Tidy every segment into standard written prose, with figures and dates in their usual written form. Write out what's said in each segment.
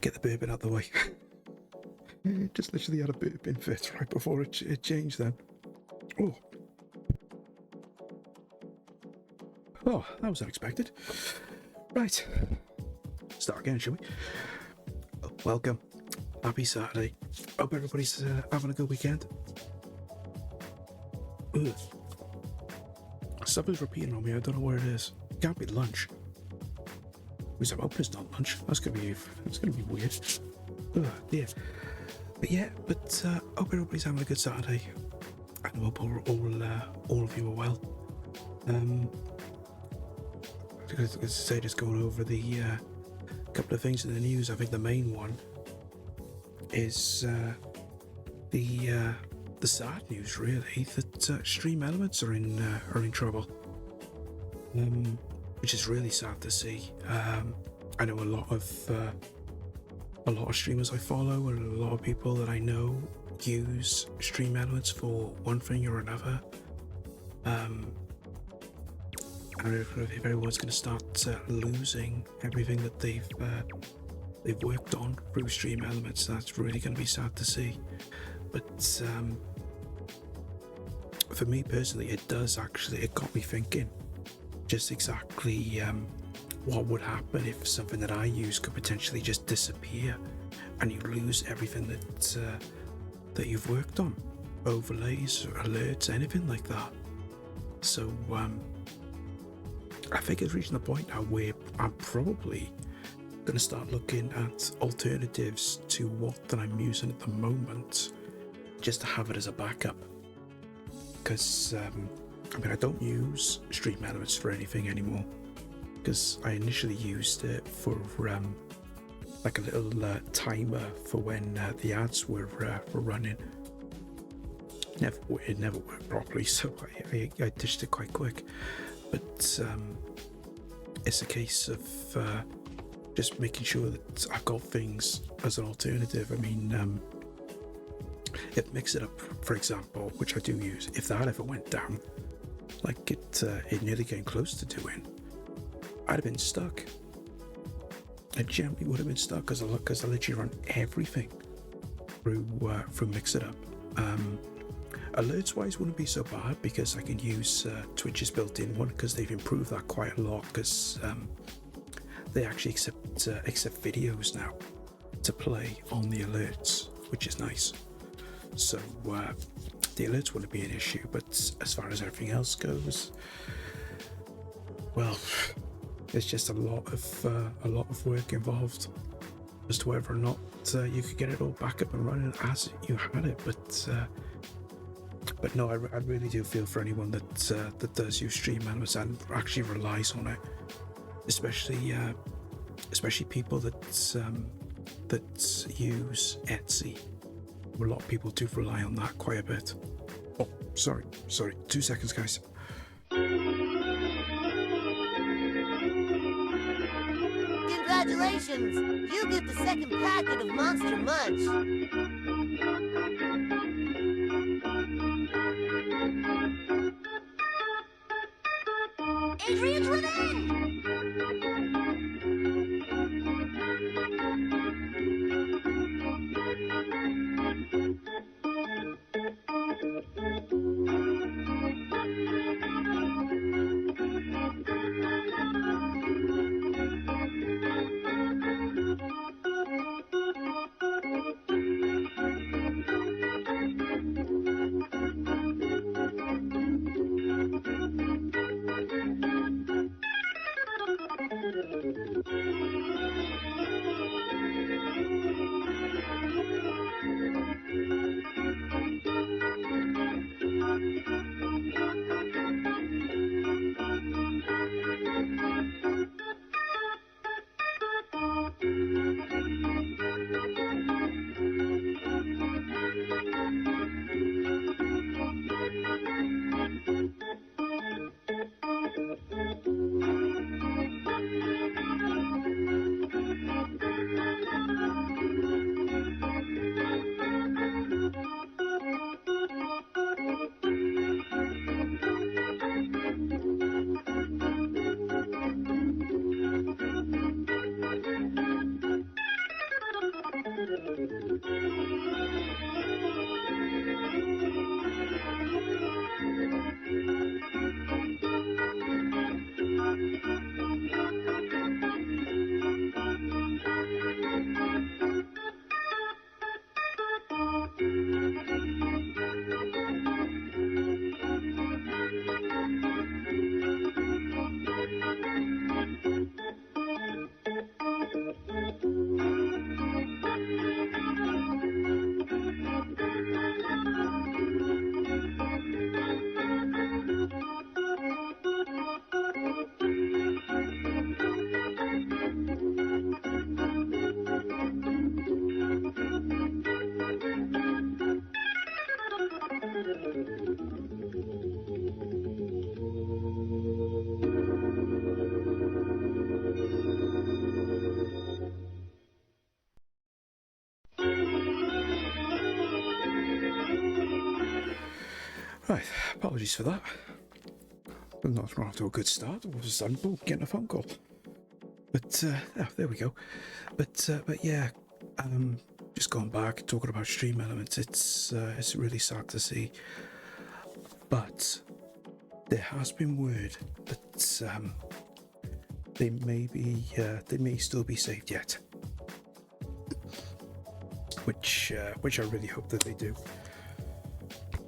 Get the bourbon out the way. Just literally had a bourbon fit right before it changed then. Oh. Oh, that was unexpected. Right. Start again, shall we? Oh, welcome. Happy Saturday. Hope everybody's having a good weekend. Ugh. Stuff is repeating on me. I don't know where it is. It can't be lunch. At least I'm hoping it's not lunch. That's gonna be weird. Ugh, dear. But yeah, hope everybody's having a good Saturday. I hope all of you are well. As I say, just going over the couple of things in the news. I think the main one is the sad news, really, that Stream Elements are in trouble, which is really sad to see. I know a lot of streamers I follow and a lot of people that I know use Stream Elements for one thing or another. I don't know if everyone's going to start losing everything that they've worked on through Stream Elements. That's really going to be sad to see. But for me personally, it got me thinking just exactly what would happen if something that I use could potentially just disappear and you lose everything that you've worked on, overlays, alerts, anything like that. So I think it's reaching the point now where I'm probably going to start looking at alternatives to what that I'm using at the moment, just to have it as a backup. Because I don't use Stream Elements for anything anymore, because I initially used it for like a little timer for when the ads were running. It never worked properly, so I ditched it quite quick. But it's a case of just making sure that I've got things as an alternative. I mean, if Mix It Up, for example, which I do use, if that ever went down, like it nearly came close to doing, I'd have been stuck. I generally would have been stuck because I literally run everything through Mix It Up. Alerts wise wouldn't be so bad because I can use Twitch's built-in one, because they've improved that quite a lot, because they actually accept videos now to play on the alerts, which is nice. So the alerts wouldn't be an issue, but as far as everything else goes, well, there's just a lot of work involved as to whether or not you could get it all back up and running as you had it. But no, I really do feel for anyone that does use Stream Elements and actually relies on it, especially people that use Etsy. A lot of people do rely on that quite a bit. Oh, sorry, 2 seconds, guys. Congratulations! You get the second packet of Monster Munch. Adrian's winning! Right, apologies for that. I'm not off to a good start. All of a sudden, boom, getting a phone call. But oh, there we go. But yeah, just going back talking about stream elements. It's really sad to see. But there has been word that they may still be saved yet. Which I really hope that they do.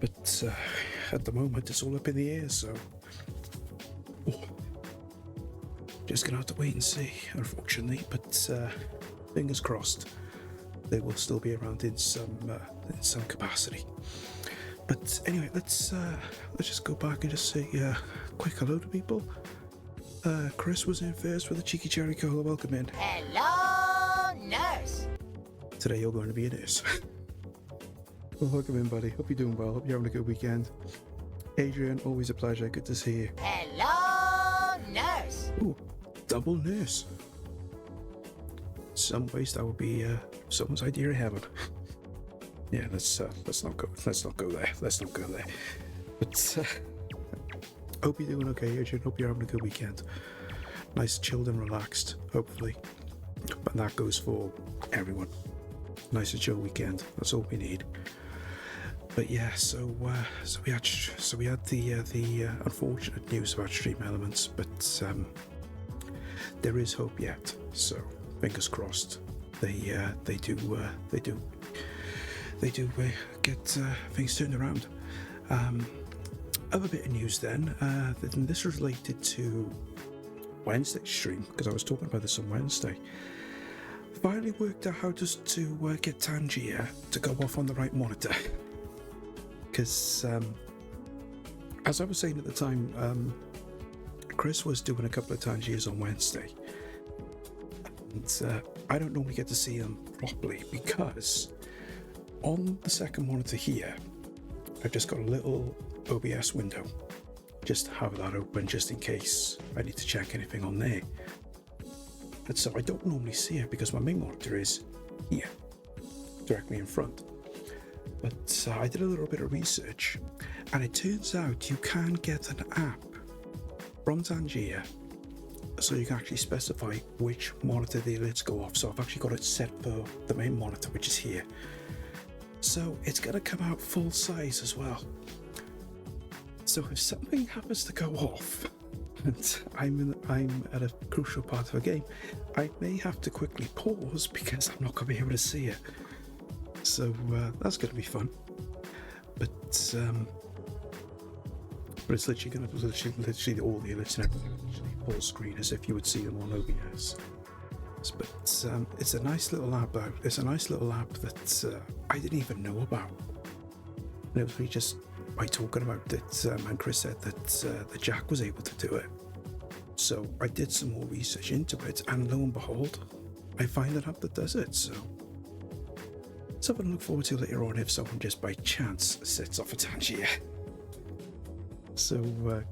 But at the moment, it's all up in the air, so just gonna have to wait and see, unfortunately. But fingers crossed, they will still be around in some capacity. But anyway, let's just go back and just say quick hello to people. Chris was in first with a cheeky cherry cola. Welcome in. Hello, nurse. Today you're going to be a nurse. Well, welcome in, buddy. Hope you're doing well. Hope you're having a good weekend. Adrian, always a pleasure. Good to see you. Hello, nurse. Ooh, double nurse. In some ways, that would be someone's idea of heaven. Yeah, let's not go there. Let's not go there. But hope you're doing okay, Adrian. Hope you're having a good weekend. Nice, chilled, and relaxed. Hopefully, but that goes for everyone. Nice and chill weekend. That's all we need. But yeah, so we had the unfortunate news about Stream Elements, but there is hope yet. So fingers crossed. They do get things turned around. Other bit of news then. This is related to Wednesday's stream, because I was talking about this on Wednesday. Finally worked out how to get Tangier to go off on the right monitor. Because, as I was saying at the time, Chris was doing a couple of Tangiers on Wednesday. And I don't normally get to see them properly because on the second monitor here, I've just got a little OBS window. Just have that open just in case I need to check anything on there. And so I don't normally see it because my main monitor is here, directly in front. But I did a little bit of research, and it turns out you can get an app from Tangier, so you can actually specify which monitor the alerts go off. So I've actually got it set for the main monitor, which is here. So it's going to come out full size as well. So if something happens to go off, and I'm at a crucial part of a game, I may have to quickly pause because I'm not going to be able to see it. So that's going to be fun. But it's literally going to literally all the alerts and everything literally full screen as if you would see them on OBS. But it's a nice little app out. It's a nice little app that I didn't even know about. And it was really just by talking about it, and Chris said that Jack was able to do it. So I did some more research into it, and lo and behold, I find an app that does it. So something to look forward to later on if someone just by chance sets off a Tangier. So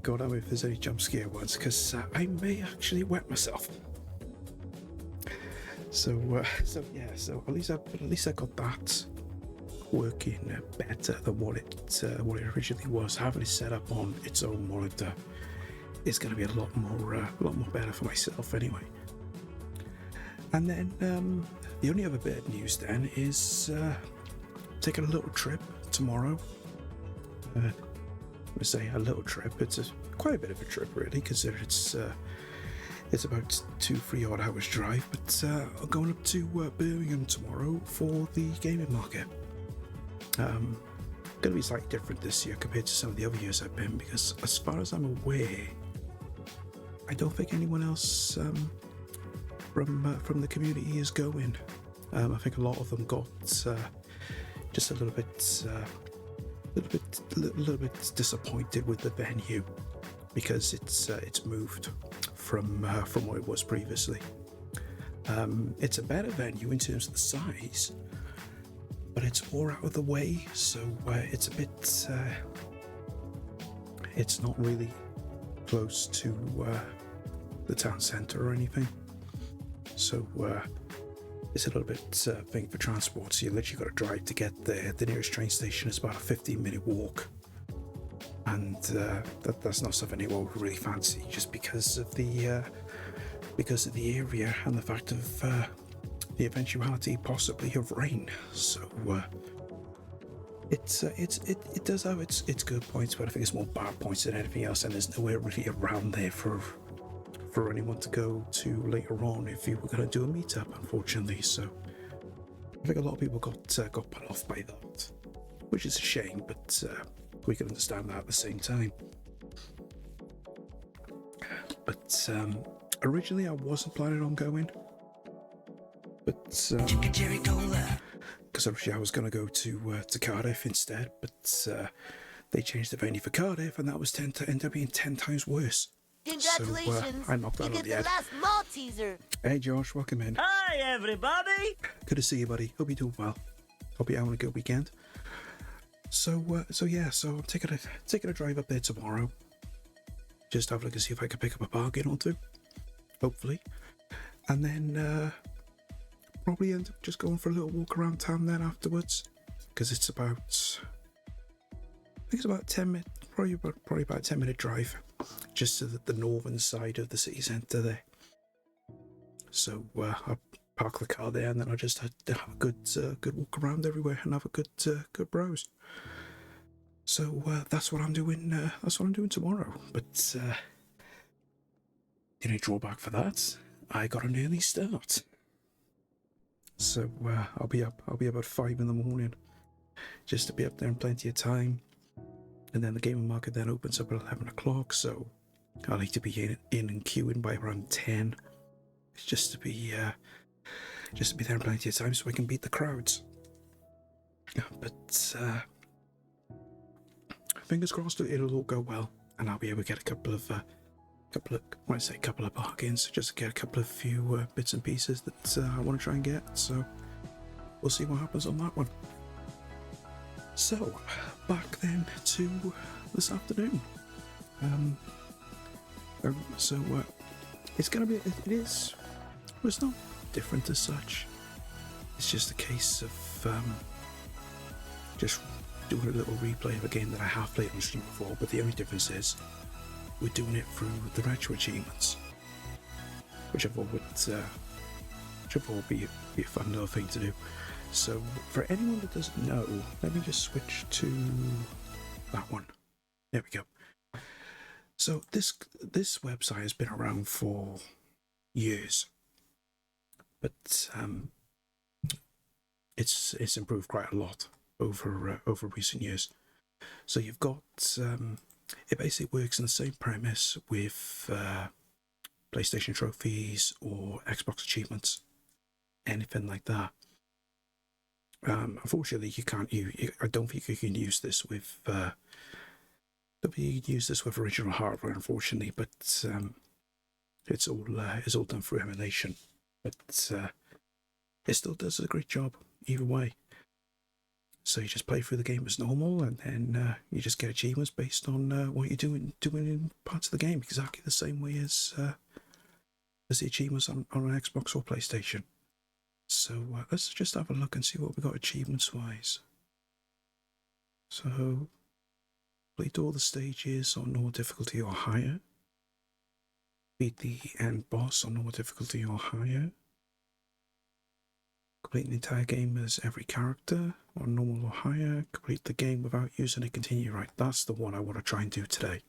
God, I know if there's any jump scare ones, because I may actually wet myself. So yeah, so at least I got that working better than what it originally was. Having it set up on its own monitor is going to be a lot more better for myself anyway. And then the only other bit of news then is taking a little trip tomorrow. I would say a little trip. It's quite a bit of a trip really, because it's about 2-3 odd hours drive. But I'm going up to Birmingham tomorrow for the gaming market. Going to be slightly different this year compared to some of the other years I've been, because as far as I'm aware, I don't think anyone else from the community is going. I think a lot of them got just a little bit disappointed with the venue, because it's moved from what it was previously. It's a better venue in terms of the size, but it's more out of the way, so it's a bit it's not really close to the town centre or anything, so it's a little bit thing for transport. So you literally got to drive to get there. The nearest train station is about a 15-minute walk, and that's not something anyone would really fancy, just because of the area and the fact of the eventuality possibly of rain. So it does have its good points, but I think it's more bad points than anything else, and there's nowhere really around there for anyone to go to later on if you were going to do a meetup, unfortunately. So I think a lot of people got put off by that, which is a shame, but we can understand that at the same time. But originally I wasn't planning on going, but because originally I was going to go to Cardiff instead, but they changed the venue for Cardiff, and that was ended up being 10 times worse. Congratulations! So I knocked that on the head. last Malteser. Hey Josh, welcome in. Hi everybody! Good to see you, buddy. Hope you're doing well. Hope you're having a good weekend. So yeah, so I'm taking a drive up there tomorrow. Just have a look and see if I can pick up a bargain or two, hopefully, and then probably end up just going for a little walk around town then afterwards, because it's about, I think it's about 10 minutes, probably about a 10-minute drive, just to the northern side of the city centre there. So I'll park the car there, and then I'll just have a good walk around everywhere and have a good browse. So that's what I'm doing. That's what I'm doing tomorrow. But the only drawback for that, I got an early start. So I'll be up at 5 in the morning, just to be up there in plenty of time. And then the gaming market then opens up at 11 o'clock. So I like to be in and queuing by around 10, just to be there in plenty of time so I can beat the crowds. But fingers crossed it'll all go well, and I'll be able to get a couple of bargains, just to get a couple of few bits and pieces that I want to try and get. So we'll see what happens on that one. So back then to this afternoon. It's gonna be. It is. Well, it's not different as such. It's just a case of just doing a little replay of a game that I have played on stream before, but the only difference is we're doing it through the RetroAchievements, which I thought would be a fun little thing to do. So for anyone that doesn't know, let me just switch to that one. There we go. So this website has been around for years, but it's improved quite a lot over recent years. So you've got it basically works in the same premise with PlayStation trophies or Xbox achievements, anything like that. Unfortunately, you can't. I don't think you can use this with. Original hardware, unfortunately, but it's all done through emulation. But it still does a great job either way. So you just play through the game as normal, and then you just get achievements based on what you're doing in parts of the game, exactly the same way as the achievements on an Xbox or PlayStation. So let's just have a look and see what we got achievements wise. So complete all the stages on normal difficulty or higher. Beat the end boss on normal difficulty or higher. Complete the entire game as every character on normal or higher. Complete the game without using a continue. Right, that's the one I want to try and do today.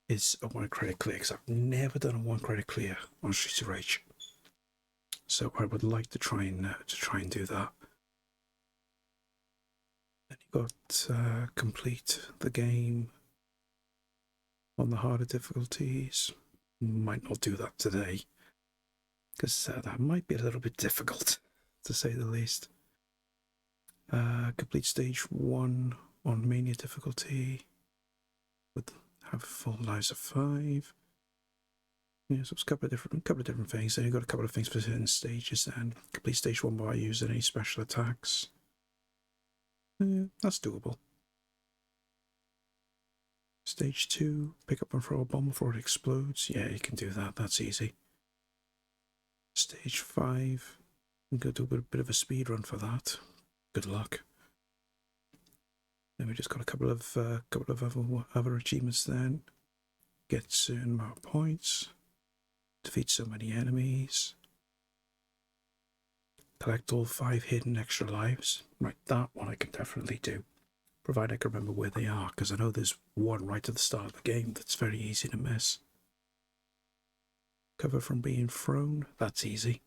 Is a 1 credit clear, because I've never done a 1 credit clear on Streets of Rage. So I would like to try and do that. Then you got complete the game on the harder difficulties. Might not do that today, because that might be a little bit difficult, to say the least. Complete stage 1 on mania difficulty. Have full lives of 5. Yeah, so it's a couple of different things. Then you've got a couple of things for certain stages, and complete stage 1 by using any special attacks. Yeah, that's doable. Stage 2, pick up and throw a bomb before it explodes. Yeah, you can do that. That's easy. Stage 5, you can do a bit of a speed run for that. Good luck. Then we just got a couple of other achievements. Then get certain amount of points, defeat so many enemies, collect all 5 hidden extra lives. Right, that one I can definitely do, provided I can remember where they are, because I know there's one right at the start of the game that's very easy to miss. Cover from being thrown, that's easy.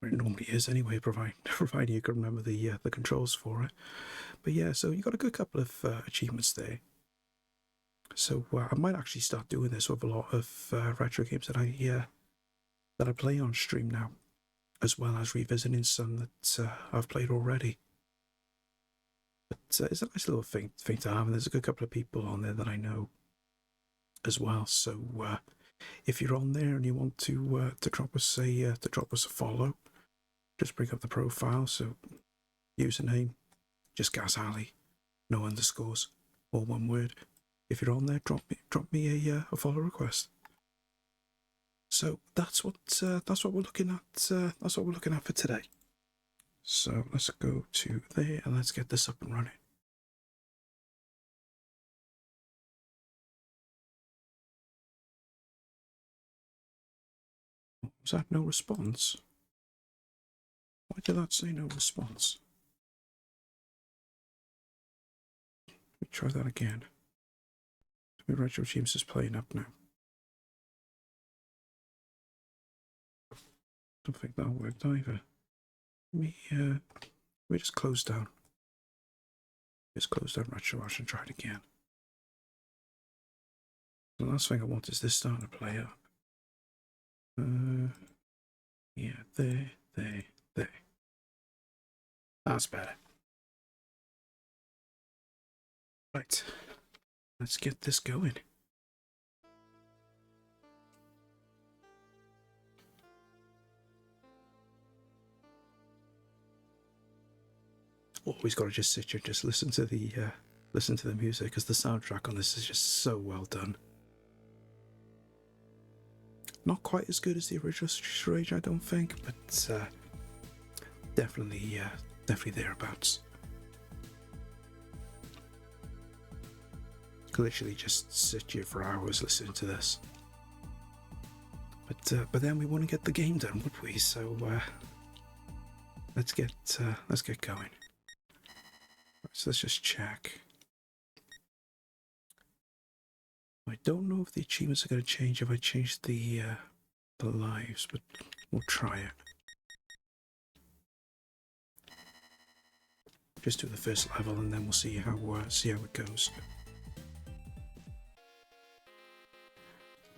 It normally is anyway, providing you can remember the controls for it. But yeah, so you got a good couple of achievements there. So I might actually start doing this with a lot of retro games that I play on stream now, as well as revisiting some that I've played already. But it's a nice little thing to have, and there's a good couple of people on there that I know as well. So if you're on there and you want to drop us a follow, just bring up the profile. So username, just Gas Alley, no underscores, all one word. If you're on there, drop me a follow request. So that's what we're looking at. That's what we're looking at for today. So let's go to there and let's get this up and running. Was that no response? Why did that say no response? Let me try that again. RetroAchievements is playing up now. Don't think that worked either. Let me just close down. Just close down RetroAchievements and try it again. The last thing I want is this starting to play up. Yeah, there. That's better. Right, let's get this going. Always got to just sit here, just listen to the music, because the soundtrack on this is just so well done. Not quite as good as the original Rage, I don't think, but definitely thereabouts. Literally just sit here for hours listening to this. But then we want to get the game done, would we? So let's get going. So let's just check. I don't know if the achievements are going to change if I change the lives, but we'll try it. Just do the first level and then we'll see how it goes.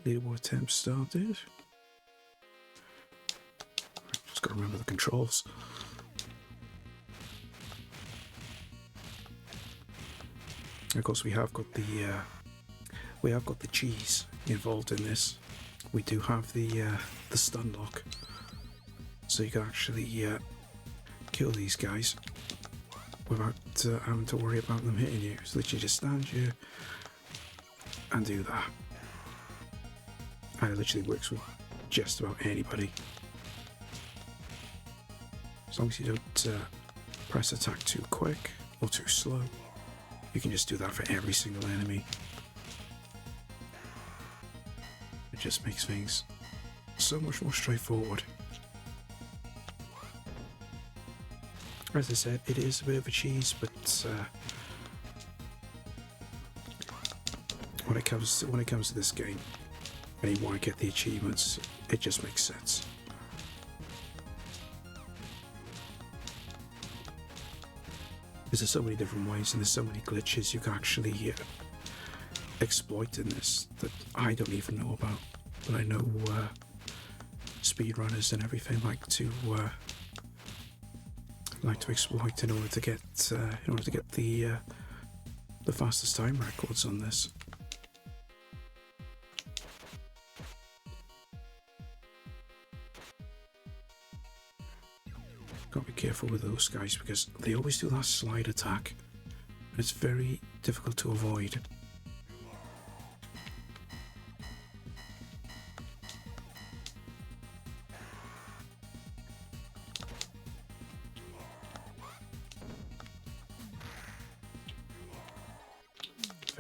Leaderboard attempt started. Just got to remember the controls. Of course, we have got the cheese involved in this. We do have the stun lock, so you can actually kill these guys without having to worry about them hitting you. So literally just stand here and do that. And it literally works with just about anybody. As long as you don't press attack too quick or too slow, you can just do that for every single enemy. It just makes things so much more straightforward. As I said, it is a bit of a cheese, but when it comes to this game, and you want to get the achievements, it just makes sense. There's so many different ways, and there's so many glitches you can actually exploit in this that I don't even know about. But I know speedrunners and everything like to exploit in order to get the fastest time records on this. Gotta be careful with those guys because they always do that slide attack and it's very difficult to avoid.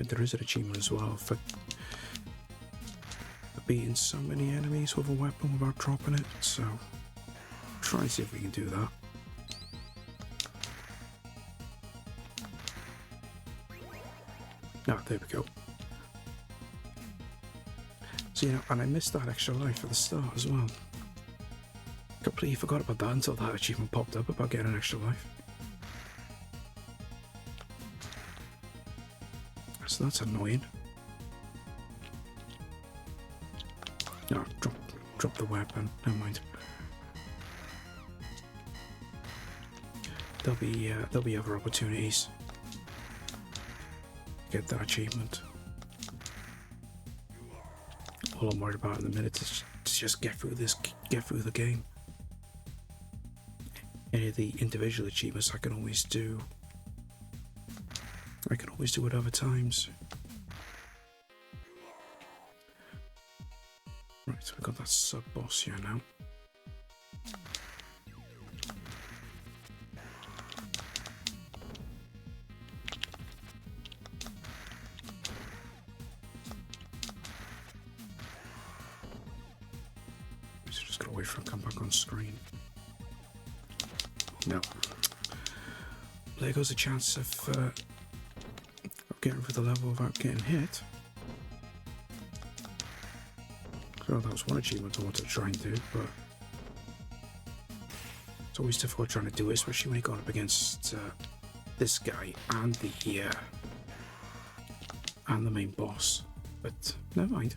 But there is an achievement as well for beating so many enemies with a weapon without dropping it, so try and see if we can do that. Ah, there we go. So, you know, and I missed that extra life at the start as well. Completely forgot about that until that achievement popped up about getting an extra life. So that's annoying. No, drop the weapon. Never mind. There'll be other opportunities to get that achievement. All I'm worried about in the minute is to just get through the game. Any of the individual achievements I can always do. I can always do at other times. Right, so we've got that sub-boss here now. So just gotta wait for it to come back on screen. No. There goes a chance of getting through the level without getting hit. So that was one achievement I wanted to try and do, but it's always difficult trying to do it, especially when you go up against this guy and the main boss. But never mind.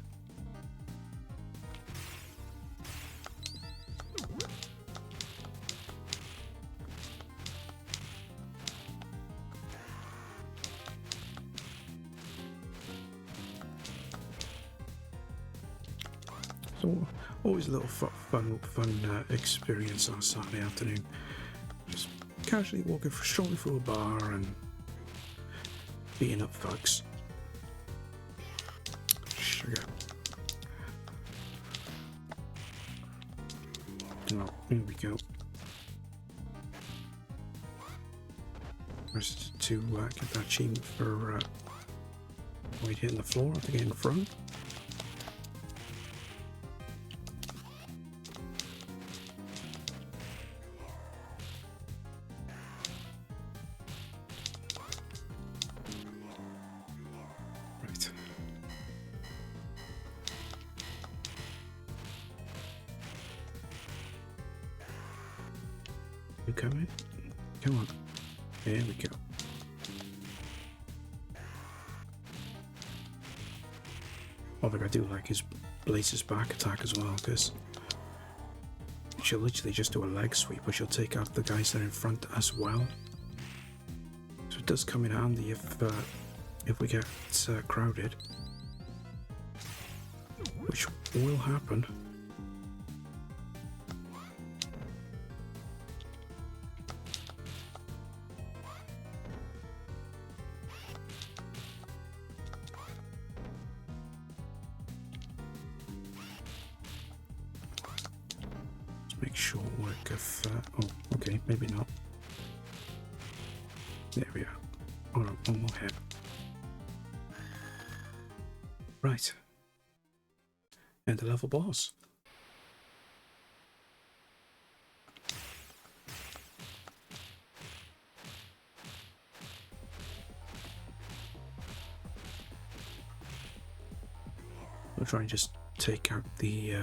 So always a little fun experience on a Saturday afternoon. Just casually walking strolling through a bar and beating up thugs. Sugar. Oh, here we go. First to get that achievement for avoid hitting the floor to get in front. You coming? Come on. There we go. One thing I do like is Blaze's back attack as well, because she'll literally just do a leg sweep, but she'll take out the guys that are in front as well. So it does come in handy if we get crowded, which will happen. Make short work of oh, okay, maybe not. There we are. Oh no, one more hit. Right. And the level boss. We'll try and just take out the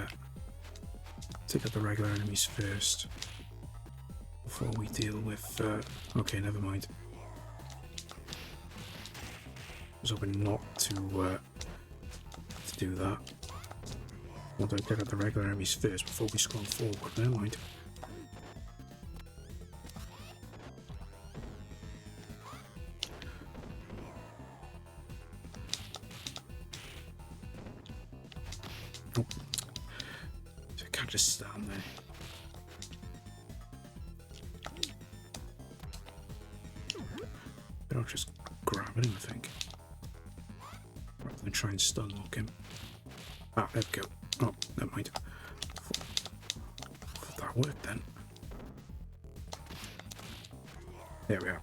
regular enemies first before we deal with okay, never mind. I was hoping not to do that. I want to take out the regular enemies first before we scroll forward. Never mind. Oh. So I can't just stand there. But I'll just grab him, I think. Rather than try and stun lock him. Ah, there we go. Oh, never mind. Thought that worked then. There we are.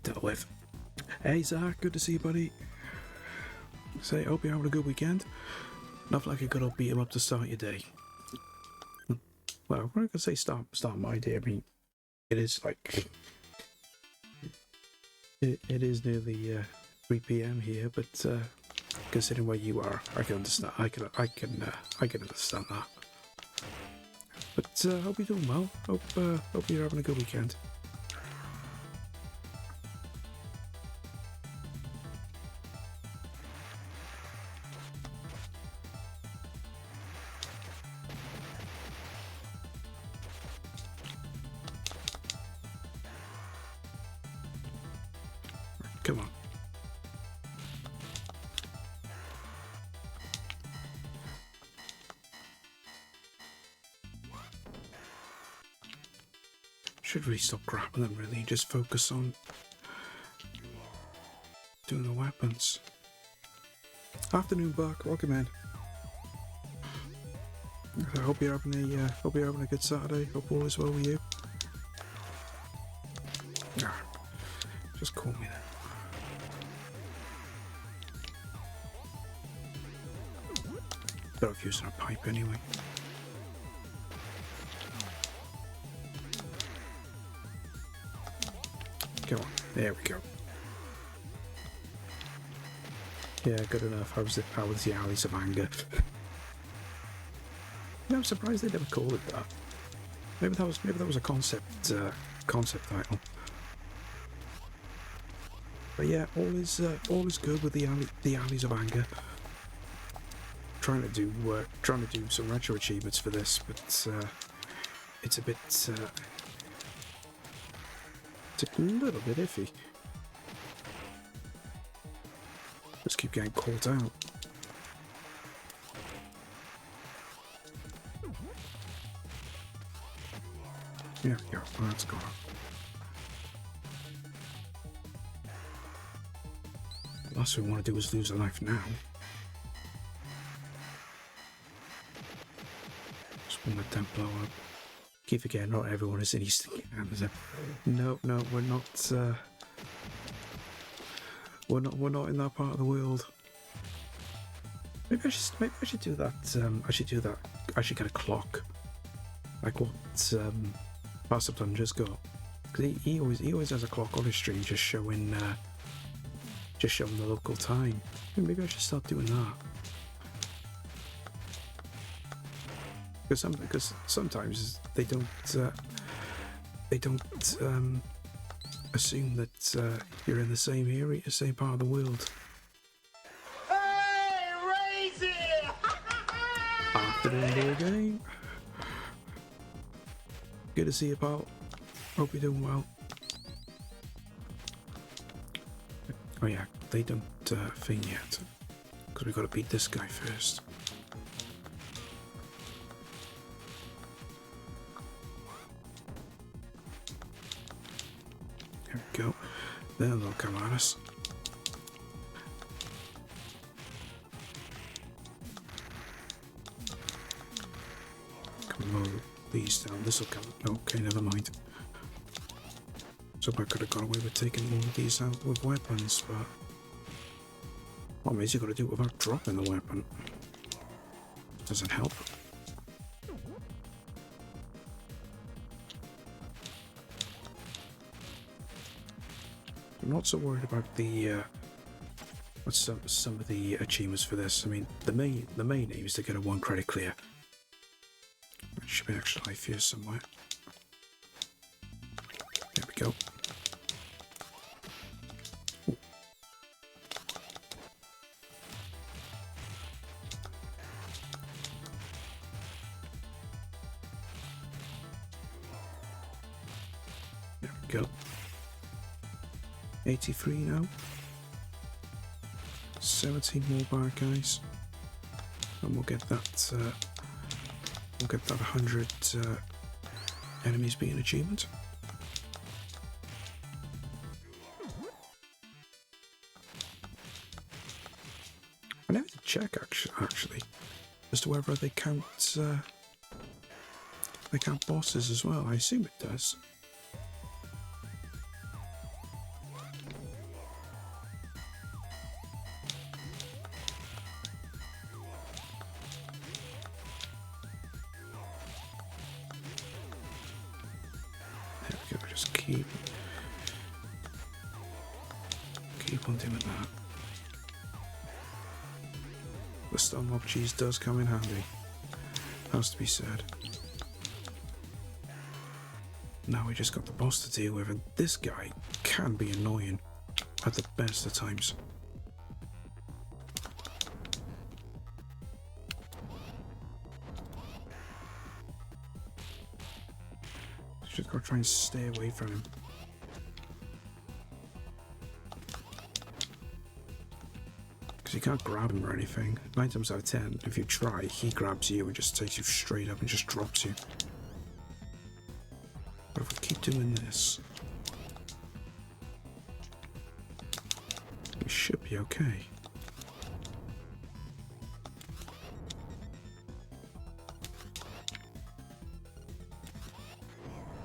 Dealt with. Hey Zach, good to see you, buddy. Say, hope you're having a good weekend. Nothing like a good old beat 'em up to start your day. Well, I'm not gonna say start my day. I mean, it is like it is nearly 3 p.m. here, but considering where you are, I can understand. I can understand that. But hope you're doing well. Hope you're having a good weekend. Come on. Should really stop grabbing them, really. Just focus on doing the weapons. Afternoon, Buck. Welcome in. I hope you're having a good Saturday. Hope all is well with you. Just call me then. Better off using a pipe anyway. Go on. There we go. Yeah, good enough. How was the Alleys of Anger? No, I'm surprised they never called it that. Maybe that was a concept title. But yeah, all is good with the Alleys of Anger. Trying to do some retro achievements for this, but it's a bit it's a little bit iffy. Just keep getting caught out. Yeah, well, that's gone. The last thing we want to do is lose a life now. When the temp blow up. Keep forgetting not everyone is in Eastern Canada. No, we're not. We're not in that part of the world. Maybe I should do that. I should get a clock, like what Master Dungeon's got. Because he always has a clock on his stream, just showing the local time. Maybe I should start doing that. Because sometimes they don't assume that you're in the same area, same part of the world. Hey, raise it! Afternoon day game. Good to see you, pal. Hope you're doing well. Oh yeah, they don't thing yet, because we've got to beat this guy first. There we go. Then they'll come at us. Come on, these down. This will come. Okay, never mind. So I could have got away with taking all of these out with weapons, but what means you got to do it without dropping the weapon? Doesn't help. I'm not so worried about the what's some of the achievements for this. I mean, the main aim is to get a 1 credit clear. There should be an extra life here somewhere. There we go. Ooh. There we go. 83 now. 17 more bar guys, and we'll get that 100 enemies being achievement. I never did check actually as to whether they count bosses as well. I assume it does. keep on doing that. The stun lock cheese does come in handy, has to be said. Now we just got the boss to deal with, and this guy can be annoying at the best of times. Just gotta try and stay away from him. Because you can't grab him or anything. 9 times out of 10, if you try, he grabs you and just takes you straight up and just drops you. But if we keep doing this, we should be okay.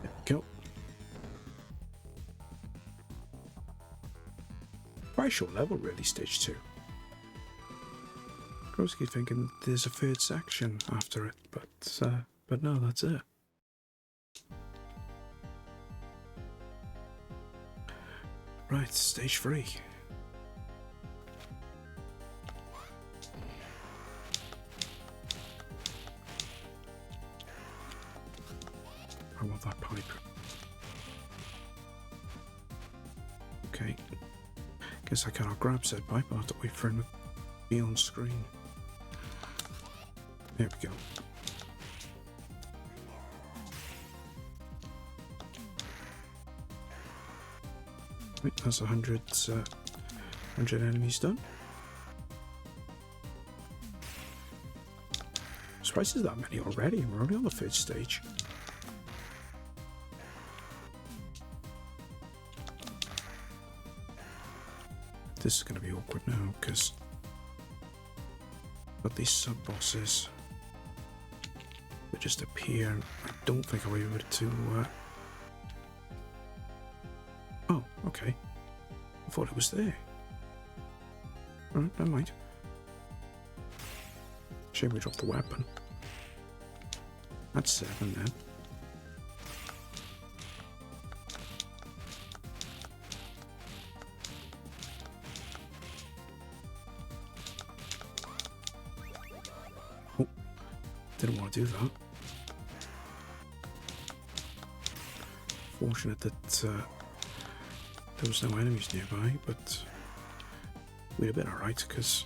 There we go. Quite a short level, really, stage 2. I was keep thinking there's a third section after it, but no, that's it. Right, stage 3. I want that pipe. Okay. Guess I cannot grab said pipe, I'll have to wait for him to be on screen. There we go. Right, that's 100 enemies done. Surprised there's that many already, we're only on the 3rd stage. This is going to be awkward now, because got these sub-bosses that just appear. I don't think I'll be able to... Oh, okay. I thought it was there. Alright, never mind. Shame we dropped the weapon. That's 7 then. Oh, didn't want to do that. Fortunate that there was no enemies nearby, but we'd have been alright because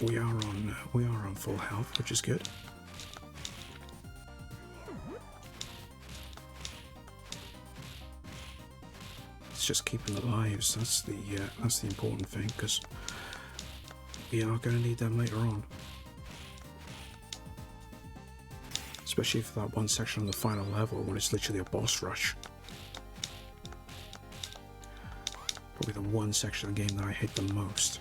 we are on full health, which is good. It's just keeping the lives. That's the important thing, because we are going to need them later on, especially for that one section on the final level when it's literally a boss rush. Probably the one section of the game that I hate the most.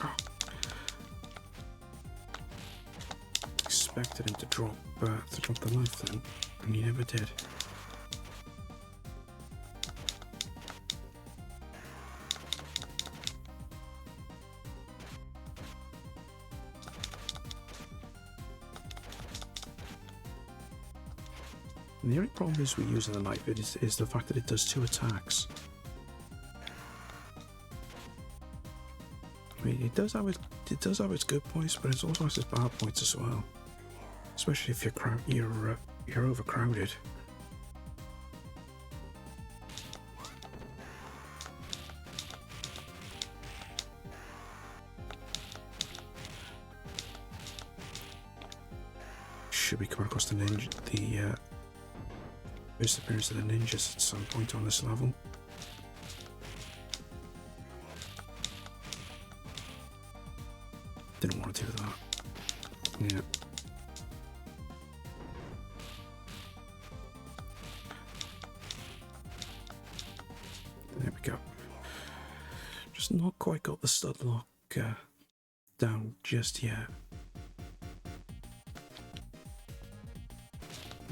Oh. Expected him to drop the life then, and he never did. And the only problem is with using the knife is the fact that it does 2 attacks. I mean, it does have its good points, but it also has its bad points as well. Especially if you're overcrowded. Should be coming across the ninja, first appearance of the ninjas at some point on this level. Didn't want to do that. Yeah. There we go. Just not quite got the stud lock down just yet.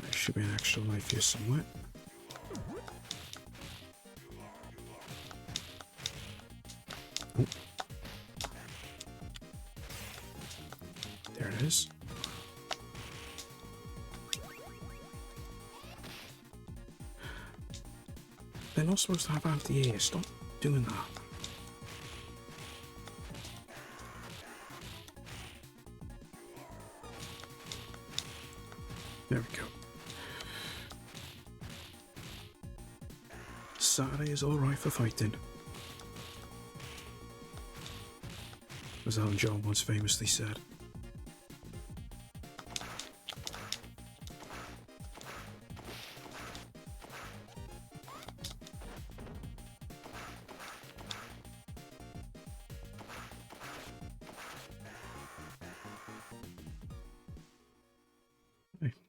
There should be an extra life here somewhere. it is. They're not supposed to have anti-air. Stop doing that. There we go. Saturday is alright for fighting. As Alan John once famously said.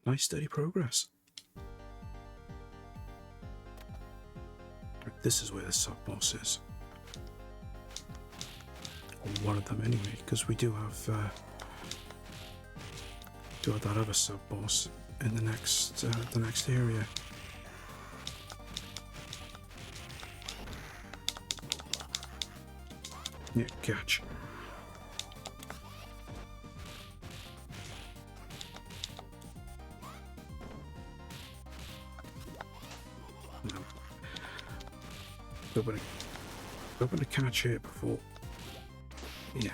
Nice steady progress. This is where the sub-boss is. Or one of them anyway, because we do have that other sub-boss in the next area. Yeah, catch. Hoping to catch it before. Yeah.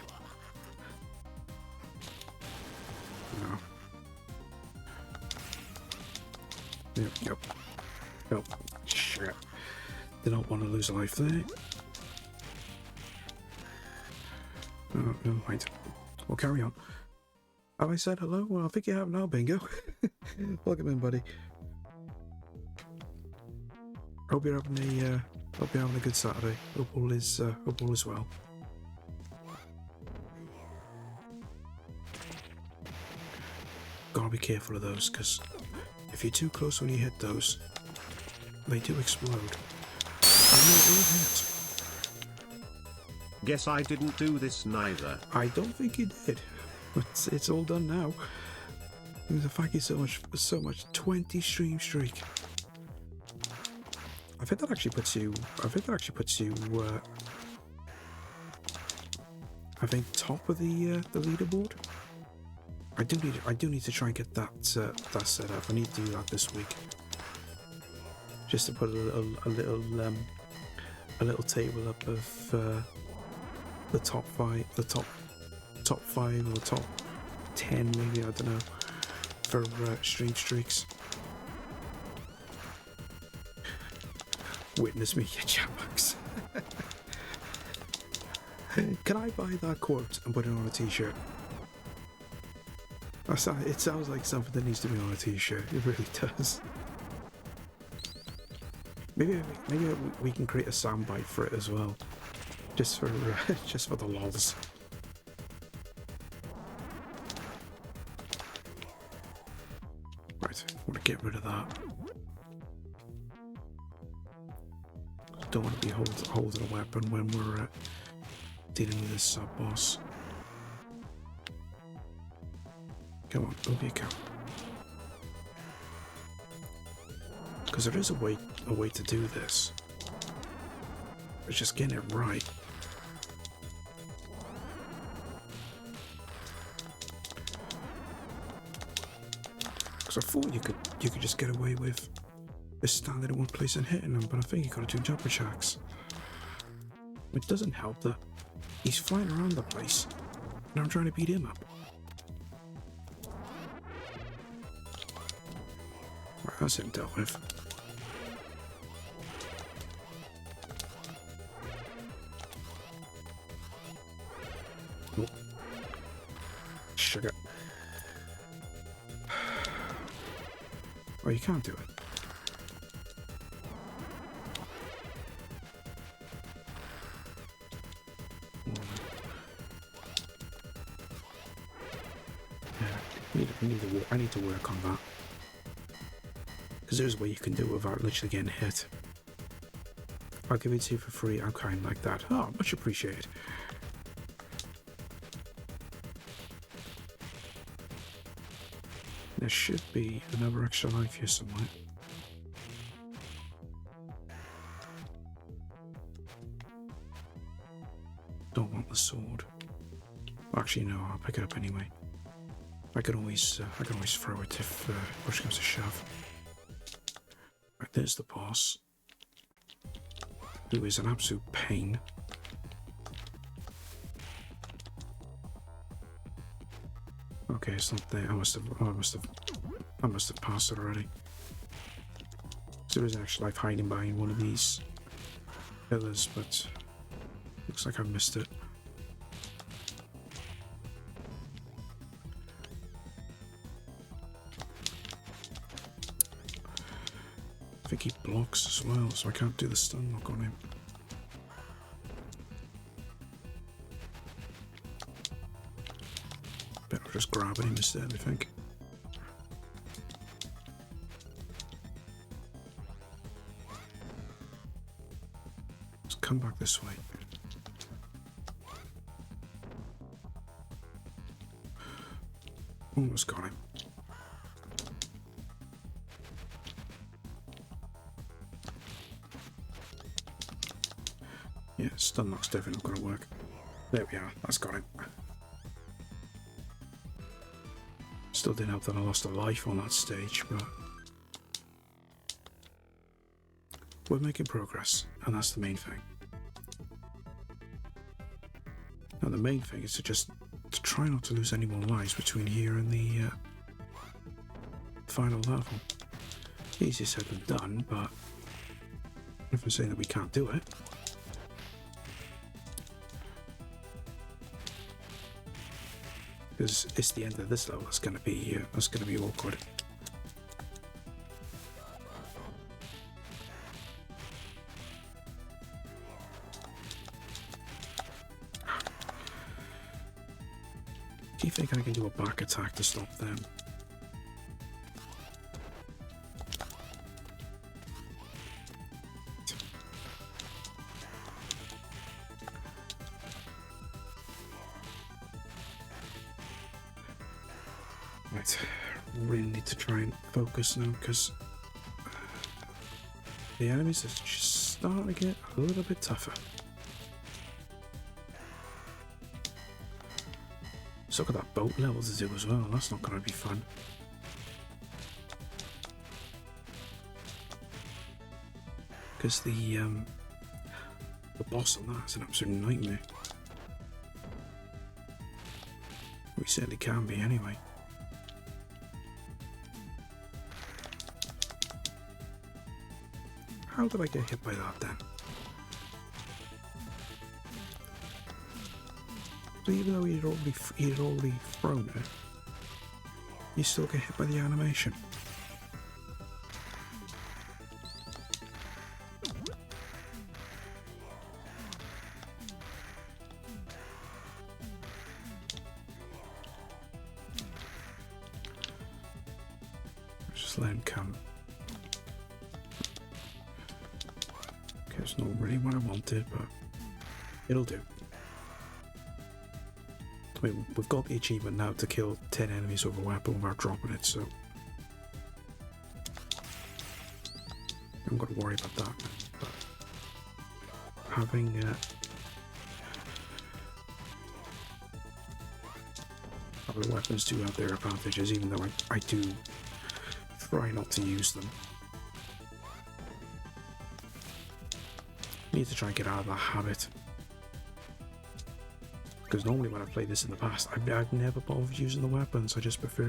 No. There we go. Oh, shit. Did not want to lose a life there. Oh, never mind. We'll carry on. Have I said hello? Well, I think you have now, Bingo. Welcome in, buddy. Hope you're having a good Saturday. Hope all is well. Gotta be careful of those, because if you're too close when you hit those, they do explode. And you will hit. Guess I didn't do this neither. I don't think you did. But it's all done now. The fact is so much 20 stream streak. I think that actually puts you. I think top of the leaderboard. I do need to try and get that set up. I need to do that this week. Just to put a little table up of the top 5, the top 5 or top 10 maybe, I don't know, for stream streaks. Witness me, you chatbugs. Can I buy that quote and put it on a t-shirt? It sounds like something that needs to be on a t-shirt. It really does. Maybe we can create a soundbite for it as well, just for the lols. Right, I want to get rid of that. Don't want to be holding a weapon when we're dealing with this sub-boss. Come on, over you go. Because there is a way to do this. It's just getting it right. Because I thought you could just get away with just standing in one place and hitting them, but I think you got to do jumper jacks. It doesn't help that he's flying around the place, and I'm trying to beat him up. Right, that's him dealt with. Oh. Sugar. Oh, you can't do it. I need to work on that. Because there's a way you can do it without literally getting hit. I'll give it to you for free. I'm kind like that. Oh, much appreciated. There should be another extra life here somewhere. Don't want the sword. Actually, no, I'll pick it up anyway. I can always throw it if push comes to shove. Right, there's the boss, who is an absolute pain. Okay, it's not there. I must have passed it already. So there is actually life hiding behind one of these pillars, but looks like I missed it. I think he blocks as well, so I can't do the stun lock on him. Better just grabbing him instead, I think. Let's come back this way. Almost got him. Yeah, stun lock's definitely not going to work. There we are, that's got him. Still didn't help that I lost a life on that stage, but we're making progress, and that's the main thing. Now the main thing is to try not to lose any more lives between here and the final level. Easier said than done, but if I'm saying that we can't do it. Because it's the end of this level that's going to be awkward. Do you think I can do a back attack to stop them? Right, really need to try and focus now because the enemies are just starting to get a little bit tougher. So got that boat level to do as well, that's not going to be fun. Because the boss on that is an absolute nightmare. We certainly can be anyway. How did I get hit by that then? So even though he had already thrown it, you still get hit by the animation. Just let him come. Okay, it's not really what I wanted, but it'll do. I mean, we've got the achievement now to kill 10 enemies with a weapon without dropping it, so I'm going to worry about that. But having other weapons do have their advantages, even though I do try not to use them. I need to try and get out of that habit. Because normally when I've played this in the past, I've never bothered using the weapons. I just prefer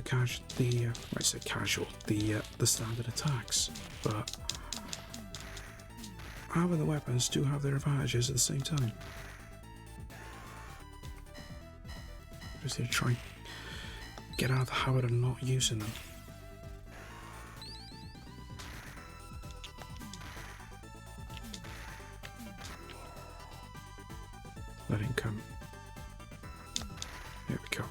casual, the standard attacks. But having the weapons do have their advantages at the same time. Just need to try and get out of the habit of not using them. Let him come. There we go.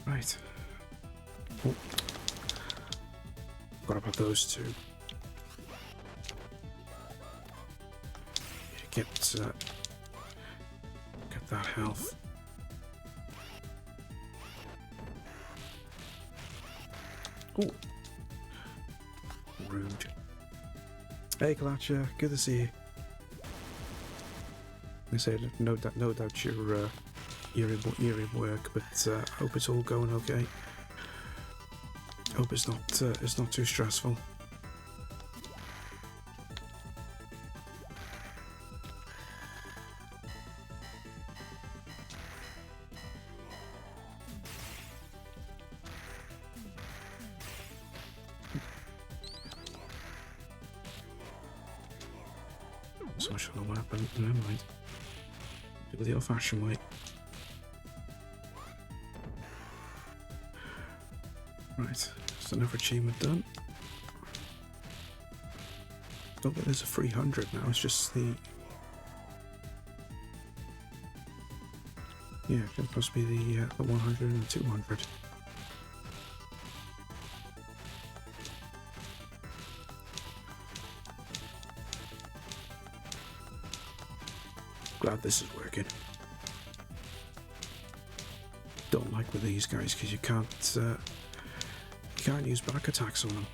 Right. Oh. What about those two? Need to get that health. Oh. Rude. Hey, Kalacha, good to see you. I said no doubt you're in work, but hope it's all going okay. Hope it's not too stressful. So much for the weapon. Never mind. Do it the old-fashioned way. Right, that's another achievement done. Don't think there's a 300 now. It's just the it must be the 100 and the 200. Glad this is working. Don't like with these guys because you can't use back attacks on them.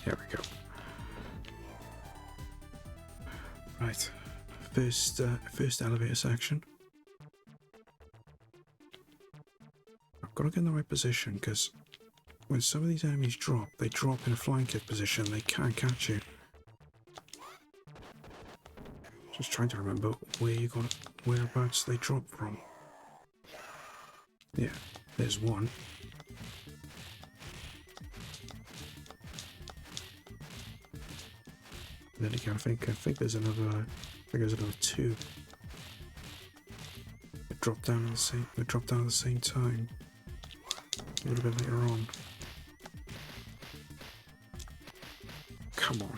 There we go. Right, first elevator section. I've got to get in the right position because when some of these enemies drop, they drop in a flying kick position. They can't catch you. Just trying to remember whereabouts they drop from. Yeah, there's one. Then again, I think there's another. There's another two. They drop down at the same. They drop down at the same time. A little bit later on. Come on.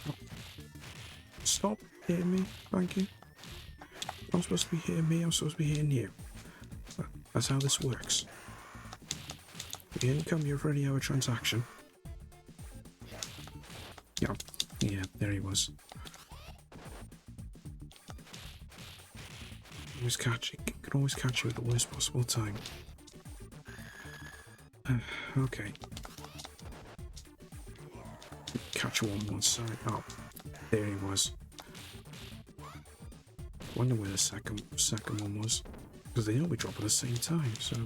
Oh. Stop hitting me, thank you. I'm supposed to be hitting me, I'm supposed to be hitting you. That's how this works. You didn't come here for any other transaction. Yeah, there he was. Can always catch you at the worst possible time. Okay. Catch you on one side. Oh, there he was. Wonder where the second one was, because they normally drop at the same time. So,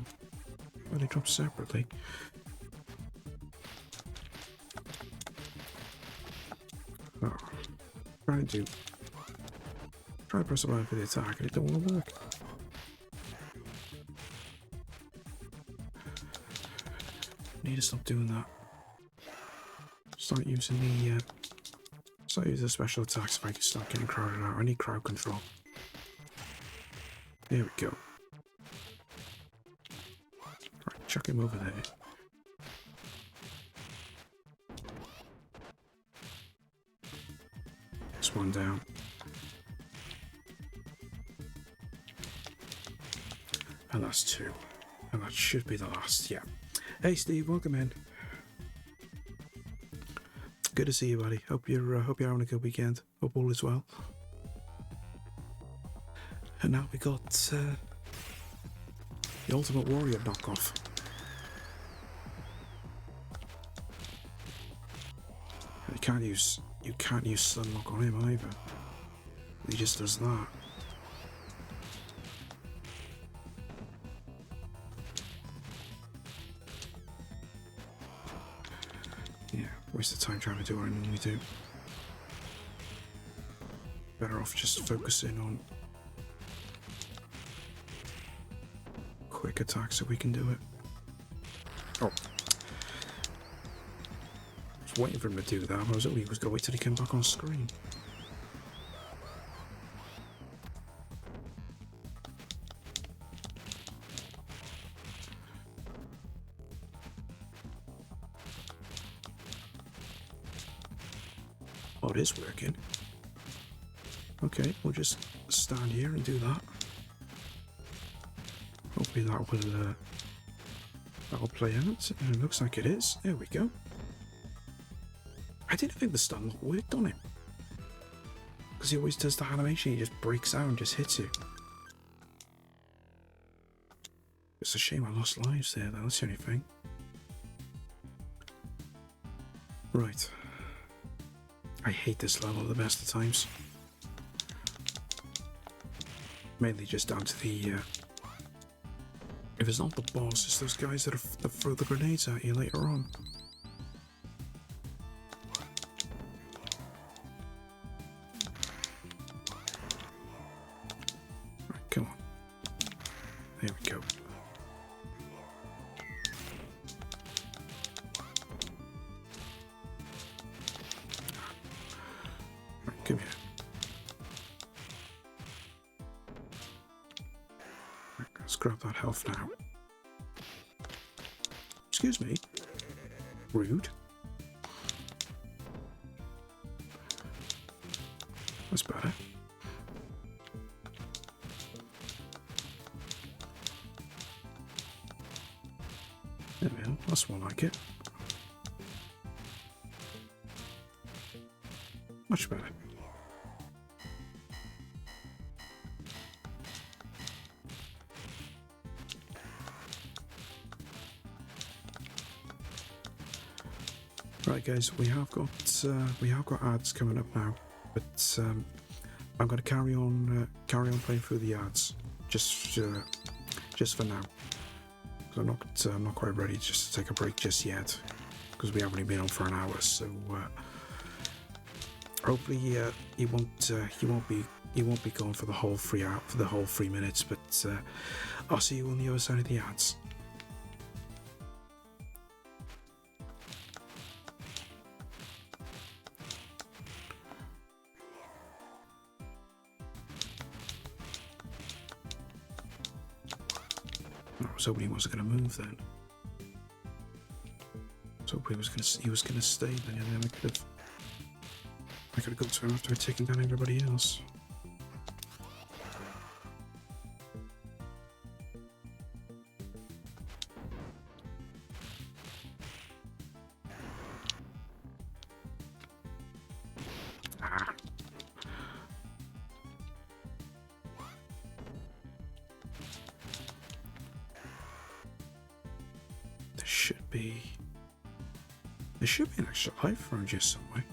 why they drop separately? Oh, try to press the button for the attack, and it don't want to work. Need to stop doing that. Start using the special attacks if I can start getting crowded out. I need crowd control. There we go. Right, chuck him over there. This one down. And that's two. And that should be the last, yeah. Hey Steve, welcome in. Good to see you, buddy. Hope you're having a good weekend. Hope all is well. And now we got the Ultimate Warrior knockoff. You can't use Sunlock on him either. He just does that. Waste of time trying to do what I normally do. Better off just focusing on quick attacks so we can do it. Oh. I was waiting for him to do that, but I was going to wait till he came back on screen. Oh, it is working. Okay, we'll just stand here and do that. Hopefully that That'll play out. It looks like it is. There we go. I didn't think the stun lock worked on him. Because he always does the animation, he just breaks out and just hits you. It's a shame I lost lives there, though. That's the only thing. Right. I hate this level at the best of times. Mainly just down to the... if it's not the boss, it's those guys that throw the grenades at you later on. Right, come on. There we go. Right, come here. Right, let's grab that health now. Excuse me. Rude. That's better. There we go. That's more like it. Much better. Right, guys, we have got ads coming up now, but I'm going to carry on playing through the ads just for now. Because I'm not quite ready just to take a break just yet, because we haven't even been on for an hour. So hopefully you won't be going for the whole 3 minutes. But I'll see you on the other side of the ads. I was hoping he wasn't going to move then. I was hoping he was going to stay there, and then I could have got to him after I'd taken down everybody else. Ah. There should be an extra life around here somewhere.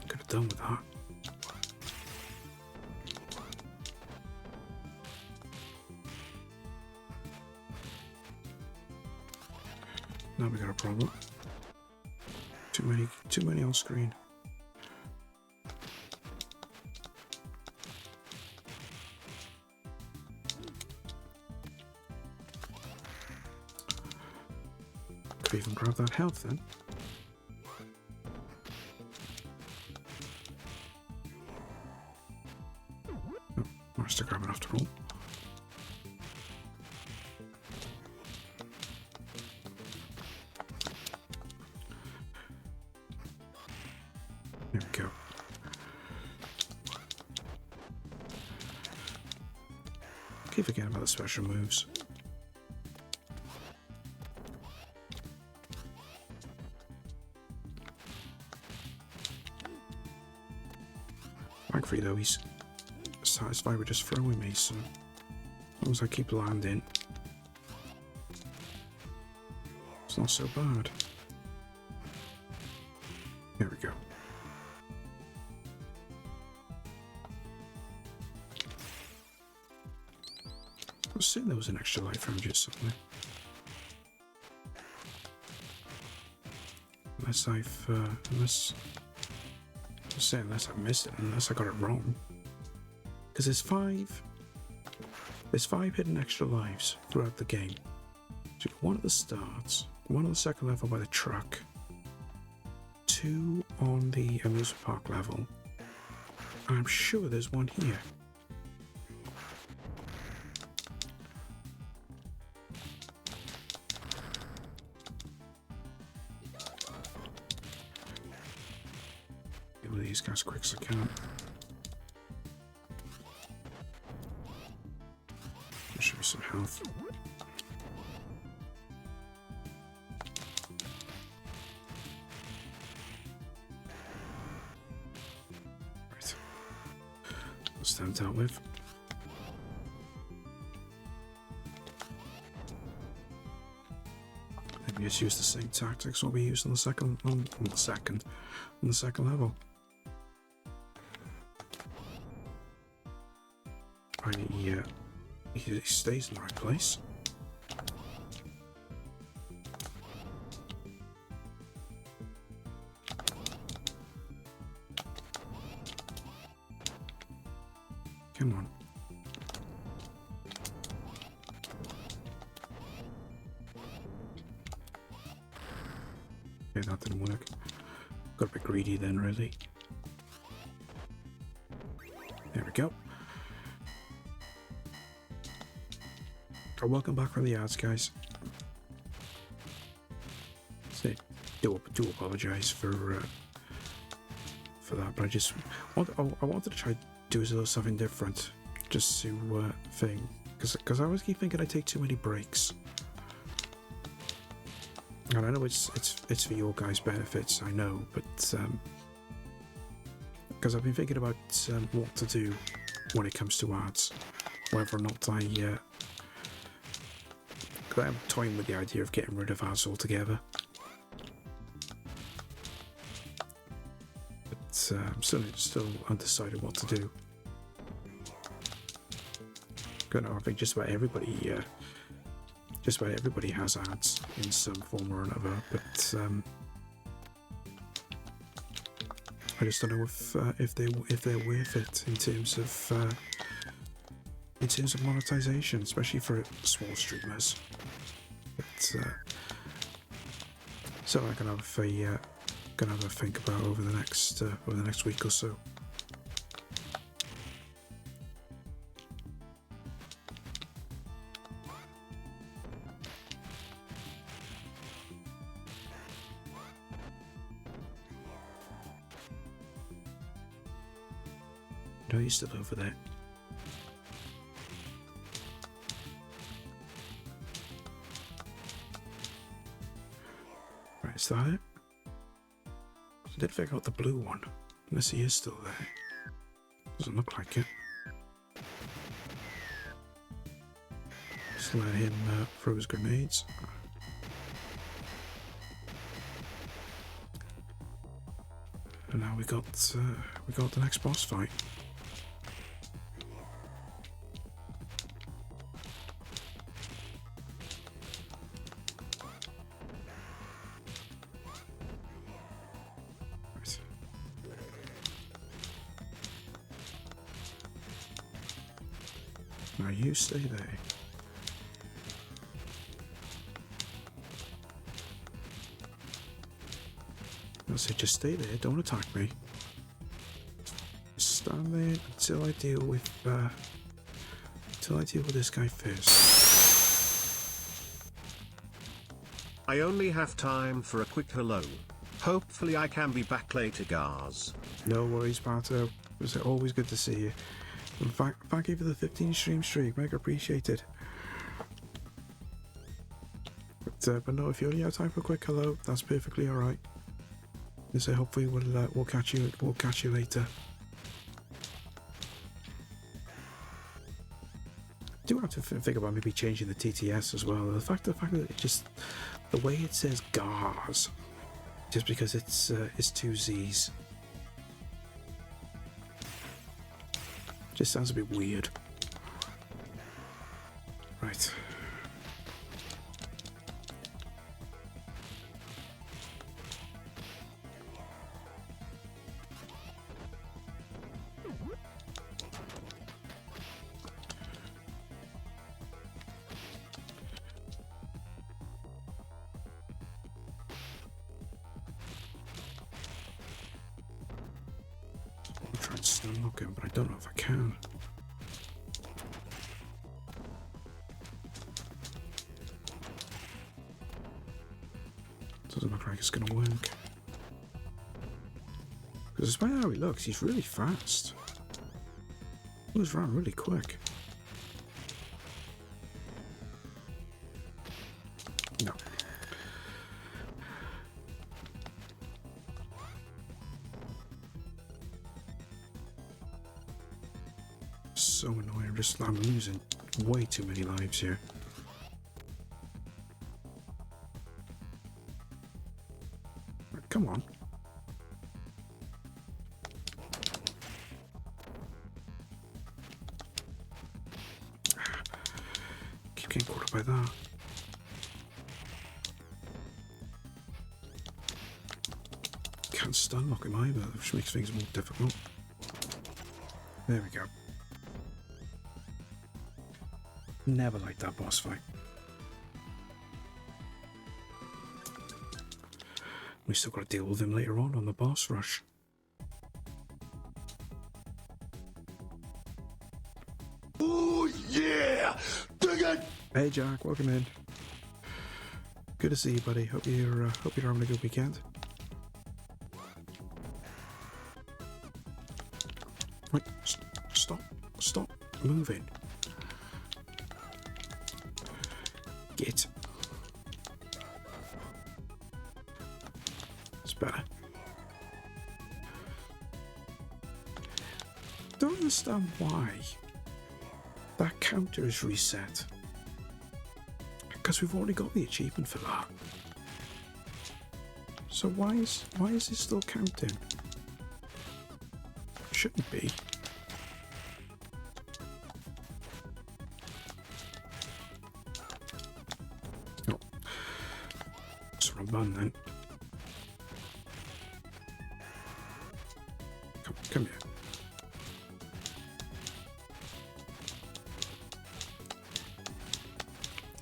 Could have done with that. Now we got a problem. Too many on screen. Could even grab that health then. Oh, managed to grab it after all. There we go. Keep forgetting about the special moves. Thankfully though, he's satisfied with just throwing me, so as long as I keep landing, it's not so bad. There we go. I was certain there was an extra life around here somewhere. Unless I missed it, unless I got it wrong. Because there's five hidden extra lives throughout the game. So one at the start, one on the second level by the truck, 2 on the amusement park level. I'm sure there's one here. Get rid of these guys as quick as I can. some health. Right. What's that dealt with? Maybe just use the same tactics what we used on the second level. He stays in the right place. Come on. Okay, that didn't work. Got a bit greedy then, really. There we go. Oh, welcome back from the ads, guys. So, do apologise for that, but I wanted to try to do a little something different, just to thing, because I always keep thinking I take too many breaks, and I know it's for your guys' benefits, I know, but because I've been thinking about what to do when it comes to ads, whether or not I'm toying with the idea of getting rid of ads altogether. But I'm still undecided what to do. I think just about everybody has ads in some form or another, but I just don't know if they're worth it in terms of monetization, especially for small streamers. But so I'm gonna have a think about over the next week or so. No, he's still over there. Right, is that it? I did figure out the blue one, unless he is still there. Doesn't look like it. Just let him throw his grenades. And now we got the next boss fight. Now you stay there. I say just stay there, don't attack me. Just stand there until I deal with this guy first. I only have time for a quick hello. Hopefully I can be back later, guys. No worries, Pato. It was always good to see you. In fact, thank you for the 15 stream streak, mega appreciated. But no, if you only have time for a quick hello, that's perfectly alright. So hopefully we'll catch you later. Do have to think about maybe changing the TTS as well. The fact that it just the way it says GARS, just because it's two Z's, just sounds a bit weird. Right. I'll try and stun lock him, but I don't know if I can. Doesn't look like it's gonna work. Because despite how he looks, he's really fast. He moves around really quick. So annoying. I'm losing way too many lives here. Come on. Keep getting caught up by that. Can't stun lock him either, which makes things more difficult. There we go. Never liked that boss fight. We still got to deal with him later on the boss rush. Oh yeah! Dig it! Hey Jack, welcome in. Good to see you, buddy. Hope you're having a good weekend. Wait, stop moving. Get. It's better. Don't understand why that counter is reset. Because we've already got the achievement for that. So why is it still counting? Shouldn't be. Oh. It's a run then. Come here.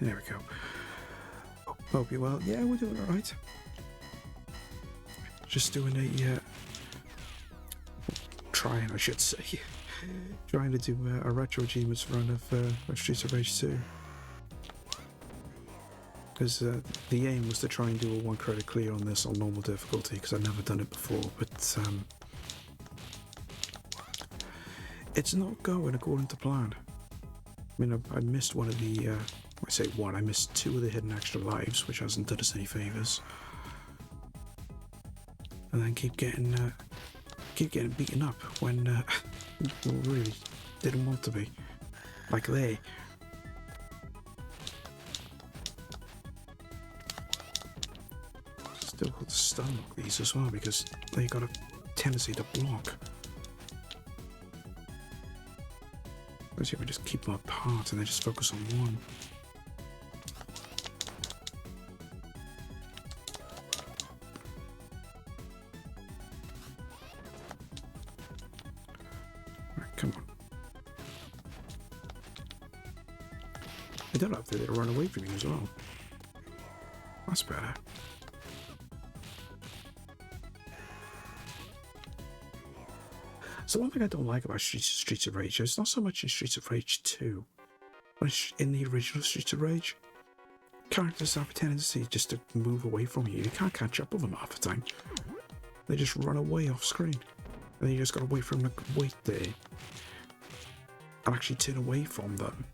There we go. Hope you're well. Yeah, we're doing alright. Just doing a trying, I should say, trying to do a RetroAchievements run of Streets of Rage 2. Because the aim was to try and do a 1 credit clear on this on normal difficulty, because I've never done it before, but it's not going according to plan. I mean, I missed one of the, I say one, I missed 2 of the hidden extra lives, which hasn't done us any favours. And then keep getting beaten up when we really didn't want to be. Like they. Still got to stun lock these as well because they got a tendency to block. Let's see if we just keep them apart and then just focus on one. Right, come on. I don't know if they run away from you as well. That's better. So one thing I don't like about Streets of Rage is not so much in Streets of Rage 2, but in the original Streets of Rage, characters have a tendency just to move away from you. You can't catch up with them half the time. They just run away off screen. And then you just got to wait for them to wait there and actually turn away from them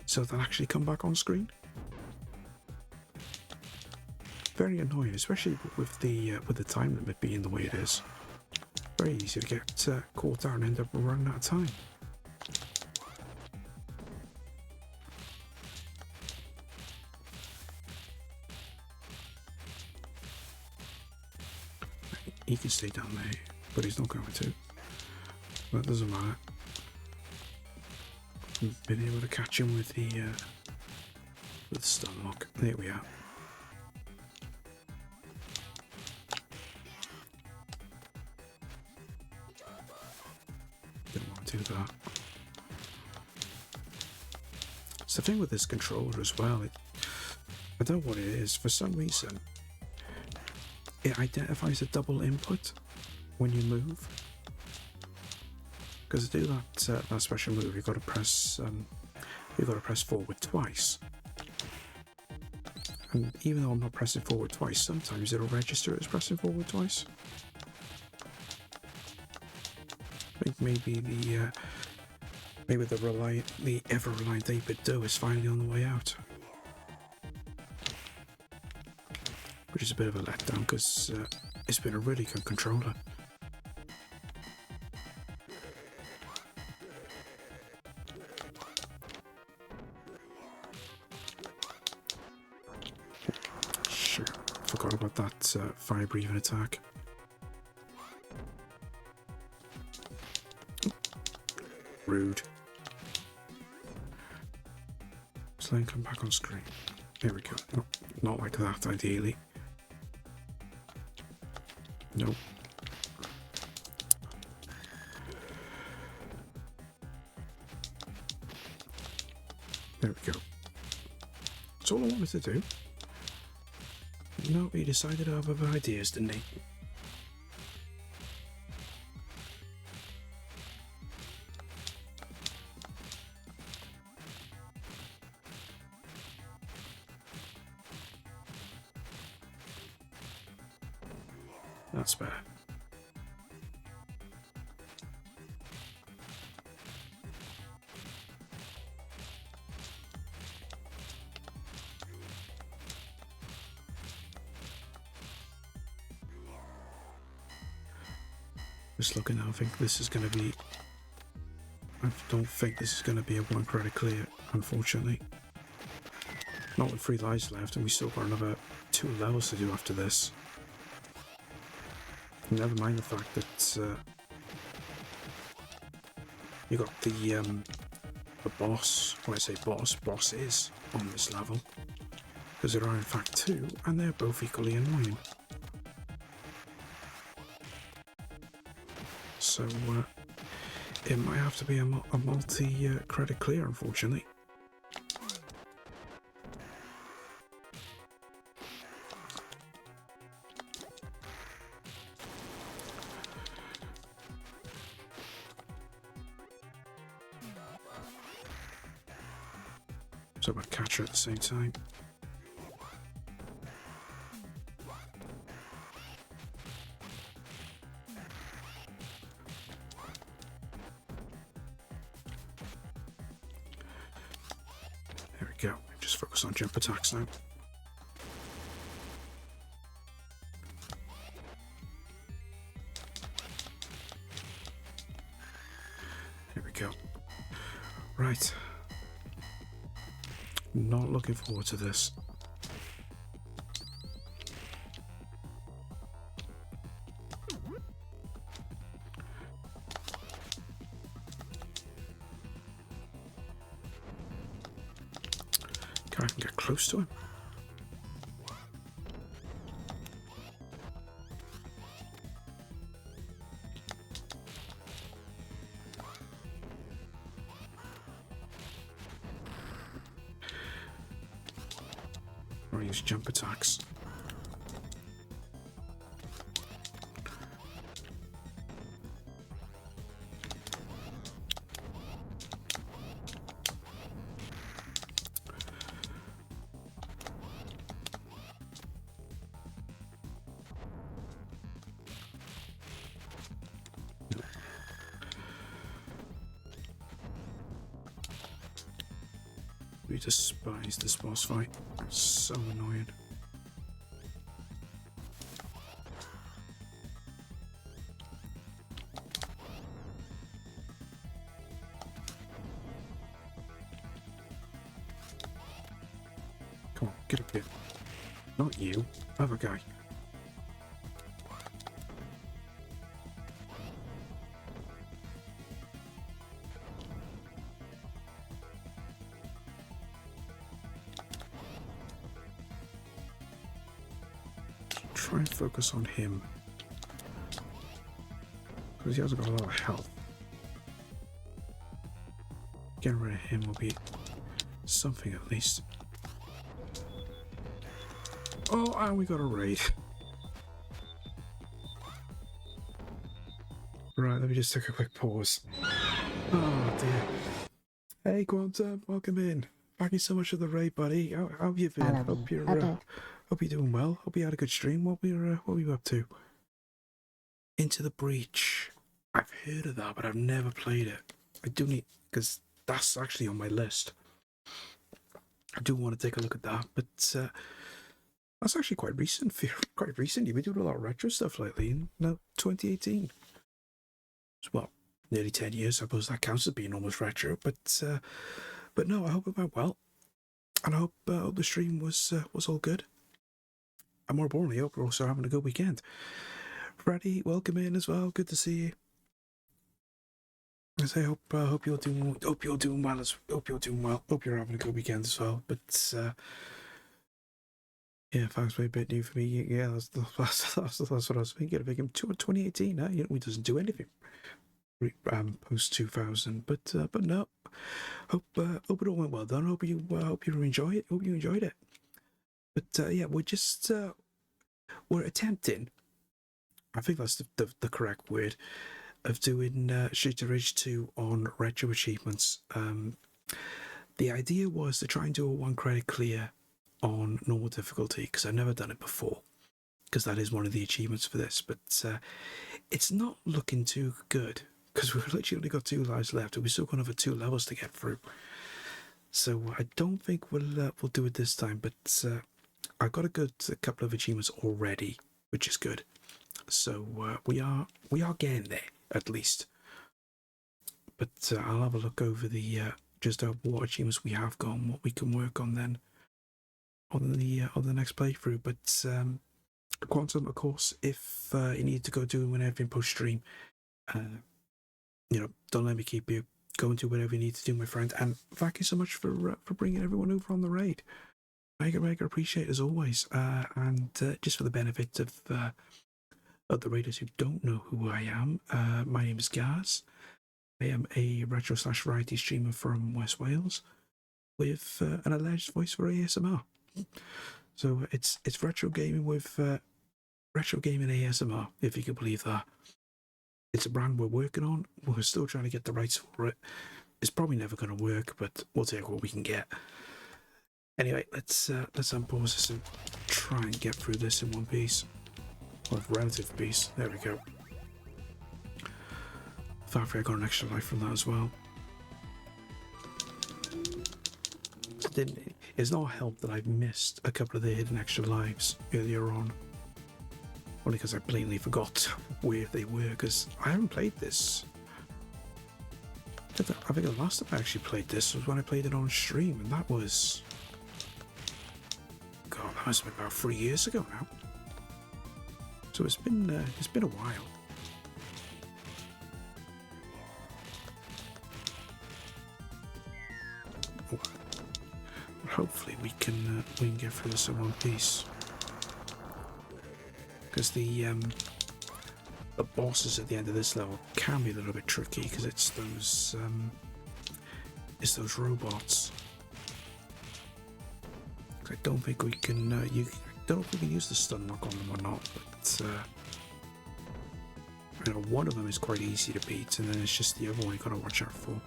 so they'll actually come back on screen. Very annoying, especially with the time limit being the way it is. Very easy to get caught out and end up running out of time. He can stay down there, but he's not going to. That doesn't matter. We've been able to catch him with the stun lock. There we are. Do that. It's the thing with this controller as well. I don't know what it is. For some reason, it identifies a double input when you move. Because to do that special move, you've got to press forward twice. And even though I'm not pressing forward twice, sometimes it'll register as pressing forward twice. I think maybe the ever-reliant 8-bit dough is finally on the way out, which is a bit of a letdown because it's been a really good controller. forgot about that fire-breathing attack. Rude. Just let him come back on screen. There we go. No, not like that, ideally. Nope. There we go. That's all I wanted to do. No, he decided to have other ideas, didn't he? That's better. Just looking now, I think this is going to be... I don't think this is going to be a one credit clear, unfortunately. Not with 3 lives left, and we still got another 2 levels to do after this. Never mind the fact that you got the boss, when I say boss, bosses on this level. Because there are in fact 2, and they're both equally annoying. So it might have to be a multi-credit clear, unfortunately. So we'll catch her at the same time. There we go. Just focus on jump attacks now. There we go. Right. Not looking forward to this. Can't even get close to him. Or use jump attacks. We despise this boss fight. It's so annoying. Come on, get up here. Not you, other guy. Try and focus on him, because he hasn't got a lot of health. Getting rid of him will be something at least. Oh, and we got a raid. Right, let me just take a quick pause. Oh dear. Hey Quantum, welcome in. Thank you so much for the raid, buddy. How have you been? Hope you're doing well. Hope you had a good stream. What were you up to? Into the Breach. I've heard of that, but I've never played it. I do need, because that's actually on my list. I do want to take a look at that, but that's actually quite recent. Quite recent. You've been doing a lot of retro stuff lately. No, 2018. Well, nearly 10 years. I suppose that counts as being almost retro. But no, I hope it went well, and I hope the stream was all good. more importantly, I hope you're also having a good weekend. Freddie, welcome in as well. Good to see you. I say, hope you're doing well. Hope you're doing well. Hope you're having a good weekend as well. But yeah, thanks for a bit new for me. Yeah, that's what I was thinking. I think in 2018, we doesn't do anything post 2000. But no, hope it all went well done. Hope you enjoy it. Hope you enjoyed it. But yeah, we're attempting. I think that's the correct word of doing Streets of Rage 2 on Retro Achievements. The idea was to try and do a 1 credit clear on normal difficulty, because I've never done it before, because that is one of the achievements for this, but it's not looking too good, because we've literally only got 2 lives left, and we've still got another 2 levels to get through. So I don't think we'll do it this time, but I've got a couple of achievements already, which is good. So we are getting there, at least. But I'll have a look over the just what achievements we have got and what we can work on then on the next playthrough. But Quantum, of course, if you need to go do whenever in post stream, don't let me keep you. Go and do whatever you need to do, my friend. And thank you so much for bringing everyone over on the raid. Mega appreciate it as always. And just for the benefit of the raiders who don't know who I am, my name is Gaz. I am a retro/variety streamer from West Wales with an alleged voice for ASMR. So it's retro gaming with retro gaming ASMR, if you can believe that. It's a brand we're working on. We're still trying to get the rights for it. It's probably never going to work, but we'll take what we can get. Anyway, let's unpause this and try and get through this in one piece. Or relative piece. There we go. Thankfully, I got an extra life from that as well. It's not helped that I've missed a couple of the hidden extra lives earlier on. Only because I blatantly forgot where they were, because I haven't played this. I think the last time I actually played this was when I played it on stream, and that was... God, that must have been about 3 years ago now. So it's been a while. Hopefully we can get through this in one piece. Because the bosses at the end of this level can be a little bit tricky, because it's those robots. I don't think we can don't know if we can use the stun lock on them or not, but one of them is quite easy to beat, and then it's just the other one you gotta watch out for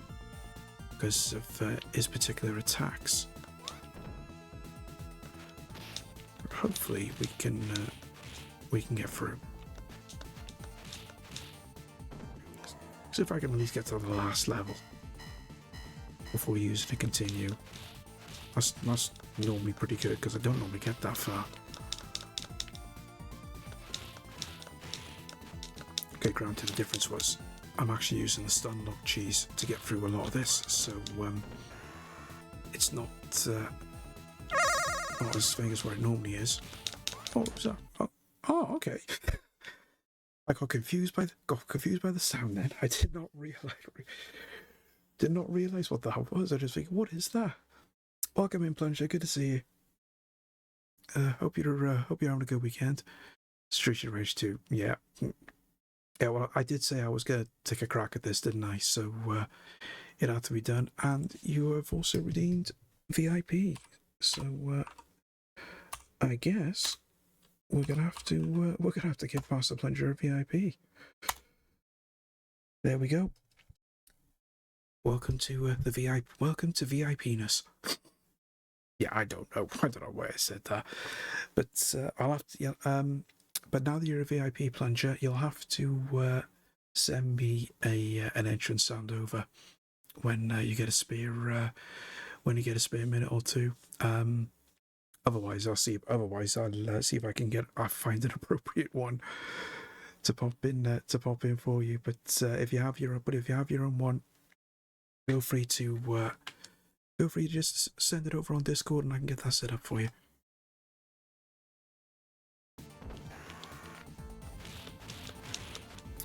because of his particular attacks. Hopefully we can get through. See if I can at least get to the last level before we use it to continue. That's normally pretty good, because I don't normally get that far. Okay, granted, the difference was I'm actually using the stun lock cheese to get through a lot of this, so it's not as famous where it normally is. Oh, what was that? Oh, okay. I got confused by the sound then. I did not realize what that was. I just think, what is that? Welcome in, Plunger. Good to see you. Hope you're having a good weekend. Streets of Rage 2. Yeah. Yeah, well, I did say I was going to take a crack at this, didn't I? So it had to be done. And you have also redeemed VIP. So I guess we're gonna have to give Master Plunger a VIP. There we go. Welcome to the VIP. Welcome to VIPness. Yeah, I don't know why I said that, but I'll have to. Yeah, but now that you're a VIP Plunger, you'll have to send me an entrance sound over when you get a spare minute or two. Otherwise, I'll see if I can find an appropriate one to pop in for you. But if you have your own one, feel free to just send it over on Discord, and I can get that set up for you.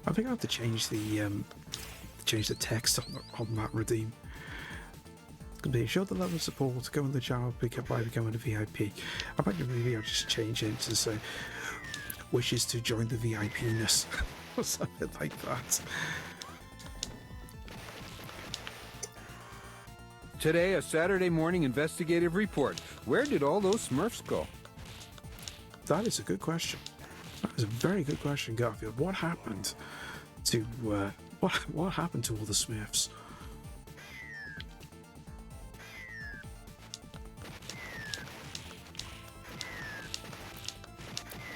I think I have to change the text on that redeem. Be show the level of support, go in the channel, pick up by becoming a VIP. I might maybe I'll just change it to say wishes to join the VIP-ness or something like that. Today, a Saturday morning investigative report. Where did all those Smurfs go? That is a good question. That is a very good question, Garfield. What happened to what happened to all the Smurfs?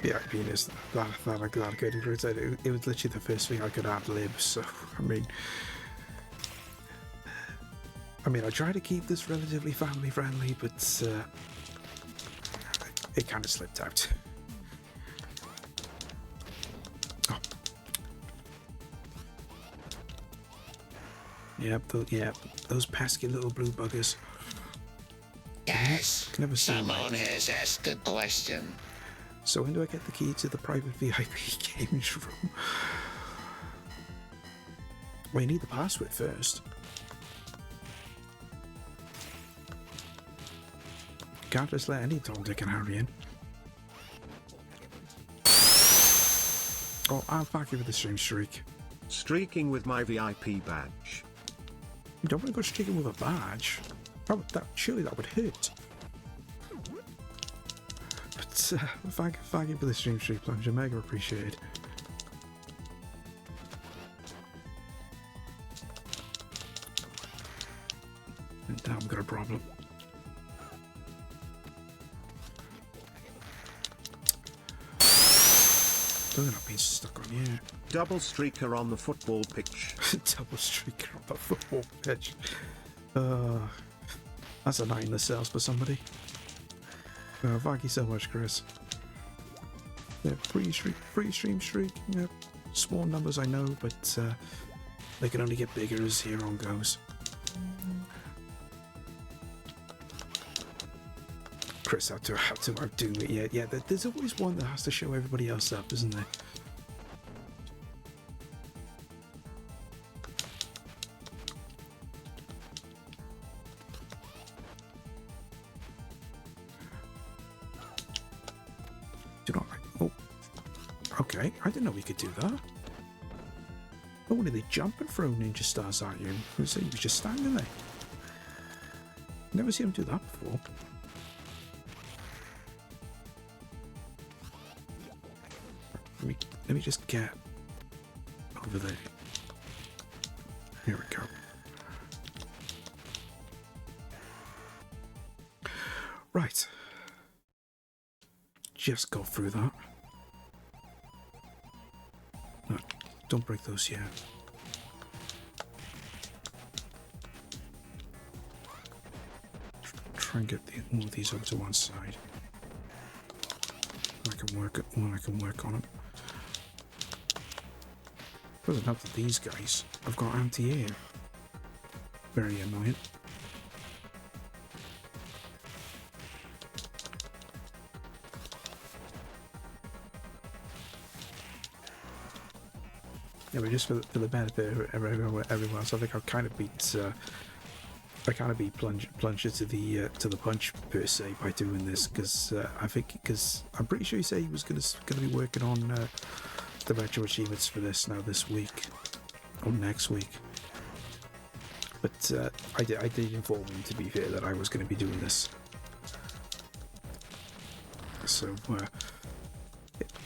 Yeah, I mean, it's that I could it was literally the first thing I could ad lib. So I mean, I try to keep this relatively family friendly, but it kind of slipped out. Oh. Yep, those pesky little blue buggers. Yes, Can never see someone has asked a question. So when do I get the key to the private VIP games room? Well, you need the password first. Can't just let any Tom, Dick and Harry in. Oh, I'm back here with the stream streak. Streaking with my VIP badge. You don't want to go streaking with a badge. Surely that would hurt. But thank you for the stream streak plunger, mega appreciated. And now I've got a problem. They're not being stuck on here. Double streaker on the football pitch. Double streaker on the football pitch. That's a 9 in the sales for somebody. Thank you so much, Chris. Yeah, free stream streak. Yeah, small numbers I know, but they can only get bigger as here on goes. Chris had to outdo it. Yeah. There's always one that has to show everybody else up, isn't there? Oh, okay. I didn't know we could do that. Oh, did they jump and throw ninja stars at you? He was just standing there. Never seen him do that before. Let me just get over there. Here we go. Right. Just go through that. No, don't break those yet. Try and get all of these over to one side. I can work on them. Doesn't help that these guys have got anti-air. Very annoying. Yeah, but just for the benefit of everyone else, I think I've kind of beat Plunger to the punch per se by doing this, because I'm pretty sure he said he was gonna be working on the retro achievements for this now this week or next week. But I did inform him, to be fair, that I was going to be doing this. So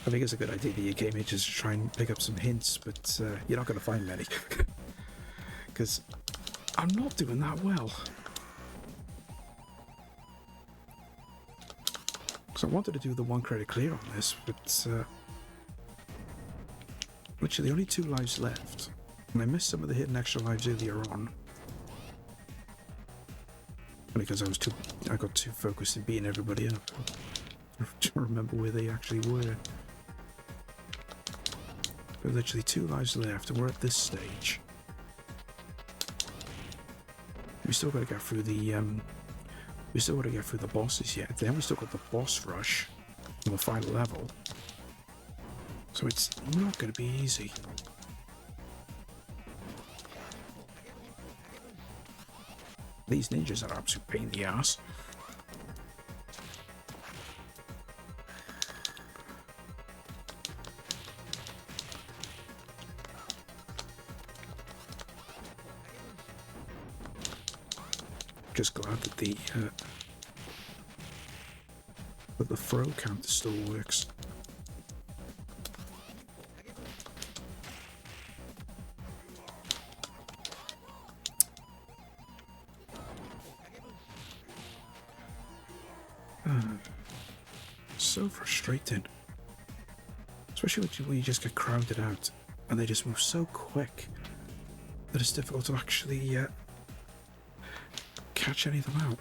I think it's a good idea that you came here just to try and pick up some hints, but you're not going to find many. Because I'm not doing that well. So I wanted to do the 1 credit clear on this, but literally only 2 lives left. And I missed some of the hidden extra lives earlier on. Because I got too focused in beating everybody up. To remember where they actually were. But literally 2 lives left, and we're at this stage. We still got to get through the bosses yet. Then we still got the boss rush on the final level. So it's not going to be easy. These ninjas are absolute pain in the ass. Just glad that the throw counter still works. So frustrating, especially when you just get crowded out and they just move so quick that it's difficult to actually catch any of them out.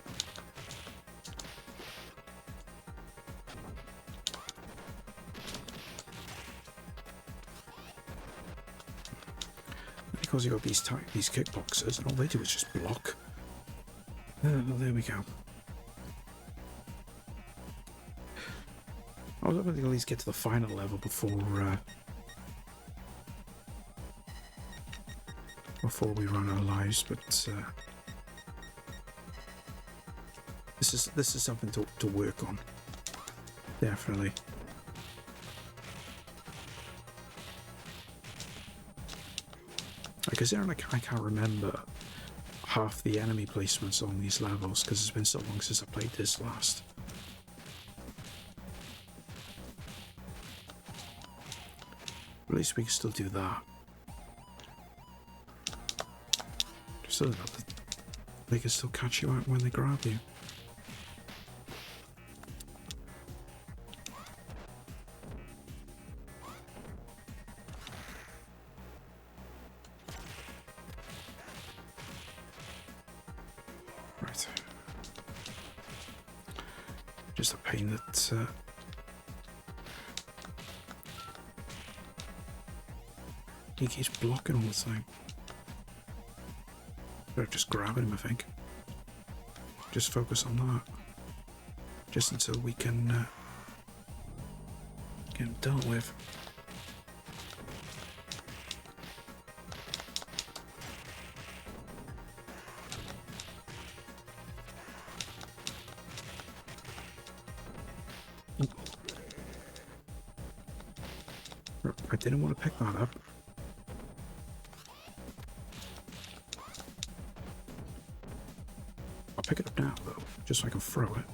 Because you got these kickboxers, and all they do is just block. Well, there we go. I was hoping to at least get to the final level before we run out of lives, but this is something to work on. Definitely. Like I said, I can't remember half the enemy placements on these levels because it's been so long since I played this last. At least we can still do that. Just so that they can still catch you out when they grab you. Right. Just a pain that he keeps blocking all the time. Better just grabbing him, I think. Just focus on that. Just until we can get him dealt with. I didn't want to pick that up. I'll pick it up now, though, just so I can throw it.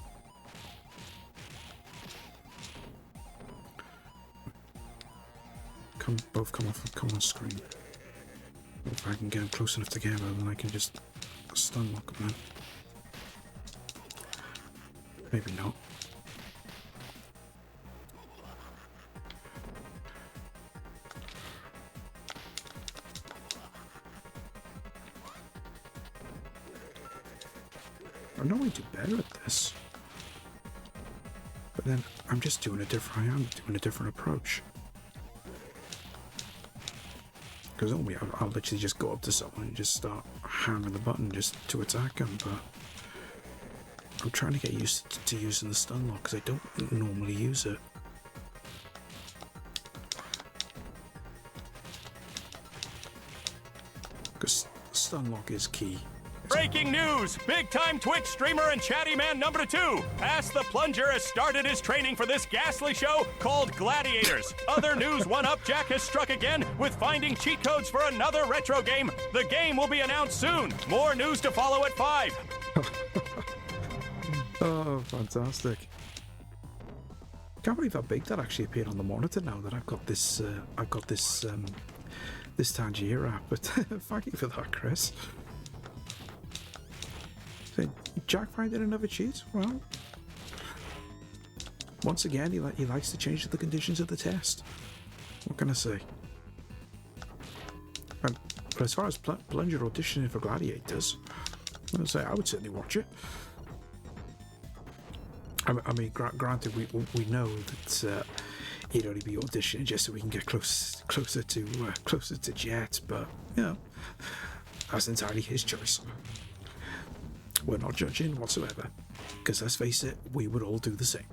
Both come on screen. If I can get them close enough together, then I can just stun lock them in. Maybe not. I know I do better at this, but then I'm just doing a different approach. Because normally I'll literally just go up to someone and just start hammering the button just to attack them, but I'm trying to get used to using the stun lock because I don't normally use it. Because stun lock is key. Breaking news! Big-time Twitch streamer and chatty man number 2, Pass the Plunger, has started his training for this ghastly show called Gladiators. Other news, One-Up Jack has struck again with finding cheat codes for another retro game. The game will be announced soon. More news to follow at 5. Oh, fantastic. Can't believe how big that actually appeared on the monitor now that I've got this this Tangier app, but thank you for that, Chris. Jack finding another cheat? Well, once again, he likes to change the conditions of the test. What can I say? But as far as Plunger auditioning for Gladiators, I would certainly watch it. I mean, granted, we know that he'd only be auditioning just so we can get closer to Jet, but you know, that's entirely his choice. We're not judging whatsoever, because let's face it, we would all do the same.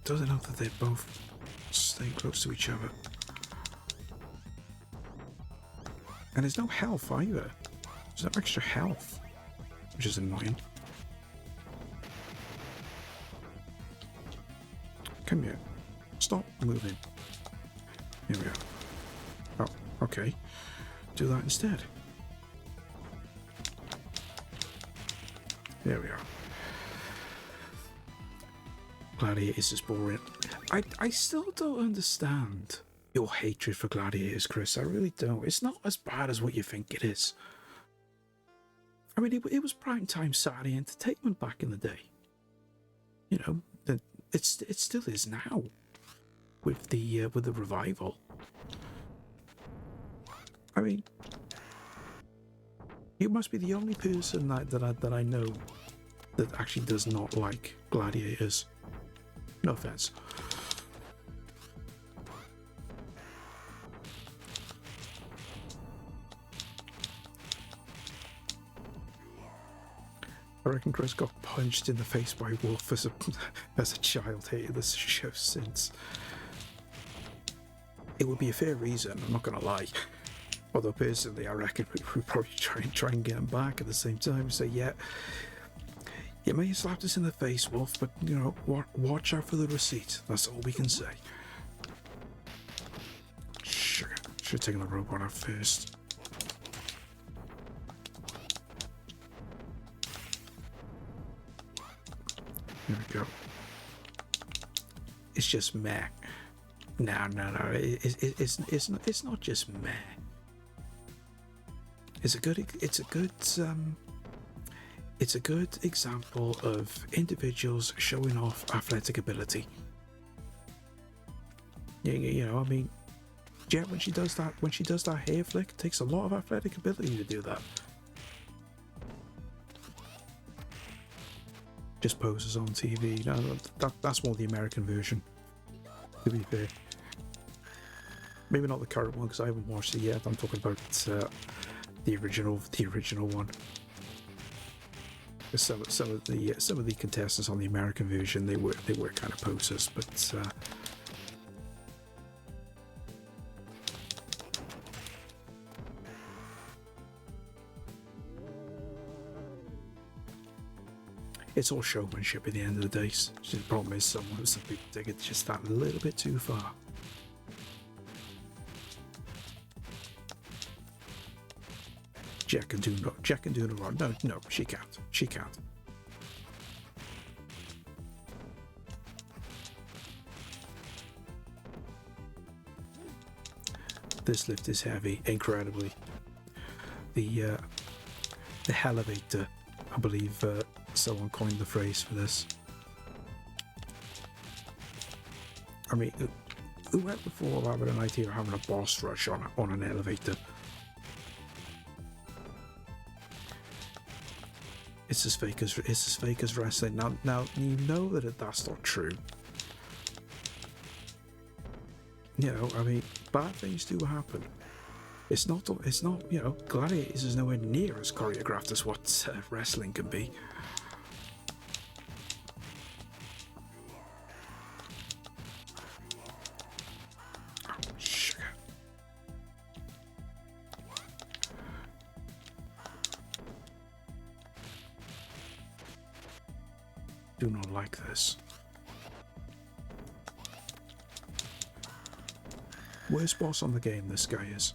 Does it know that they're both staying close to each other? And there's no health either. There's no extra health, which is annoying. Come here. Stop moving. Here we are. Oh, okay. Do that instead. There we are. Gladiators is boring. I still don't understand your hatred for Gladiators, Chris. I really don't. It's not as bad as what you think it is. I mean, it was prime time Saturday entertainment back in the day. You know, it still is now with the revival. I mean, you must be the only person that I know that actually does not like Gladiators. No offense. I reckon Chris got punched in the face by Wolf as a child. Hated this show since. It would be a fair reason, I'm not gonna lie. Although personally, I reckon we'd probably try and get him back at the same time. Say, yeah, you may have slapped us in the face, Wolf, but you know, watch out for the receipt. That's all we can say. Should have taken the robot out first. There we go. It's just meh. No. It's not just meh. It's a good example of individuals showing off athletic ability. You know, I mean, Jet, when she does that hair flick, it takes a lot of athletic ability to do that. Just poses on TV. No, that's more the American version, to be fair. Maybe not the current one because I haven't watched it yet. I'm talking about the original one. Some of the contestants on the American version, they were kind of posers, but it's all showmanship at the end of the day. The problem is some people take it just that little bit too far. Jack can do no wrong. No, she can't. She can't. This lift is heavy, incredibly. The elevator, I believe someone coined the phrase for this. I mean, who ever thought of having an idea of having a boss rush on an elevator? It's as fake as wrestling. Now you know that that's not true. You know, I mean, bad things do happen. It's not. You know, Gladiators is nowhere near as choreographed as what wrestling can be. Oh, sugar. Do not like this. Worst boss on the game this guy is.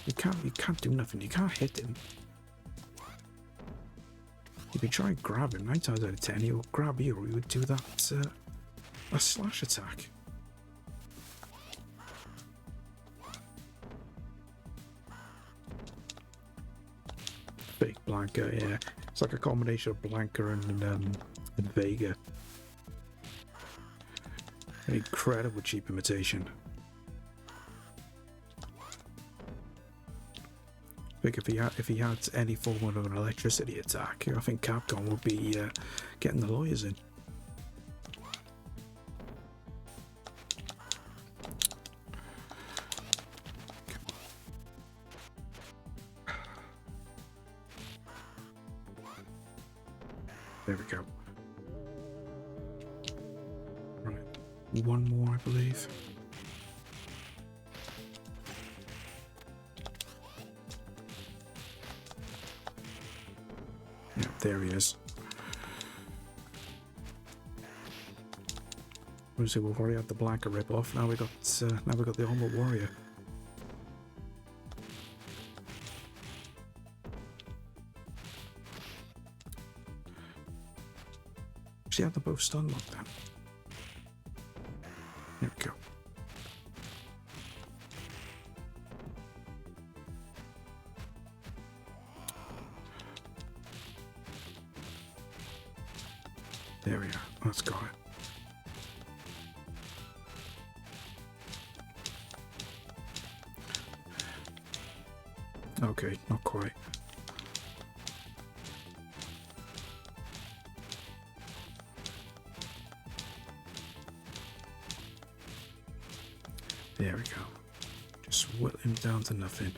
You can't do nothing. You can't hit him. You can try and grab him. 9 times out of 10, he'll grab you, or he would do that a slash attack. Fake Blanca, yeah. It's like a combination of Blanca and Vega. An incredible cheap imitation. I think if he had any form of an electricity attack, I think Capcom would be getting the lawyers in. There we go. one more, I believe. Yeah, there he is. Obviously, we've already had the Blanca rip-off. Now we got the Armored Warrior. Actually, had them both stun locked then. There we go. There we are. Let's go. Okay, not quite. There we go. Just whittle him down to nothing.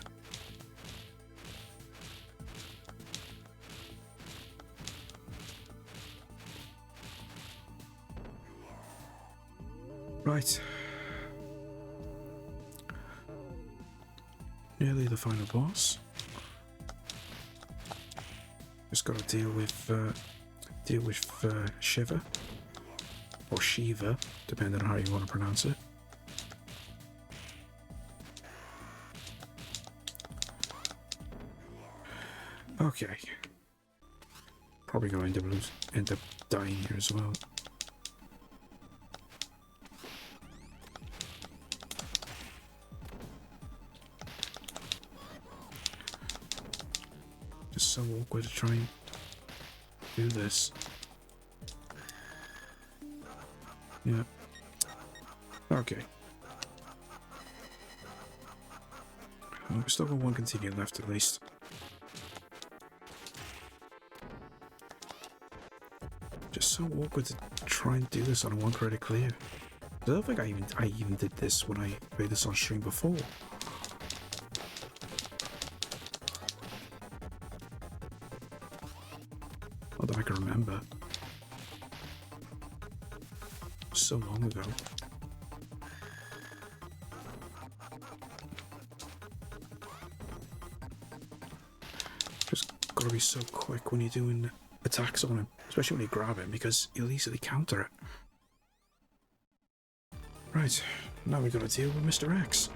Right. Nearly the final boss. Just got to deal with Shiva or Shiva, depending on how you want to pronounce it. Okay. Probably going to end up dying here as well. Just so awkward to try and do this. Yeah. Okay. We've still got one continue left at least. Just so awkward to try and do this on a one credit clear. I don't think I even did this when I played this on stream before. Not that I can remember. So long ago. Just gotta be so quick when you're doing attacks on him, especially when you grab him, because you'll easily counter it. Right, now we gotta deal with Mr. X.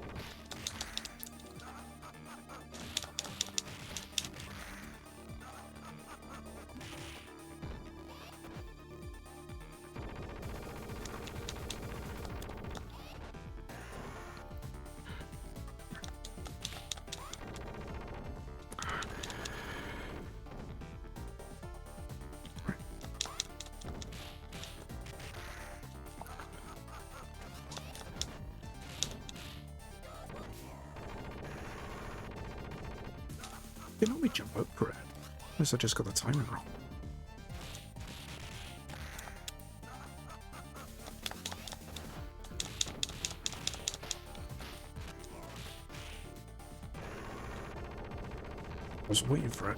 You know we jump over it. Unless I just got the timing wrong. I was waiting for it.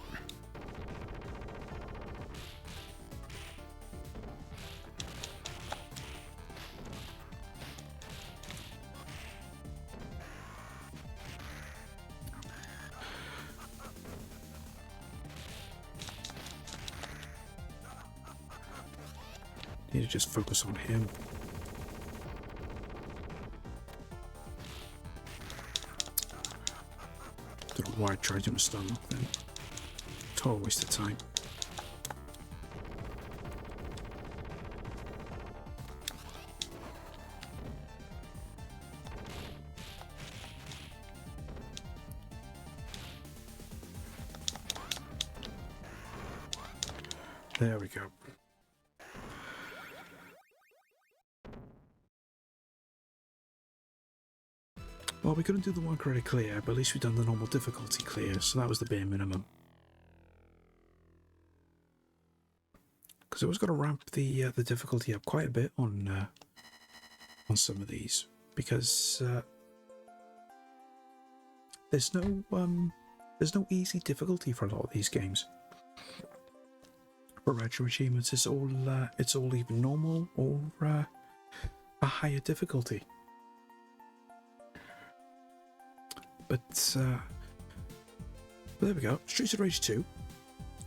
Need to just focus on him. Don't know why I tried to stun lock then. Total waste of time. There we go. Well, we couldn't do the one credit clear, but at least we've done the normal difficulty clear, so that was the bare minimum. Because I was going to ramp the difficulty up quite a bit on some of these, because there's no easy difficulty for a lot of these games. For RetroAchievements, it's all either normal or a higher difficulty. But there we go. Streets of Rage 2.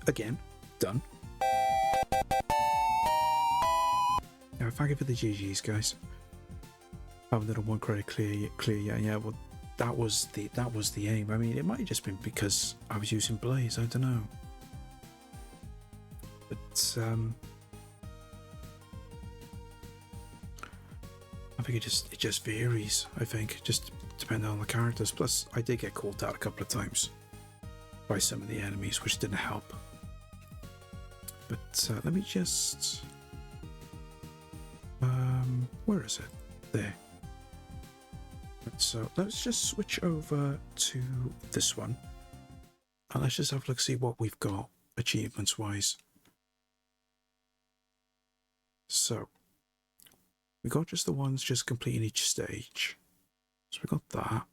Again, done. Now, thank you for the GGs, guys. I haven't done a 1 credit clear yet. Yeah, well, that was the aim. I mean, it might have just been because I was using Blaze. I don't know. But I think it just varies. I think just depending on the characters. Plus, I did get caught out a couple of times by some of the enemies, which didn't help. But let me just where is it? There. So let's just switch over to this one, and let's just have a look, see what we've got achievements wise. So we got just the ones just completing each stage. So we got that.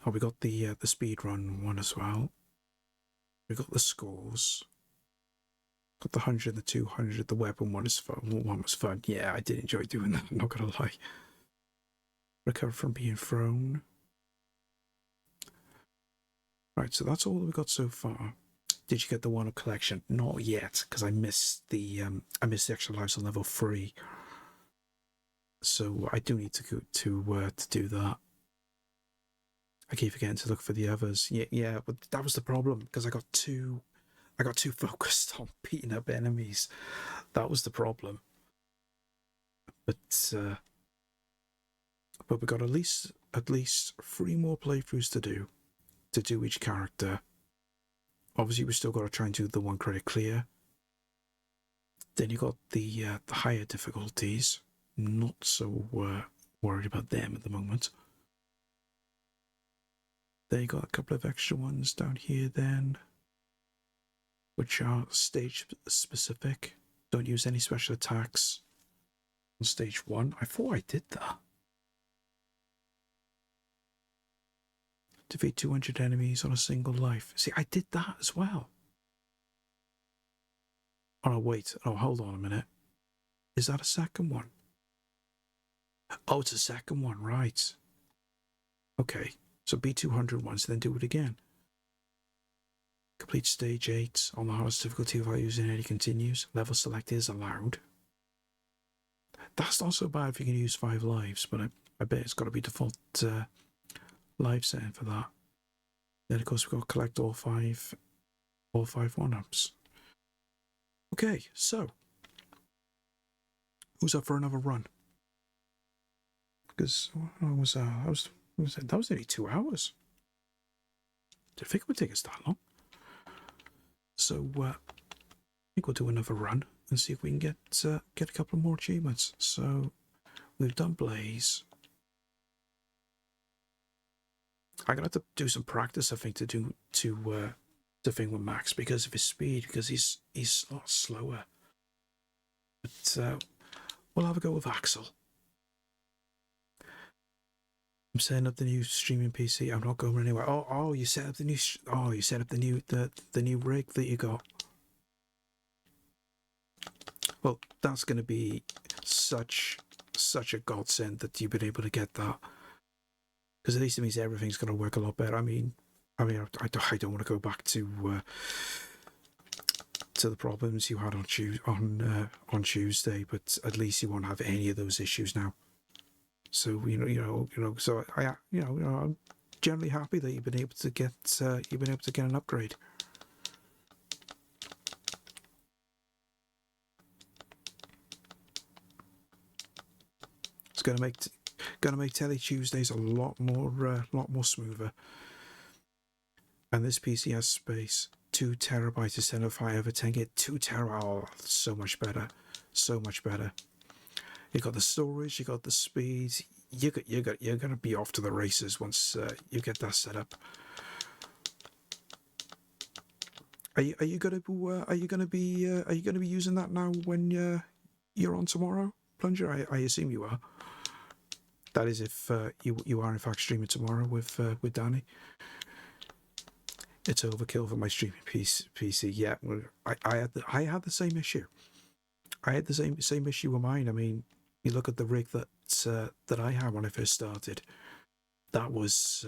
Oh, we got the speed run one as well. We got the scores. Got the 100, the 200, the weapon one is fun. One was fun. Yeah, I did enjoy doing that. I'm not gonna lie. Recover from being thrown. Right, so that's all that we got so far. Did you get the one-up collection? Not yet, because I missed the extra lives on level 3. So I do need to go to do that. I keep forgetting to look for the others. Yeah, but that was the problem, because I got too focused on beating up enemies. That was the problem. But we got at least 3 more playthroughs to do each character. Obviously, we still got to try and do the 1 credit clear. Then you got the higher difficulties. Not so worried about them at the moment. Then you got a couple of extra ones down here then, which are stage specific. Don't use any special attacks on stage 1. I thought I did that. Defeat 200 enemies on a single life. See, I did that as well. Oh, no, wait. Oh, hold on a minute. Is that a second one? Oh, it's a second one, right. Okay, so beat 200 once, then do it again. Complete stage 8 on the hardest difficulty without using any continues. Level select is allowed. That's not so bad if you can use 5 lives, but I bet it's got to be default live setting for that. Then of course we've got to collect all five 1-ups. Okay, so who's up for another run? Because that was nearly 2 hours. Did I think it would take us that long? So I think we'll do another run and see if we can get a couple more achievements. So we've done Blaze. I'm gonna have to do some practice, I think, to thing with Max because of his speed, because he's a lot slower. But we'll have a go with Axel. I'm setting up the new streaming PC. I'm not going anywhere. Oh, you set up the new. You set up the new rig that you got. Well, that's going to be such a godsend that you've been able to get that, because at least it means everything's going to work a lot better. I mean, I don't want to go back to the problems you had on Tuesday, but at least you won't have any of those issues now. So so I'm generally happy that you've been able to get an upgrade. It's gonna make Telly Tuesdays a lot more smoother. And this PC has space, 2 terabytes instead of 5 over 10 gig. 2 terabytes, oh, so much better. You got the storage, you got the speed. You're gonna be off to the races once you get that set up. Are you gonna be using that now when you're on tomorrow, Plunger? I assume you are. That is if you are in fact streaming tomorrow with Danny. It's overkill for my streaming PC. Yeah, well, I had the same issue. I had the same issue with mine. I mean, you look at the rig that I had when I first started. That was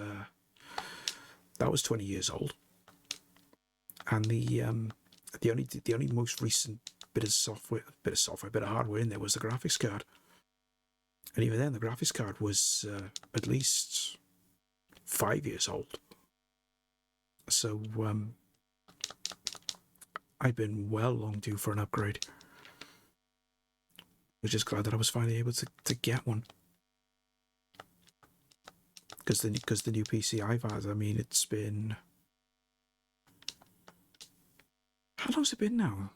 20 years old, and the only most recent bit of hardware in there was the graphics card, and even then the graphics card was at least 5 years old. So I've been well long due for an upgrade. I was just glad that I was finally able to get one. Because the new PC I've had, I mean, it's been... How long's it been now?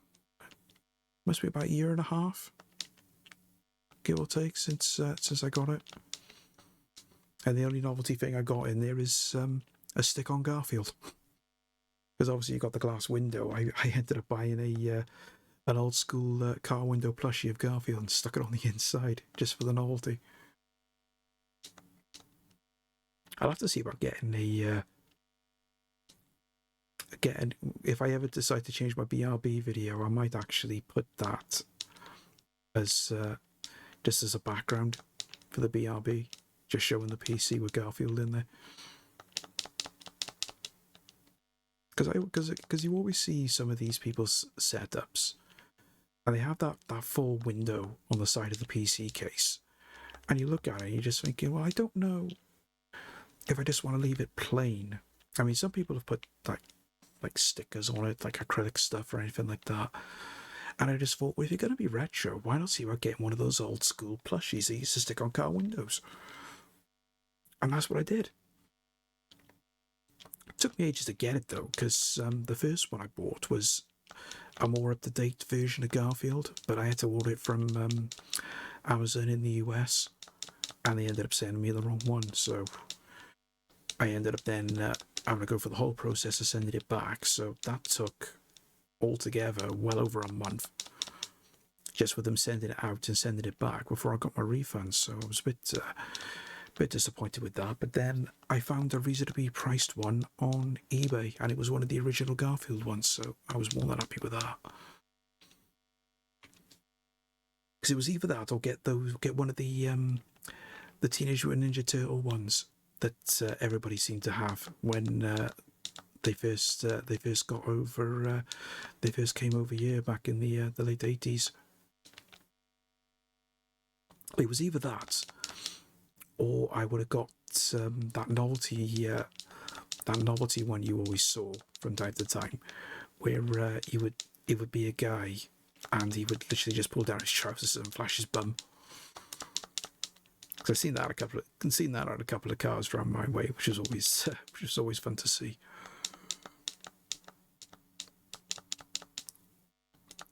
Must be about a year and a half, give or take, since I got it. And the only novelty thing I got in there is a stick-on Garfield. Because obviously you got the glass window. I ended up buying an old school car window plushie of Garfield and stuck it on the inside just for the novelty. I'll have to see about getting if I ever decide to change my BRB video, I might actually put that as just as a background for the BRB, just showing the PC with Garfield in there. Because you always see some of these people's setups, and they have that full window on the side of the PC case, and you look at it and you're just thinking, well, I don't know if I just want to leave it plain. I mean, some people have put like stickers on it, like acrylic stuff or anything like that. And I just thought, well, if you're going to be retro, why not see about getting one of those old school plushies that used to stick on car windows? And that's what I did. It took me ages to get it though, because the first one I bought was a more up-to-date version of Garfield, but I had to order it from Amazon in the US, and they ended up sending me the wrong one, so I ended up then having to go for the whole process of sending it back. So that took altogether well over a month just with them sending it out and sending it back before I got my refund. So I was a bit disappointed with that. But then I found a reasonably priced one on eBay, and it was one of the original Garfield ones, so I was more than happy with that. Because it was either that or get one of the Teenage Mutant Ninja Turtle ones that everybody seemed to have when they first got over. They first came over here back in the late 80s. It was either that, or I would have got that novelty one you always saw from time to time, where it would be a guy and he would literally just pull down his trousers and flash his bum. I've seen that on a couple of cars around my way, which is always fun to see.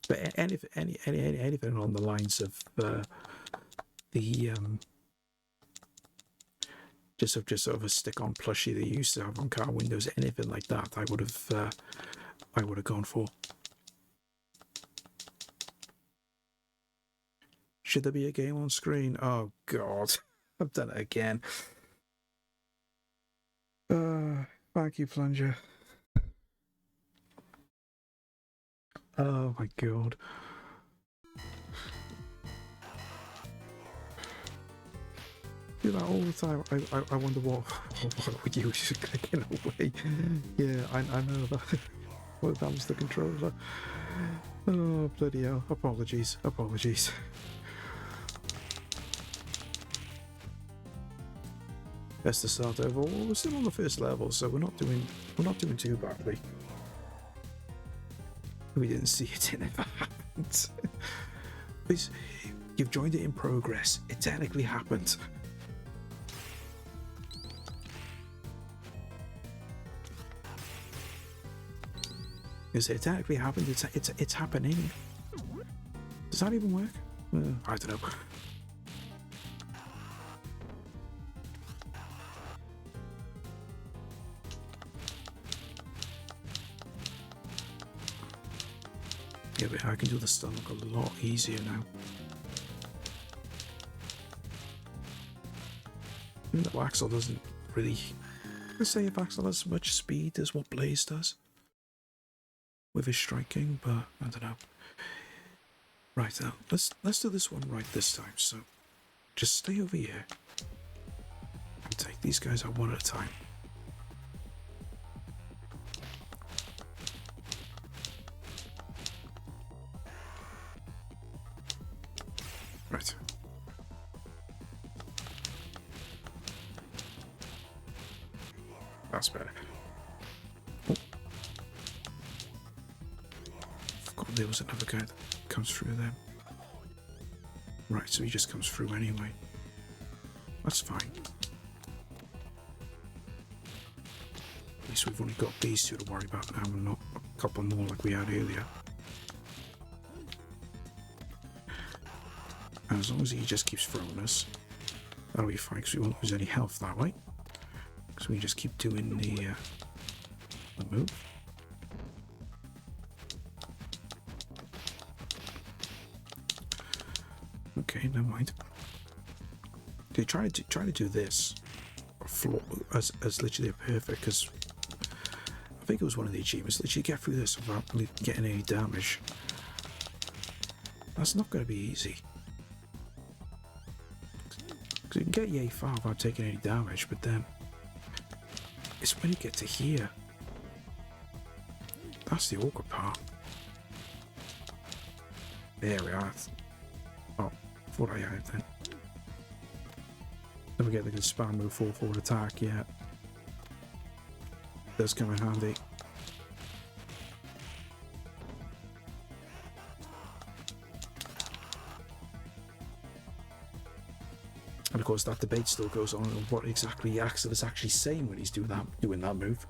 But anything along the lines of just sort of a stick-on plushie they used to have on car windows, anything like that, I would have gone for. Should there be a game on screen? Oh God, I've done it again. Thank you, Plunger. Oh my God. Do that all the time. I wonder what would you just clicking away. Yeah, I know that. Well, that was the controller. Oh bloody hell! Apologies. Best to start over. Well, we're still on the first level, so we're not doing too badly. We didn't see it, it never happened. Please, you've joined it in progress. It technically happened. It technically happened. It's happening. Does that even work? I don't know. Yeah, but I can do the stomach a lot easier now. No, Axel doesn't really... Let's say if Axel has as much speed as what Blaze does with his striking, but I don't know. Right, now let's do this one right this time. So just stay over here and take these guys out one at a time. Right. That's better. Oh. Forgot there was another guy that comes through there. Right, so he just comes through anyway. That's fine. At least we've only got these two to worry about now and not a couple more like we had earlier. And as long as he just keeps throwing us, that'll be fine because we won't lose any health that way. Because we just keep doing the move. Okay, never mind. They try to do this as literally perfect, because I think it was one of the achievements. Literally get through this without getting any damage. That's not going to be easy. Because you can get yay far without taking any damage, but then it's when you get to here. That's the awkward part. There we are. Oh, thought I had it then. Don't forget the good spam move forward attack, yeah. Does come in handy. And of course that debate still goes on what exactly Axel is actually saying when he's doing that move.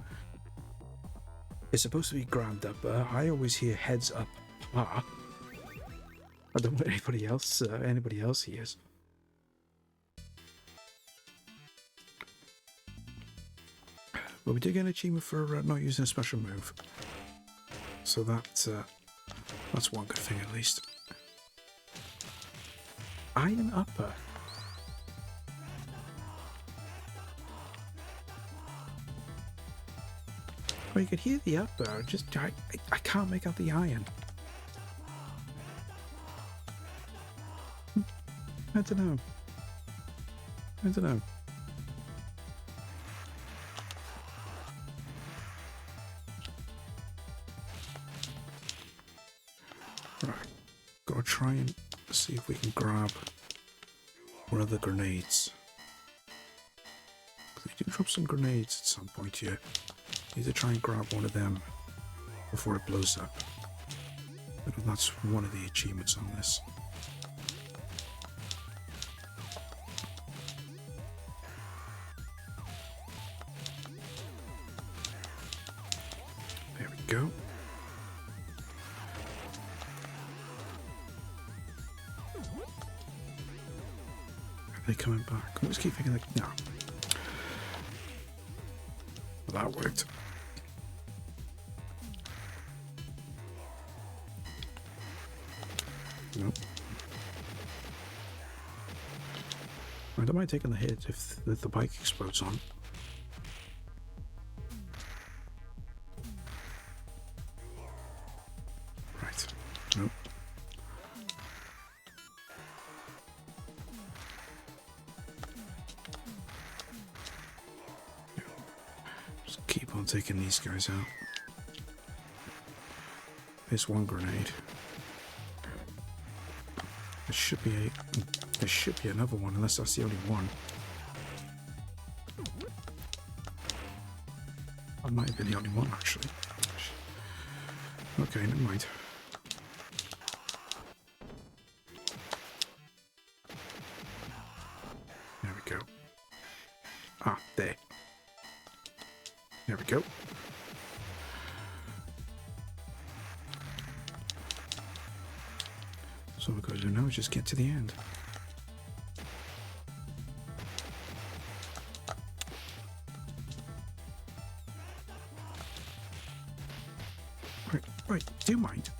It's supposed to be ground up. I always hear heads up. I don't know what anybody else hears. But we did get an achievement for not using a special move. So that's one good thing at least. Iron upper. Well, you could hear the upper, just I can't make out the iron. I don't know. Right, gotta try and see if we can grab one of the grenades. They do drop some grenades at some point here. Need to try and grab one of them before it blows up. But that's one of the achievements on this. There we go. Are they coming back? I always keep thinking like, no. Well, that worked. Nope. I don't mind taking the hit if the bike explodes on. Right. Nope. Just keep on taking these guys out. There's one grenade. There should be another one, unless that's the only one. That might have been the only one, actually. Okay, never mind. There we go. Ah, there. There we go. So what we're going to do now is just get to the end. Right, do you mind?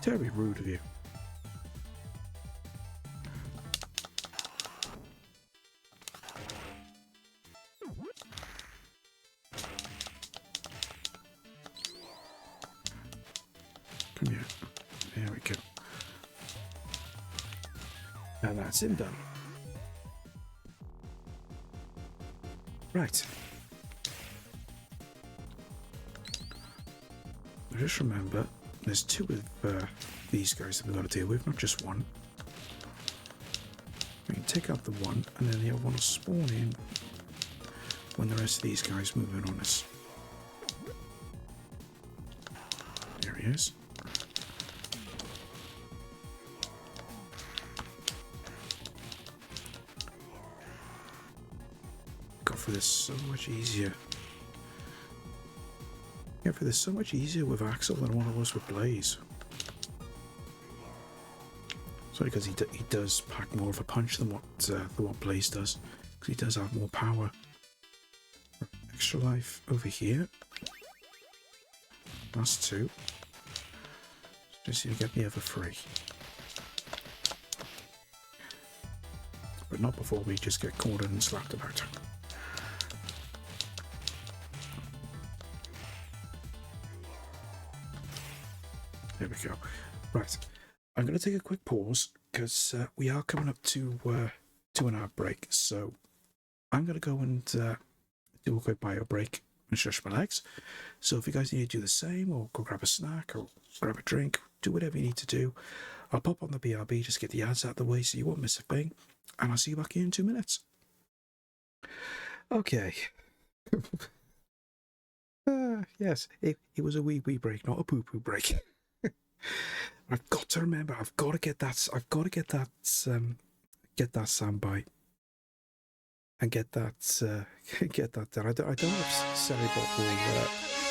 Terribly rude of you. Yeah, there we go. And that's him done. Right. Just remember, there's two of these guys that we've got to deal with, not just one. We can take out the one, and then the other one will spawn in when the rest of these guys move in on us. There he is. Go for this so much easier. Yeah, for this so much easier with Axel than what it was with Blaze. Sorry, because he does pack more of a punch than what Blaze does, because he does have more power. Extra life over here. That's 2. Just need to get the other 3. But not before we just get cornered and slapped about. There we go. Right. I'm going to take a quick pause because we are coming up to 2.5 break. So I'm going to go and do a quick bio break and stretch my legs. So if you guys need to do the same, or go grab a snack or grab a drink, do whatever you need to do. I'll pop on the BRB, just get the ads out of the way so you won't miss a thing. And I'll see you back here in 2 minutes. Okay. Yes, it was a wee break, not a poo-poo break. I've got to remember. I've got to get that soundbite and get that done. I don't know if Ceribot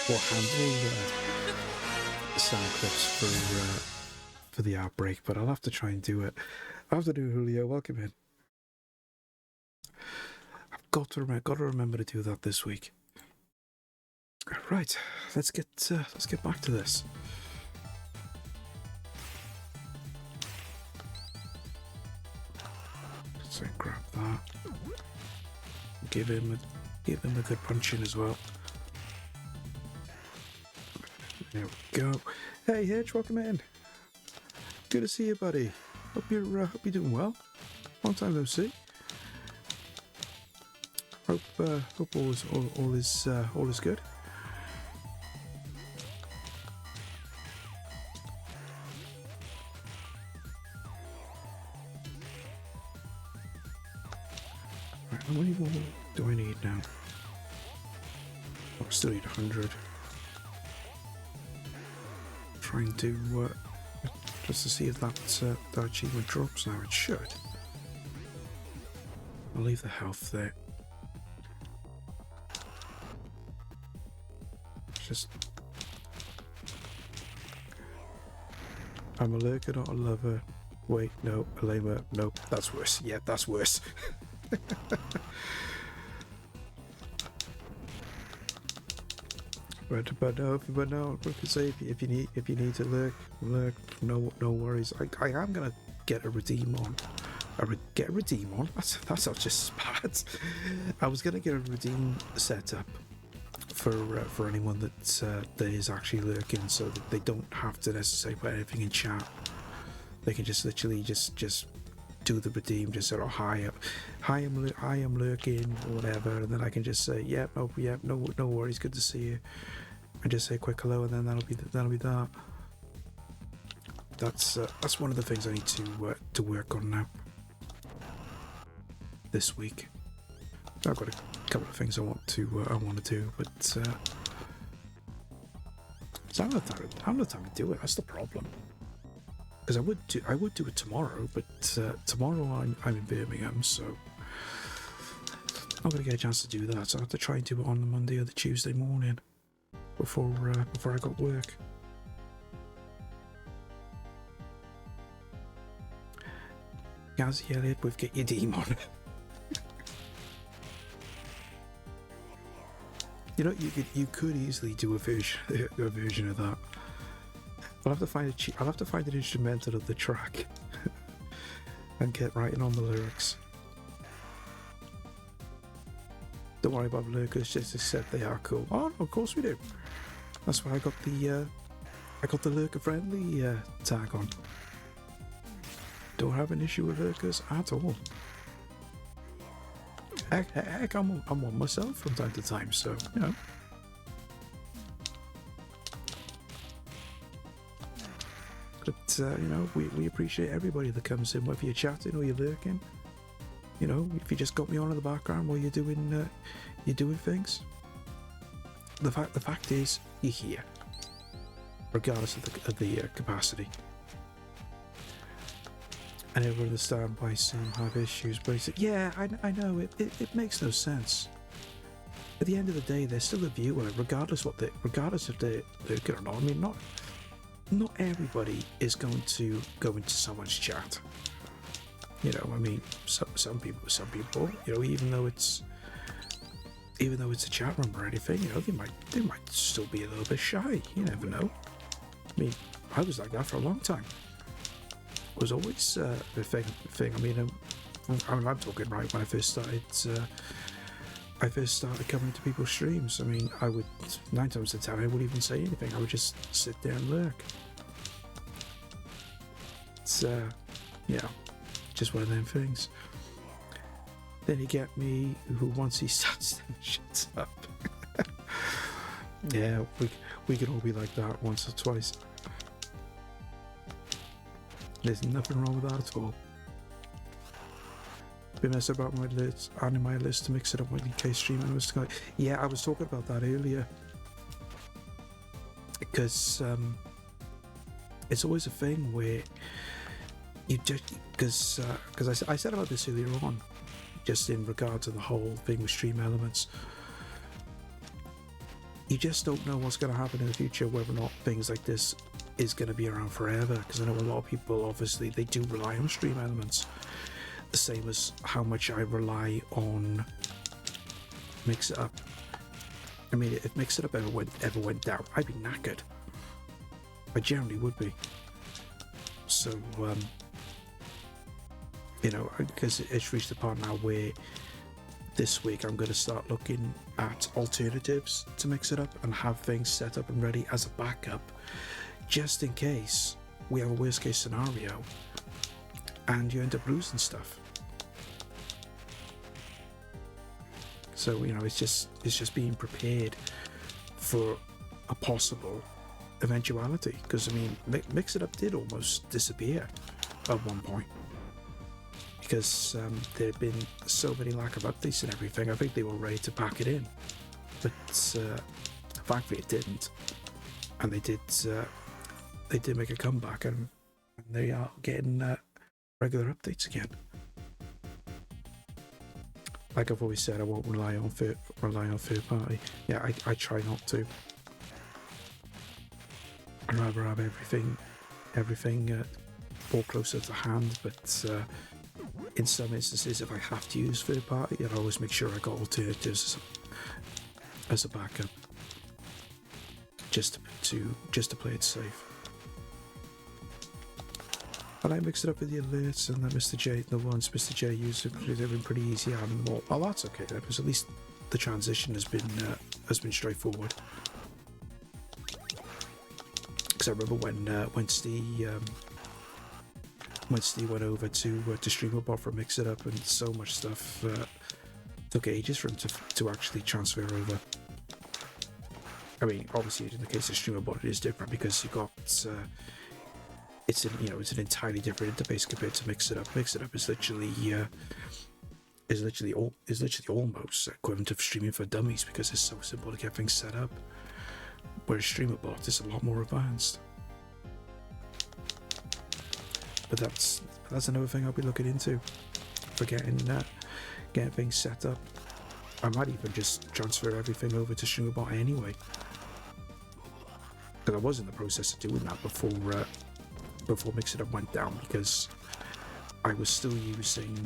will handle sound clips for the outbreak, but I'll have to try and do it. I have to do Julio. Welcome in. I've got to remember to do that this week. Right, let's get back to this. So grab that. Give him a good punch in as well. There we go. Hey Hitch, welcome in. Good to see you, buddy. Hope you're doing well. Long time no see. Hope all is good. Right, how many more do I need now? Oh, I still need 100. Trying to just to see if that achievement drops now. It should. I'll leave the health there. Just I'm a lurker, not a lover. Wait, no, a lamer. Nope, that's worse. Yeah, that's worse. But no, we can say if you need to lurk, no worries. I am gonna get a redeem on. Get a redeem on. That's not just bad. I was gonna get a redeem set up for anyone that is actually lurking, so that they don't have to necessarily put anything in chat. They can just literally just do the redeem, just sort of hi, I'm lurking or whatever, and then I can just say no worries, good to see you, and just say a quick hello, and then that'll be that. That's one of the things I need to work on now this week. I've got a couple of things I want to do, but I don't have the time to do it. That's the problem. Because I would do it tomorrow, but tomorrow I'm in Birmingham, so I'm not going to get a chance to do that. So I have to try and do it on the Monday or the Tuesday morning before I got work. Gazzy Elliott with Get Your Demon. You know, you could easily do a version of that. I'll have to find an instrumental of the track and get writing on the lyrics. Don't worry about lurkers, just accept they are cool. Oh, no, of course we do. That's why I got the I got the lurker friendly tag on. Don't have an issue with lurkers at all. Heck, I'm one myself from time to time, so you know. But you know, we appreciate everybody that comes in, whether you're chatting or you're lurking. You know, if you just got me on in the background while you're doing things. The fact is, you're here, regardless of the capacity. I never understand why some have issues, but it's, yeah, I know it makes no sense. At the end of the day, they're still a viewer, regardless if they're good or not. I mean, not everybody is going to go into someone's chat. You know, I mean, some people, you know, even though it's a chat room or anything, you know, they might still be a little bit shy. You never know. I mean, I was like that for a long time. It was always the thing. I mean, I'm talking right when I first started coming to people's streams. I mean, I would 9 times out of 10 I wouldn't even say anything. I would just sit there and lurk. It's yeah, just one of them things. Then you get me, who once he starts shits up. Yeah, we can all be like that once or twice. There's nothing wrong with that at all. Been messing about my list, adding my list to mix it up with UK stream and was yeah, I was talking about that earlier. Because it's always a thing where you just because I said about this earlier on, just in regard to the whole thing with stream elements. You just don't know what's going to happen in the future, whether or not things like this is going to be around forever. Because I know a lot of people, obviously, they do rely on stream elements, the same as how much I rely on Mix It Up. I mean, if Mix It Up ever went down, I'd be knackered. I generally would be. So, you know, because it's reached the part now where this week I'm going to start looking at alternatives to Mix It Up and have things set up and ready as a backup, just in case we have a worst case scenario and you end up losing stuff. So, you know, it's just being prepared for a possible eventuality. Because I mean, Mix It Up did almost disappear at one point because there had been so many lack of updates and everything. I think they were ready to pack it in, but thankfully it didn't, and they did make a comeback, and they are getting regular updates again. Like I've always said, I won't rely on third party. Yeah, I try not to. I'd rather have everything more closer to hand, but in some instances, if I have to use third party, I'd always make sure I got alternatives as a backup, just to play it safe. And I mixed it up with the alerts and then Mr. J, the ones Mr. J used, they've been pretty easy having them all. Oh, that's okay then, because at least the transition has been straightforward. Because I remember when Steve went over to StreamerBot for Mix It Up, and so much stuff took ages for him to actually transfer over. I mean, obviously in the case of StreamerBot it is different because you got it's an entirely different interface compared to Mix It Up. Mix It Up is literally almost equivalent to streaming for dummies because it's so simple to get things set up. Whereas StreamerBot is a lot more advanced. But that's another thing I'll be looking into for getting things set up. I might even just transfer everything over to StreamerBot anyway, because I was in the process of doing that before Mix It Up went down, because I was still using.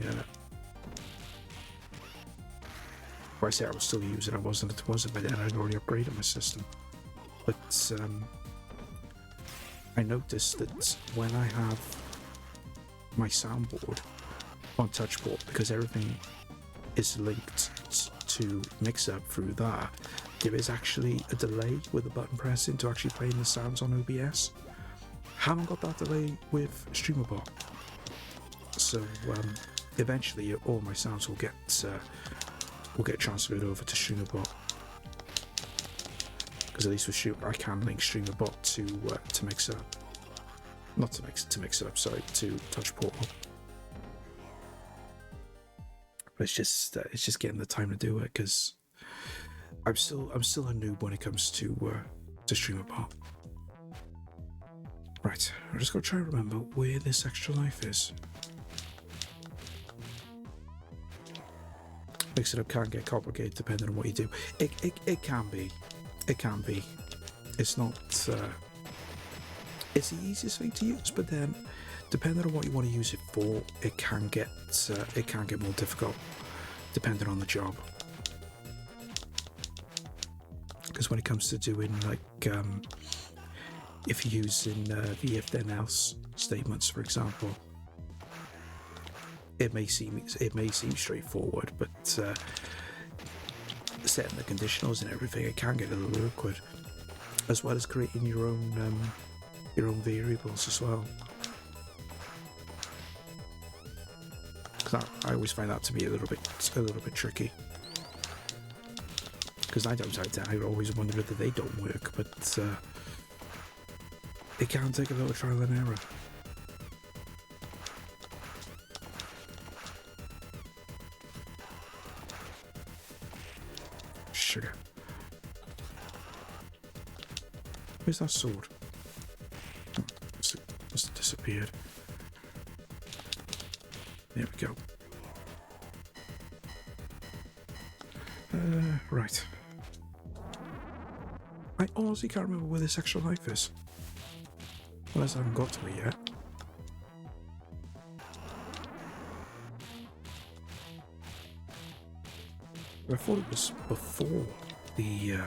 Well, I say I was still using. It wasn't by then. I'd already upgraded my system, but I noticed that when I have my soundboard on touchboard, because everything is linked to Mix Up through that, there is actually a delay with the button pressing to actually playing the sounds on OBS. Haven't got that delay with StreamerBot. So eventually all my sounds will get transferred over to StreamerBot. Because at least with Streamer, I can link StreamerBot to Mixer. Not to Mixer up, sorry, to Touch Portal. But it's just getting the time to do it, because I'm still a noob when it comes to StreamerBot. Right, I'm just gonna try to remember where this extra life is. Mix it up can get complicated depending on what you do. It can be. It can be. It's not. It's the easiest thing to use, but then, depending on what you want to use it for, it can get more difficult, depending on the job. Because when it comes to doing like, if you're using the if then else statements, for example, it may seem straightforward, but setting the conditionals and everything, it can get a little awkward, as well as creating your own variables as well. Because I always find that to be a little bit tricky. Because 9 times out of 10, I always wonder whether they don't work, but it can take a little trial and error. Sugar. Where's that sword? Oh, must have disappeared. There we go. Right. I honestly can't remember where this extra life is. Unless I haven't got to it yet. I thought it was before the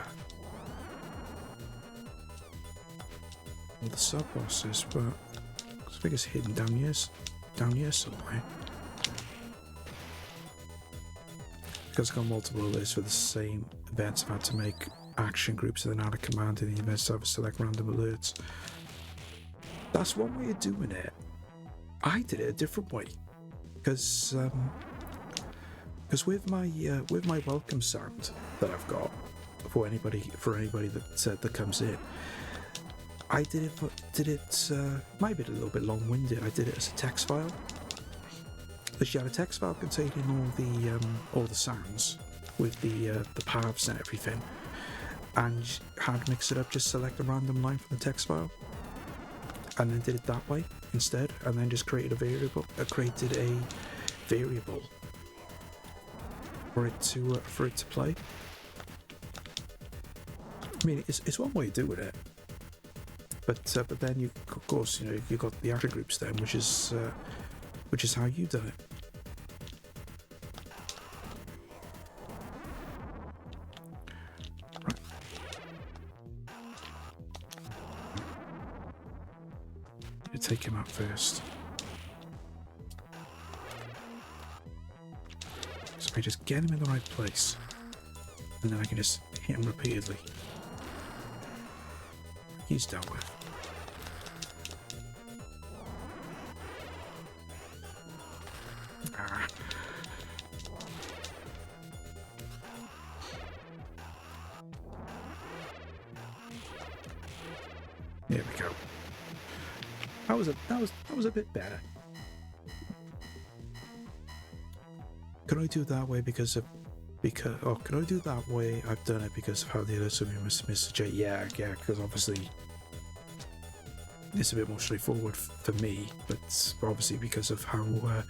sub bosses, but I think it's hidden down here somewhere. Because I've got multiple lists for the same events, I've had to make action groups and then add a command in the event server, select random alerts. That's one way of doing it. I did it a different way, because with my welcome sound that I've got for anybody that comes in, I did it might be a little bit long-winded. I did it as a text file. But you had a text file containing all the sounds with the paths and everything, and had mixed it up, just select a random line from the text file, and then did it that way instead, and then just created a variable for it to play. I mean, it's one way of doing it, but then you, of course, you got the action groups then, which is how you done it. Right. You take him out first. So I just get him in the right place, and then I can just hit him repeatedly. He's dealt with. There we go. That was a bit better. Can I do that way can I do that way? I've done it because of how the alerts have been Mr. J. Yeah, because obviously it's a bit more straightforward for me, but obviously because of how the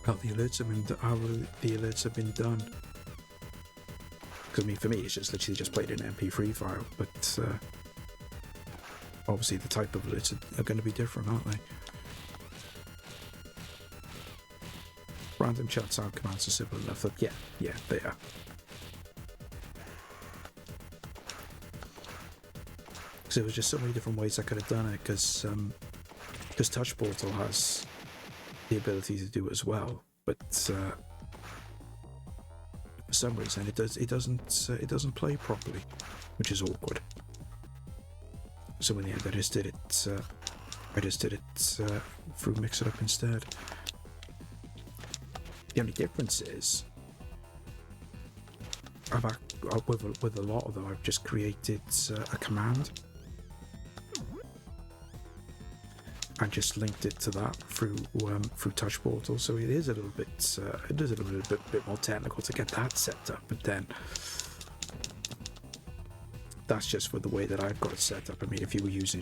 alerts have been done. Because I mean, for me, it's just literally just played an MP3 file, but obviously the type of alerts are going to be different, aren't they? Random chat sound commands are simple enough that yeah, they are. Because there was just so many different ways I could have done it, because Touch Portal has the ability to do it as well, but for some reason it doesn't play properly, which is awkward. So in the end, I just did it through Mix It Up instead. The only difference is with a lot of them, I've just created a command and just linked it to that through Touch Portal. So it is a little bit bit more technical to get that set up. But then that's just for the way that I've got it set up. I mean, if you were using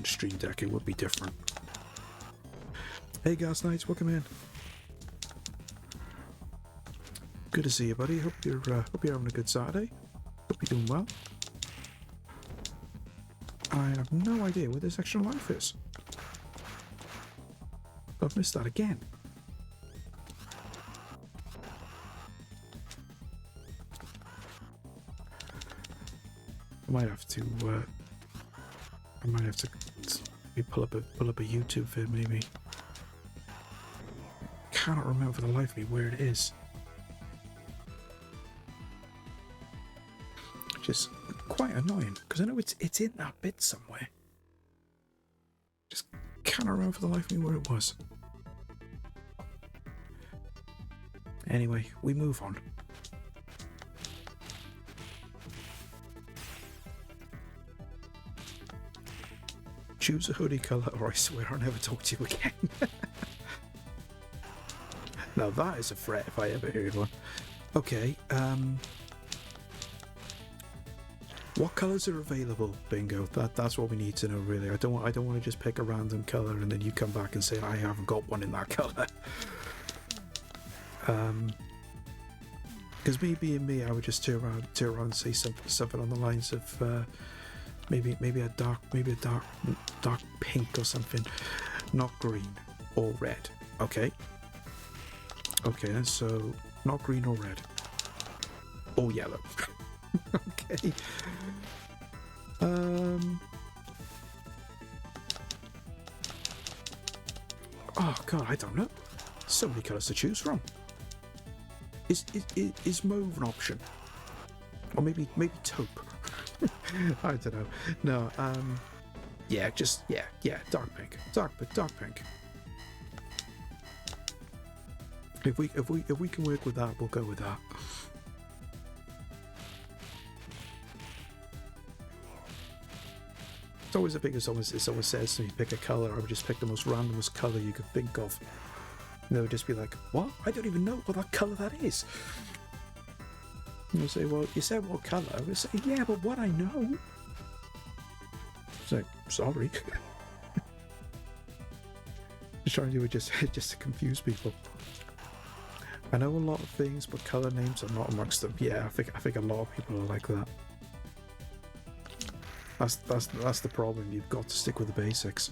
Stream Deck, it would be different. Hey, Gas Knights, welcome in. Good to see you, buddy. Hope you're having a good Saturday. Hope you're doing well. I have no idea where this extra life is. I've missed that again. I might have to maybe pull up a YouTube vid, maybe. Cannot remember for the life of me where it is. Which is quite annoying, because I know it's in that bit somewhere. Just cannot remember for the life of me where it was. Anyway, we move on. Choose a hoodie colour or I swear I'll never talk to you again. Now that is a threat if I ever heard one. Okay, what colours are available? Bingo. That's what we need to know, really. I don't want to just pick a random colour and then you come back and say I haven't got one in that colour. Because me being me, I would just turn around and say something on the lines of maybe a dark pink or something, not green or red. Okay. Okay, then so not green or red or yellow. Okay. Oh god, I don't know. So many colours to choose from. Is mauve an option? Or maybe taupe. I don't know. No, yeah, just yeah, dark pink. Dark pink. If we can work with that, we'll go with that. It's always a thing if someone says to me, pick a colour, I would just pick the most randomest colour you could think of. And they would just be like, what? I don't even know what that colour that is. And they'll say, well, you said what colour? I would say, yeah, but what I know. It's like, sorry. Just trying to do it just to confuse people. I know a lot of things, but colour names are not amongst them. Yeah, I think a lot of people are like that. That's the problem. You've got to stick with the basics.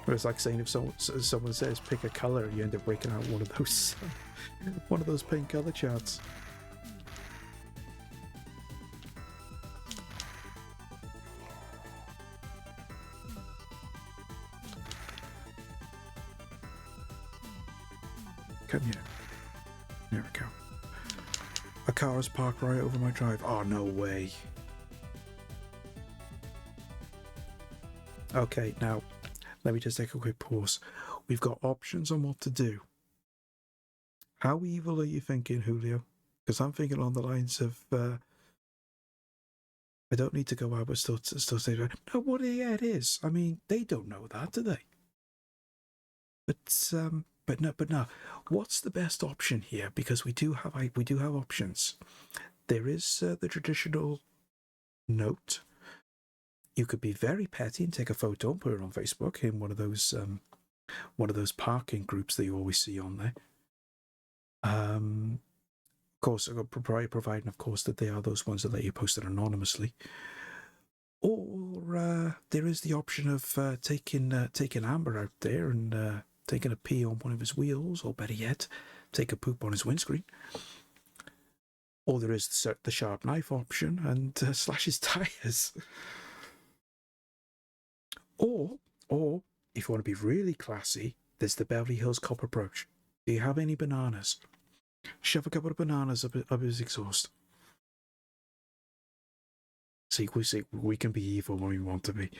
But it's like saying if someone says pick a color, you end up breaking out one of those pink color charts. Come here. There we go. A car is parked right over my drive. Oh, no way. Okay, now, let me just take a quick pause. We've got options on what to do. How evil are you thinking, Julio? Because I'm thinking on the lines of, I don't need to go out, but still say, no, what? Yeah, it is. I mean, they don't know that, do they? But no. What's the best option here? Because we do have options. There is the traditional note. You could be very petty and take a photo and put it on Facebook in one of those parking groups that you always see on there. Of course, providing, of course, that they are those ones that let you post it anonymously. Or there is the option of taking Amber out there and taking a pee on one of his wheels, or better yet, take a poop on his windscreen. Or there is the sharp knife option and slash his tires. Or if you want to be really classy, there's the Beverly Hills Cop approach. Do you have any bananas? Shove a couple of bananas up his exhaust. See, we can be evil when we want to be.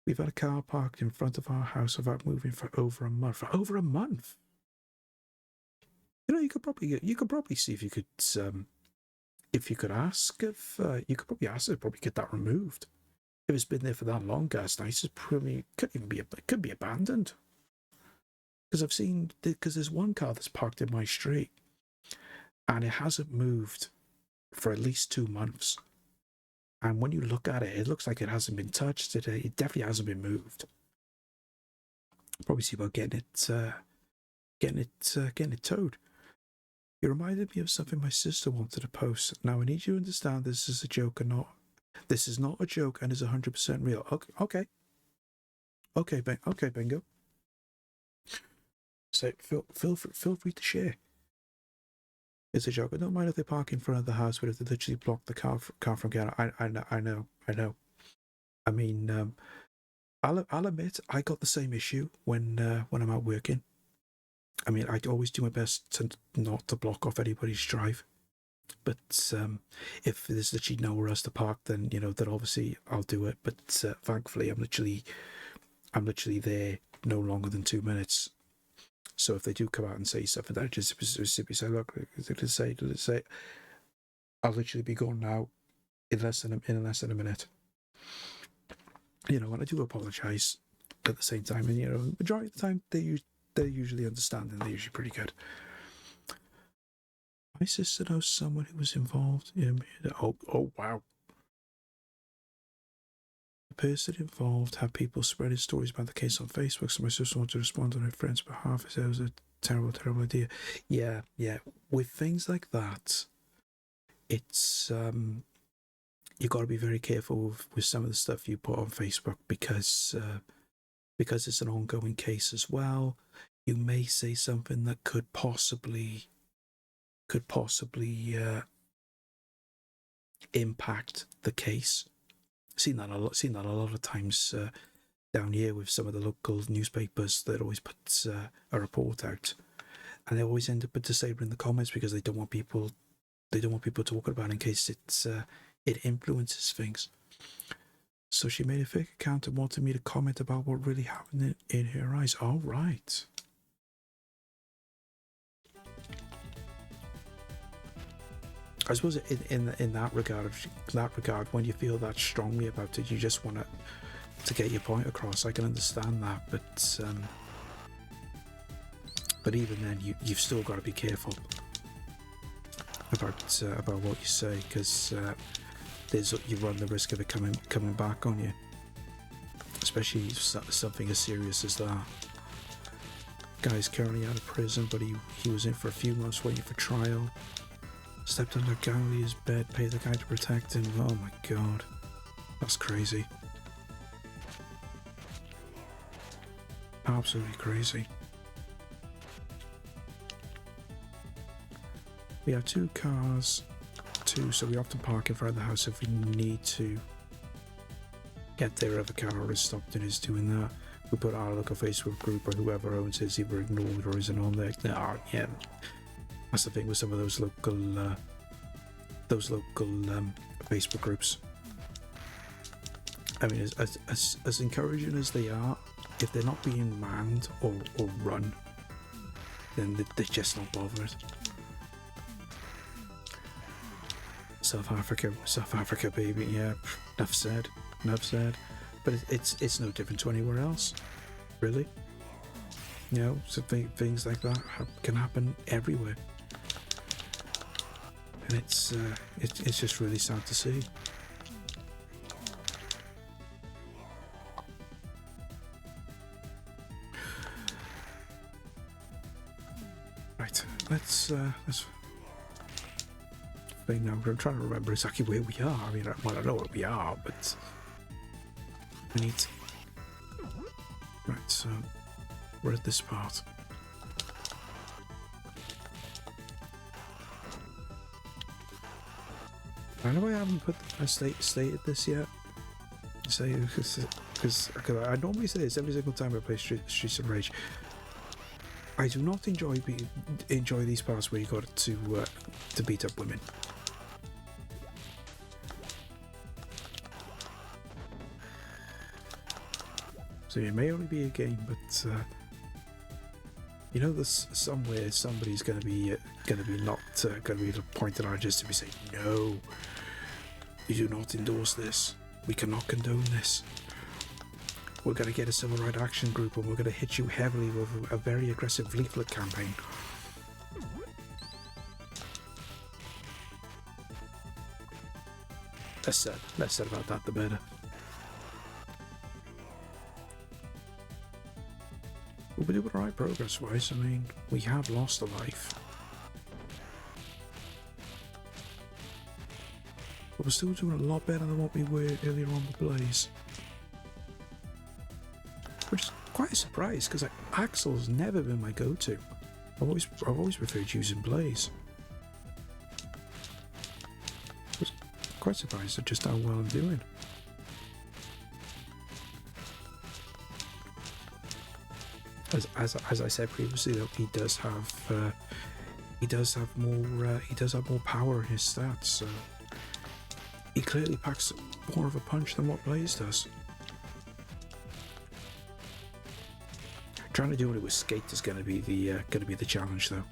We've had a car parked in front of our house without moving for over a month. For over a month? You know, you could probably see if you could ask if you could probably ask to probably get that removed. If it's been there for that long, gas nice, it could be abandoned. Because there's one car that's parked in my street, and it hasn't moved for at least 2 months. And when you look at it, it looks like it hasn't been touched. It definitely hasn't been moved. Probably see about getting it towed. You reminded me of something my sister wanted to post. Now I need you to understand this is a joke or not. This is not a joke and is 100% real. Okay. Okay, bingo. So feel free to share. It's a joke. I don't mind if they park in front of the house, but if they literally block the car from getting out, I know. I mean, I'll admit I got the same issue when I'm out working. I mean, I always do my best not to block off anybody's drive. But if there's literally nowhere else to park, then then obviously I'll do it. But thankfully, I'm literally there no longer than 2 minutes. So if they do come out and say something, I just simply say, look, did it say, I'll literally be gone now in less than a minute. And I do apologise at the same time. And majority of the time they're usually understanding. They're usually pretty good. My sister knows someone who was involved in. Oh wow. The person involved had people spreading stories about the case on Facebook, so my sister wanted to respond on her friend's behalf. It was a terrible idea. Yeah. With things like that, it's you got to be very careful with some of the stuff you put on Facebook because it's an ongoing case as well. You may say something that could possibly impact the case. Seen that a lot of times down here with some of the local newspapers that always put a report out, and they always end up disabling the comments because they don't want people talking about it in case it influences things. So she made a fake account and wanted me to comment about what really happened in her eyes. All right. I suppose in that regard, when you feel that strongly about it, you just want to get your point across. I can understand that, but even then, you've still got to be careful about what you say, because you run the risk of it coming back on you, especially something as serious as that. Guy's currently out of prison, but he was in for a few months waiting for trial. Stepped under Galileo's bed, paid the guy to protect him. Oh my god. That's crazy. Absolutely crazy. We have 2 cars, so we often park in front of the house if we need to get there if a car is stopped and is doing that. We put our local Facebook group, or whoever owns it is either ignored or isn't on there. No, yeah. That's the thing with some of those local Facebook groups. I mean, as encouraging as they are, if they're not being manned or run, then they're just not bothered. South Africa, baby. Yeah, enough said. But it's no different to anywhere else, really. So things like that can happen everywhere. And it's just really sad to see. Right, let's think now. I'm trying to remember exactly where we are. I mean, I know where we are, but I need to... Right, so we're at this part. I know I haven't stated this yet. say, because I normally say this every single time I play Streets of Rage. I do not enjoy these parts where you got to beat up women. So it may only be a game, but you know, there's somewhere somebody's going to be not going to be pointed out just to be saying, no, we do not endorse this. We cannot condone this. We're going to get a civil rights action group, and we're going to hit you heavily with a very aggressive leaflet campaign. Less said about that, the better. But we're doing alright progress-wise. I mean, we have lost a life. But we're still doing a lot better than what we were earlier on with Blaze. Which is quite a surprise, because Axel's never been my go-to. I've always preferred using Blaze. I was quite surprised at just how well I'm doing. As I said previously, though, he does have more power in his stats. So he clearly packs more of a punch than what Blaze does. Trying to do it with Skate is going to be the challenge, though,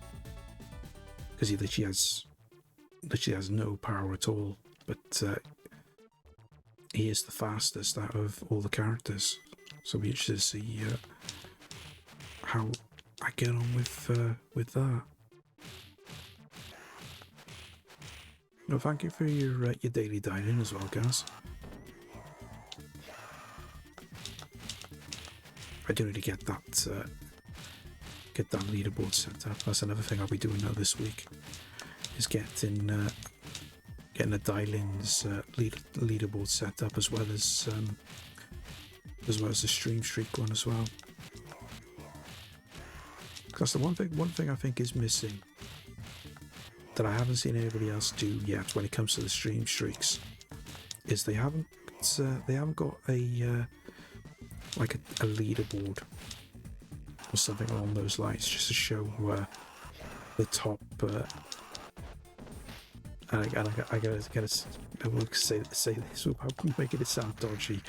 because he literally has no power at all. But he is the fastest out of all the characters, so we'll be interested to see how I get on with that. No, thank you for your daily dining as well, guys. I do need to get that leaderboard set up. That's another thing I'll be doing now this week. Is getting a dial-ins leaderboard set up, as well as the stream streak one as well. That's the one thing I think is missing that I haven't seen anybody else do yet when it comes to the stream streaks, is they haven't got a leaderboard or something along those lines, just to show the top. I will say this without making it sound dodgy.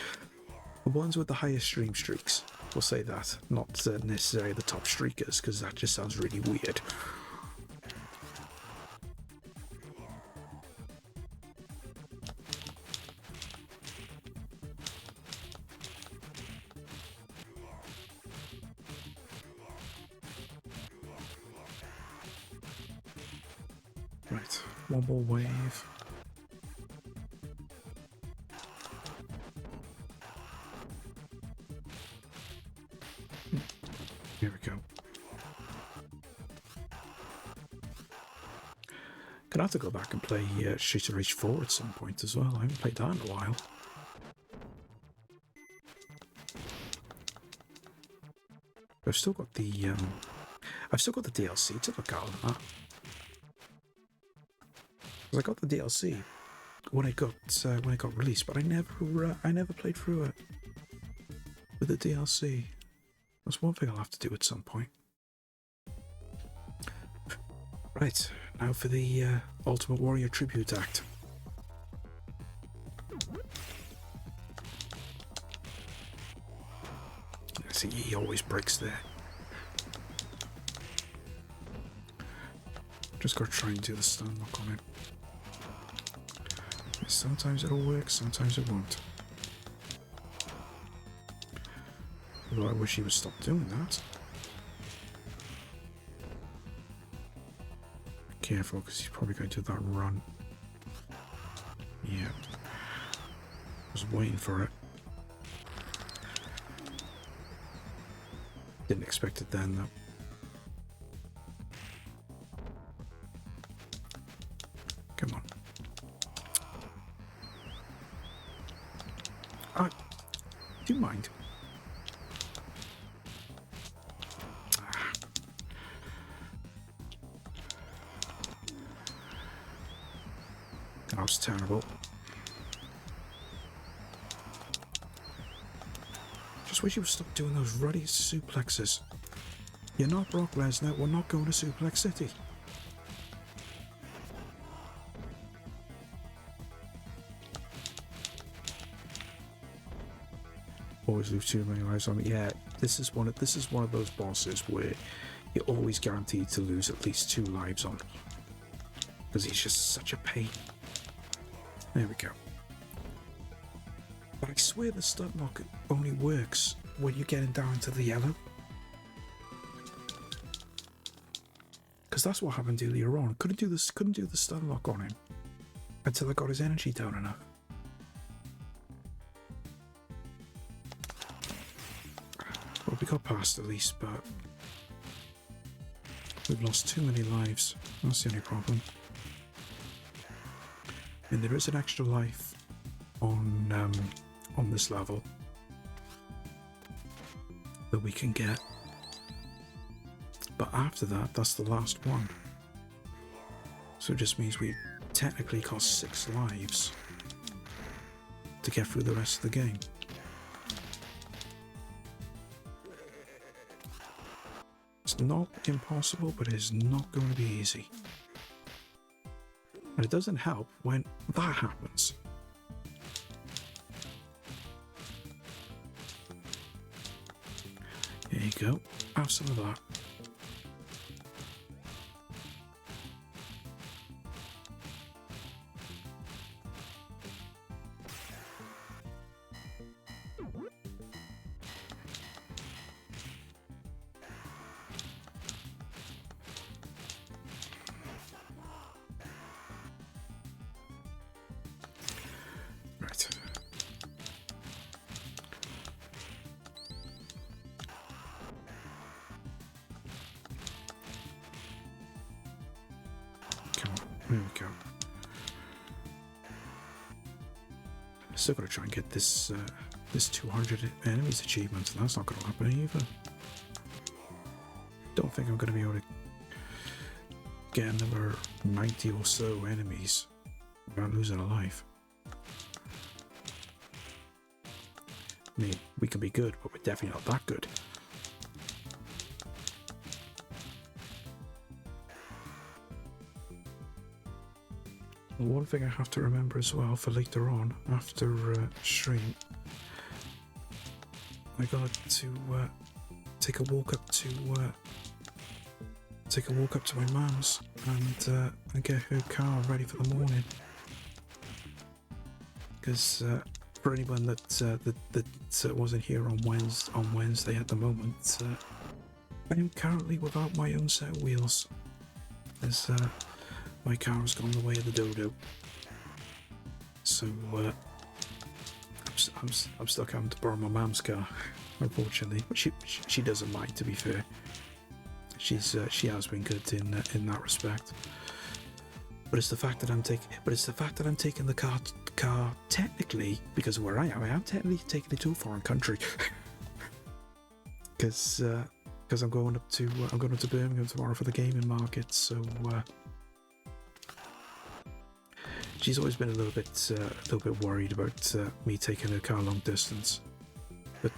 The ones with the highest stream streaks, we'll say that, not necessarily the top streakers, because that just sounds really weird. Right, one more wave. Here we go. Gonna have to go back and play Streets of Rage 4 at some point as well. I haven't played that in a while. I've still got the DLC to look out on that. 'Cause I got the DLC when it got released, but I never played through it with the DLC. That's one thing I'll have to do at some point. Right, now for the Ultimate Warrior Tribute Act. I see he always breaks there. Just gotta try and do the stun lock on it. Sometimes it'll work, sometimes it won't. Although I wish he would stop doing that. Careful, because he's probably going to do that run. Yeah. I was waiting for it. Didn't expect it then, though. Come on. Do you mind? That was terrible. just wish you would stop doing those ruddy suplexes. You're not Brock Lesnar. We're not going to Suplex City. Always lose too many lives on me. Yeah, this is one of those bosses where you're always guaranteed to lose at least 2 lives on, because he's just such a pain. There we go. But I swear the stun lock only works when you're getting down to the yellow, because that's what happened earlier on. Couldn't do the stun lock on him until I got his energy down enough. Well, we got past at least, but we've lost too many lives. That's the only problem. And there is an extra life on this level that we can get, but after that, that's the last one. So it just means we technically cost 6 lives to get through the rest of the game. It's not impossible, but it's not going to be easy. And it doesn't help when that happens. There you go. Have some of that. Right. Come on, there we go. Still gotta try and get this this 200 enemies achievement, and that's not gonna happen either. Don't think I'm gonna be able to get another 90 or so enemies without losing a life. I mean, we can be good, but we're definitely not that good. One thing I have to remember as well for later on, after stream, I got to take a walk up to my mum's and get her car ready for the morning. Because for anyone that wasn't here on Wednesday at the moment, I am currently without my own set of wheels, as my car has gone the way of the dodo. So I'm stuck having to borrow my mum's car, unfortunately. She doesn't mind, to be fair. She has been good in that respect. But it's the fact that I'm taking the car technically, because of where I am technically taking it to a foreign country. Because I'm going up to Birmingham tomorrow for the gaming market. So she's always been a little bit worried about me taking her car long distance, but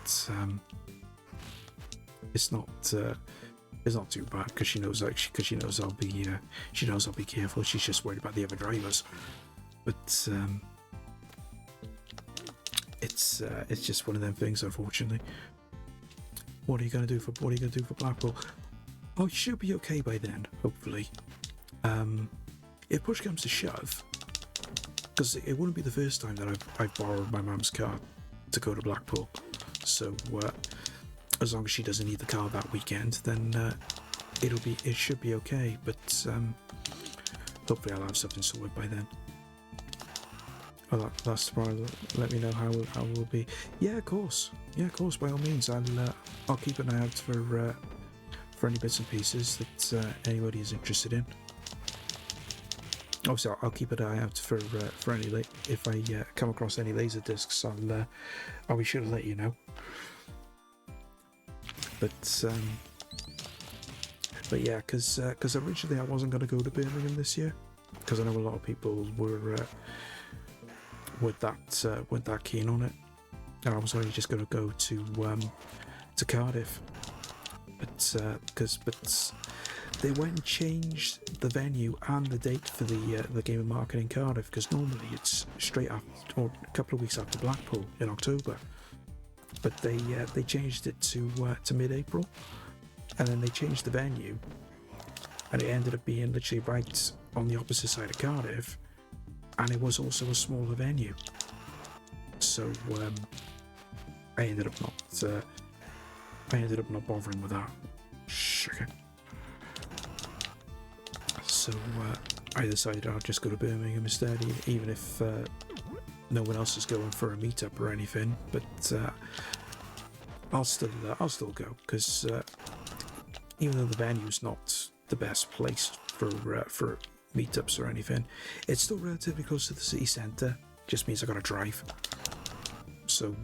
it's not too bad, because she knows I'll be careful. She's just worried about the other drivers. But it's just one of them things, unfortunately. What are you gonna do for Blackpool? Oh, you should be okay by then, hopefully. If push comes to shove, because it wouldn't be the first time that I've borrowed my mum's car to go to Blackpool. So as long as she doesn't need the car that weekend, then it should be okay. But hopefully I'll have something sorted by then. Oh, that's tomorrow. Let me know how it will be. Yeah, of course. By all means, I'll keep an eye out for any bits and pieces that anybody is interested in. Obviously, I'll keep an eye out for any if I come across any laser discs. I'll be sure to let you know. But yeah, because originally I wasn't going to go to Birmingham this year, because I know a lot of people weren't that keen on it. I was only just going to go to Cardiff, but they went and changed the venue and the date for the Game and Market in Cardiff, because normally it's straight after, or a couple of weeks after Blackpool in October, but they changed it to mid-April, and then they changed the venue, and it ended up being literally right on the opposite side of Cardiff, and it was also a smaller venue. So I ended up not bothering with that. Sugar. So I decided I'll just go to Birmingham instead, even if no one else is going for a meetup or anything. But I'll still go, because even though the venue's not the best place for meetups or anything, it's still relatively close to the city centre. Just means I got to drive. So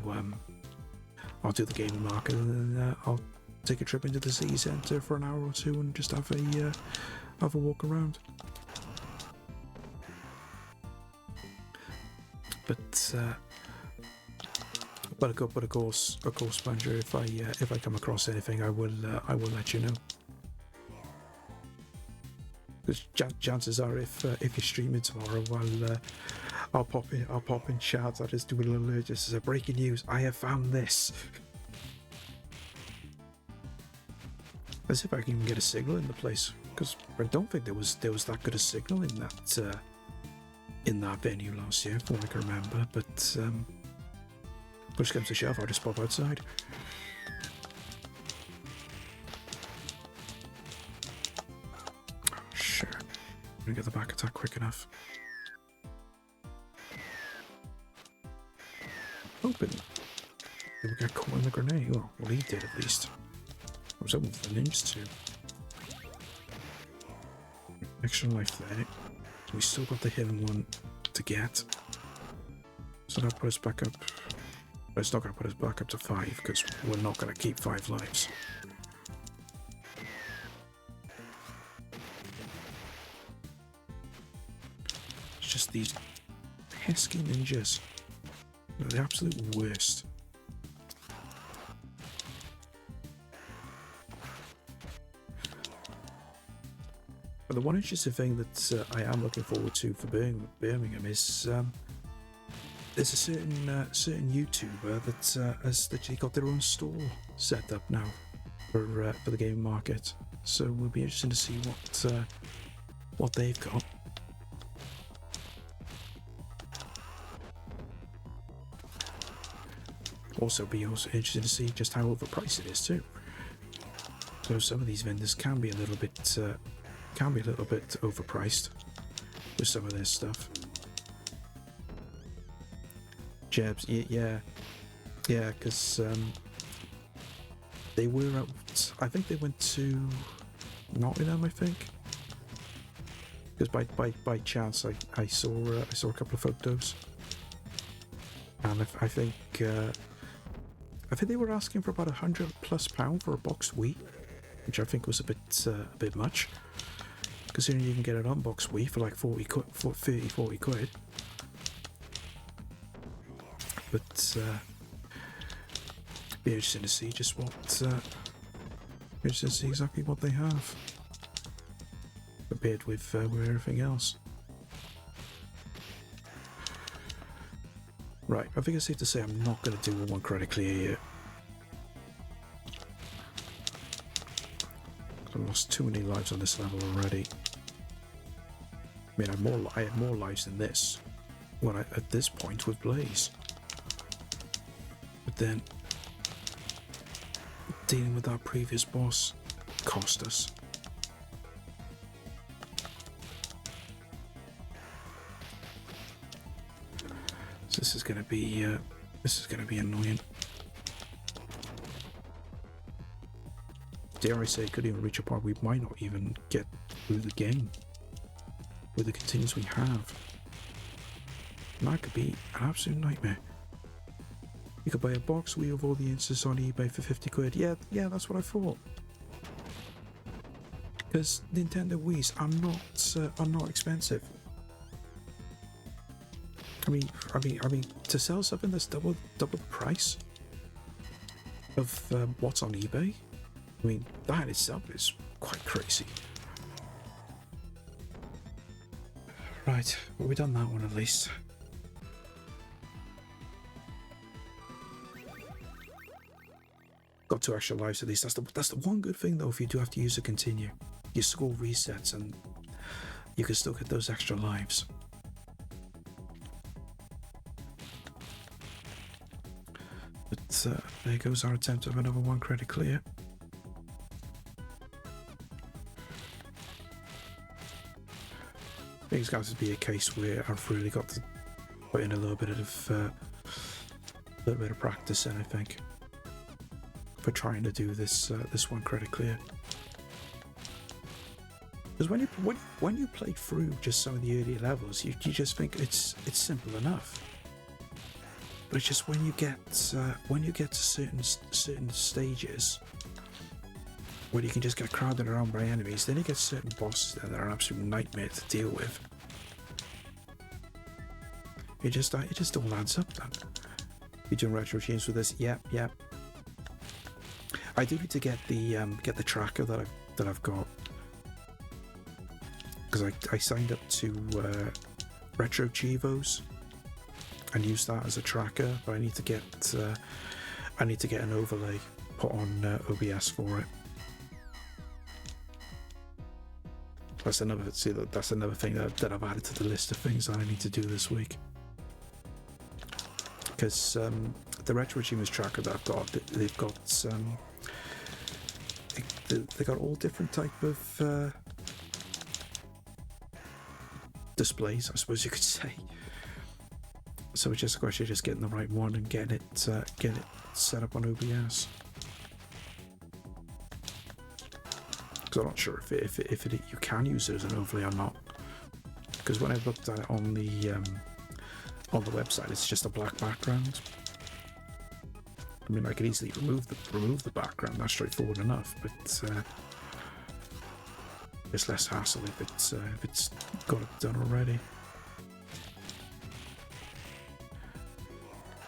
I'll do the gaming market, and then I'll take a trip into the city centre for an hour or two and just have a walk around. But of course, Plunger, if I come across anything, I will let you know. Because chances are, if you're streaming tomorrow, I'll pop in chat. I'll just do a little alert, just as a breaking news. I have found this. As if I can even get a signal in the place, because I don't think there was that good a signal in that venue last year, from what I can remember. But push comes to shove, I'll just pop outside. Sure, I'm gonna get the back attack quick enough. Open. Did we get caught in the grenade? Well, he did at least. I was hoping for the ninjas too. Extra life there. We still got the hidden one to get. So that put us back up. But it's not going to put us back up to 5, because we're not going to keep 5 lives. It's just these pesky ninjas. They're the absolute worst. But the one interesting thing that I am looking forward to for Birmingham is there's a certain YouTuber that has literally got their own store set up now for the game market. So we'll be interested to see what they've got. Also interested to see just how overpriced it is too. So some of these vendors can be a little bit overpriced with some of their stuff. Jebs, yeah, because they were out. I think they went to Nottingham, I think. Because by chance I saw a couple of photos, and I think they were asking for about £100+ for a box Wii, which I think was a bit much, considering you can get an unboxed Wii for like 40 quid. But be interesting to see just interesting to see exactly what they have compared with everything else. Right, I think it's safe to say I'm not going to do a 1 credit clear yet. I've lost too many lives on this level already. I mean, I had more lives than this at this point with Blaze. But then dealing with our previous boss cost us. So this is going to be annoying. Dare I say, it could even reach a point we might not even get through the game with the continues we have. And that could be an absolute nightmare. You could buy a box Wii of all the instances on eBay for 50 quid. Yeah, that's what I thought. Because Nintendo Wii's are not expensive. I mean, to sell something that's double the price of what's on eBay, I mean, that itself is quite crazy. Right, well, we've done that one at least. Got 2 extra lives at least. That's the one good thing though. If you do have to use a continue, your score resets and you can still get those extra lives. But there goes our attempt of another 1 credit clear. I think it's got to be a case where I've really got to put in a little bit of practice in, I think, for trying to do this 1 credit clear. Because when you play through just some of the earlier levels, you just think it's simple enough. But it's just when you get to certain stages where you can just get crowded around by enemies, then you get certain bosses that are an absolute nightmare to deal with. It just all adds up then. You're doing retro achievements with this? Yep. I do need to get the tracker that I've got, because I signed up to RetroAchievements and use that as a tracker, but I need to get an overlay put on OBS for it. That's another thing that I've added to the list of things that I need to do this week. Because the RetroAchievements tracker that I've got, they've got all different type of displays, I suppose you could say. So it's just a question of just getting the right one and getting it set up on OBS. Because I'm not sure if you can use it as an overlay or not. Because when I looked at it on the website, it's just a black background. I mean, I could easily remove the background. That's straightforward enough, but it's less hassle if it's got it done already.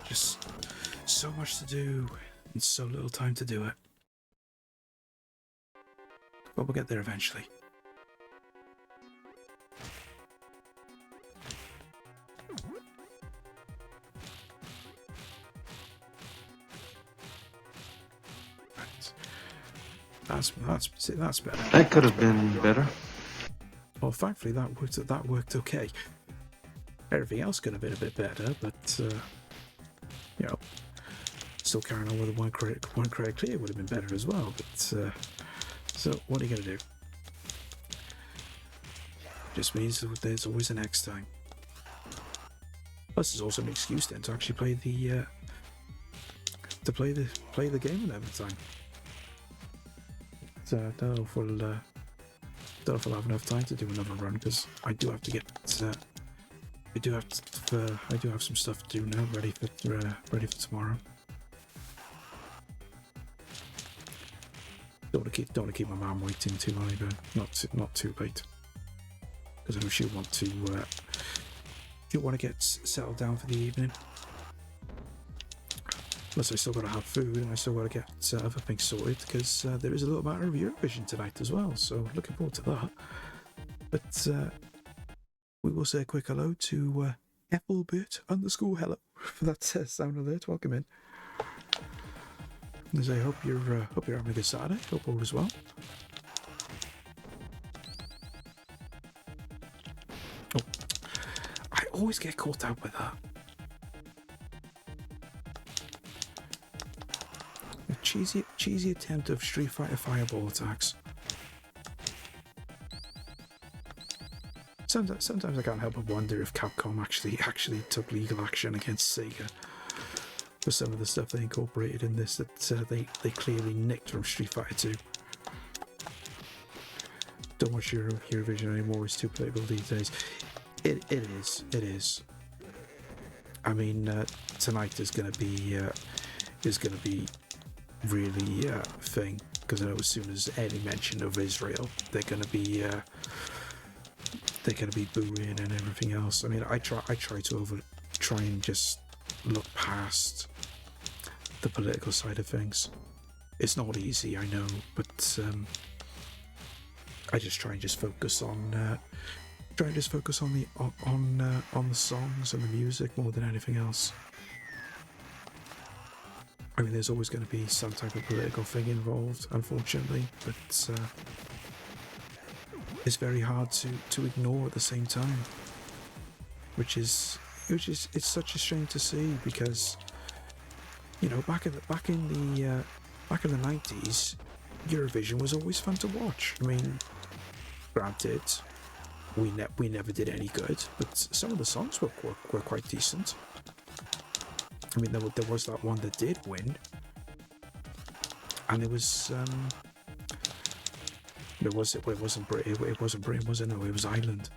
Just so much to do and so little time to do it. But we'll get there eventually. That's better. That could have been better. Well, thankfully that worked okay. Everything else could have been a bit better, but you know, still carrying on with a one credit clear would have been better as well. But so what are you gonna do? Just means that there's always a next time. Plus, there's also an excuse then to actually play the play the game another time. Don't know if I'll have enough time to do another run, because I do have to get I do have some stuff to do now, ready for tomorrow. Don't want to keep my mum waiting too long either. Not too late, because I know she'll want to get settled down for the evening. Plus, I still got to have food, and I still got to get other things sorted, because there is a little matter of Eurovision tonight as well. So looking forward to that. But we will say a quick hello to Ethelbert_hello for that sound alert. Welcome in. As I hope you're having a good Saturday. Hope all is well. Oh, I always get caught out with that. A cheesy attempt of Street Fighter fireball attacks. Sometimes I can't help but wonder if Capcom actually took legal action against Sega for some of the stuff they incorporated in this that they clearly nicked from Street Fighter 2. Don't watch Eurovision anymore. It's too political these days. It is. I mean, tonight is going to be really thing, because I know as soon as any mention of Israel, they're going to be booing and everything else. I mean, I try to try and just look past the political side of things. It's not easy, I know, but I just try and just focus on the songs and the music more than anything else. I mean, there's always going to be some type of political thing involved, unfortunately, but it's very hard to ignore at the same time, which is it's such a shame to see, because you know, back in the 90s, Eurovision was always fun to watch. I mean, granted, we never did any good, but some of the songs were quite decent. I mean, there was that one that did win, and it wasn't Britain, was it? No, it was Ireland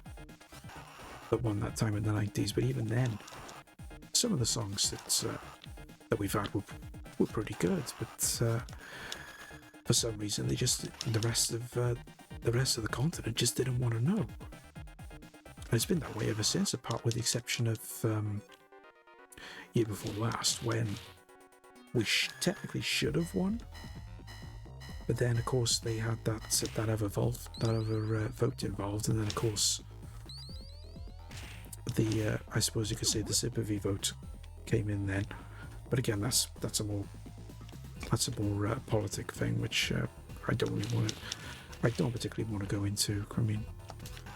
that won that time in the 90s. But even then, some of the songs that we've had were pretty good, but for some reason the rest of the continent just didn't want to know. And it's been that way ever since, apart with the exception of year before last, when we technically should have won, but then of course they had that other vote involved, and then of course the I suppose you could say the sympathy vote came in then. But again, that's a more politic thing, which I don't particularly want to go into. I mean,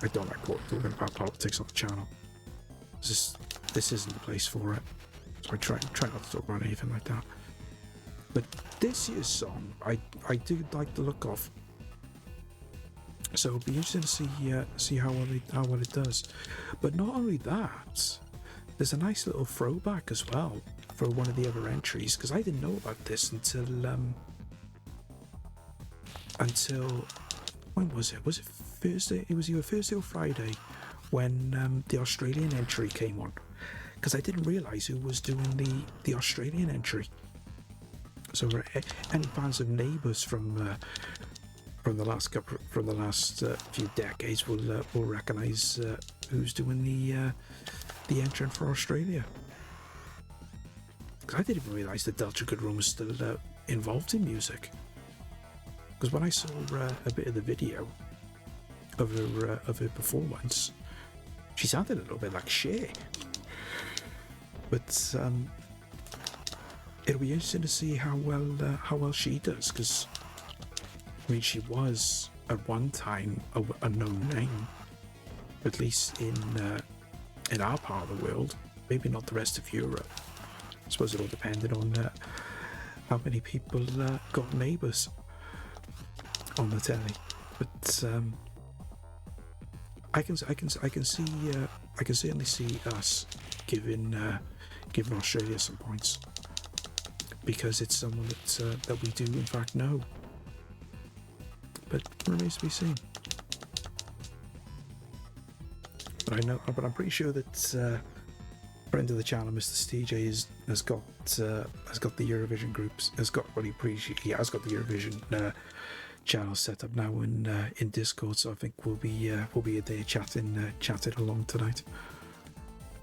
I don't like talking about politics on the channel. This isn't the place for it. So I try not to talk about anything like that. But this year's song, I do like the look of. So it'll be interesting to see how well it does. But not only that, there's a nice little throwback as well for one of the other entries, because I didn't know about this until when was it? Was it Thursday? It was either Thursday or Friday when the Australian entry came on, because I didn't realise who was doing the Australian entry. So any fans of Neighbours from the last few decades will recognise who's doing the entrant for Australia. Because I didn't even realise that Delta Goodrun was still involved in music. Because when I saw a bit of the video of her performance, she sounded a little bit like Cher. But it'll be interesting to see how well she does, because I mean, she was at one time a known name, at least in our part of the world. Maybe not the rest of Europe. I suppose it all depended on how many people got Neighbours on the telly. But I can certainly see us giving Australia some points, because it's someone that we do in fact know. But it remains to be seen. But I'm pretty sure that friend of the channel, Mr. Stj, has got the Eurovision groups. He has got the Eurovision channel set up now in Discord. So I think we'll be there chatting along tonight.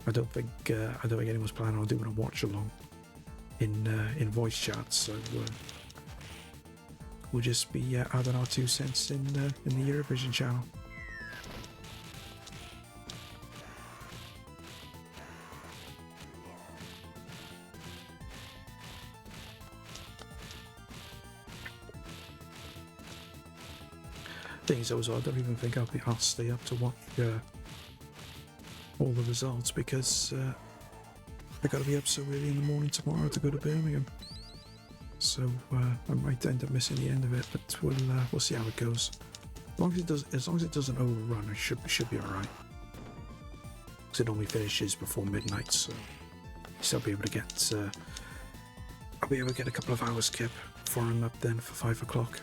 I don't think anyone's planning on doing a watch along in voice chat. So we'll just be adding our 2 cents in the Eurovision channel. Thing is, I don't even think I'll stay up to watch all the results, because I got to be up so early in the morning tomorrow to go to Birmingham. So I might end up missing the end of it, but we'll see how it goes. As long as it doesn't overrun, it should be all right. Because it normally finishes before midnight, so I'll be able to get a couple of hours skip before I'm up then for 5 o'clock.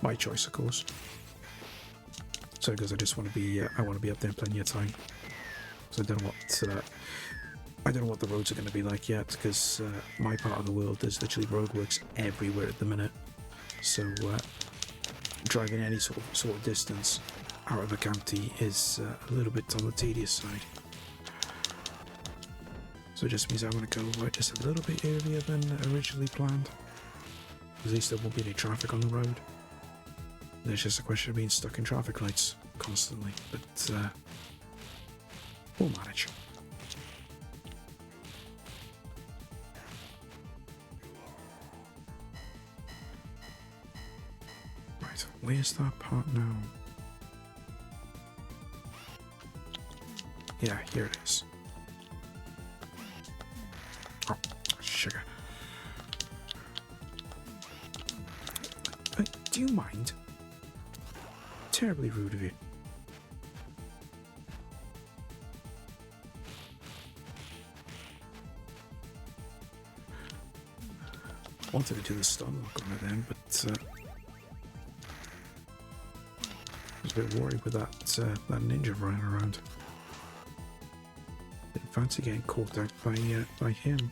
My choice, of course. So because I just want to be, I want to be up there in plenty of time. So I don't know what the roads are going to be like yet, because my part of the world, there's literally roadworks everywhere at the minute. So driving any sort of distance out of the county is a little bit on the tedious side. So it just means I want to go just a little bit earlier than originally planned. At least there won't be any traffic on the road. And it's just a question of being stuck in traffic lights constantly, but we'll manage. Right, where's that part now? Yeah, here it is. Oh, sugar. Do you mind? Terribly rude of you. Wanted to do the stun lock on it then, but I was a bit worried with that ninja running around. Didn't fancy getting caught out by him.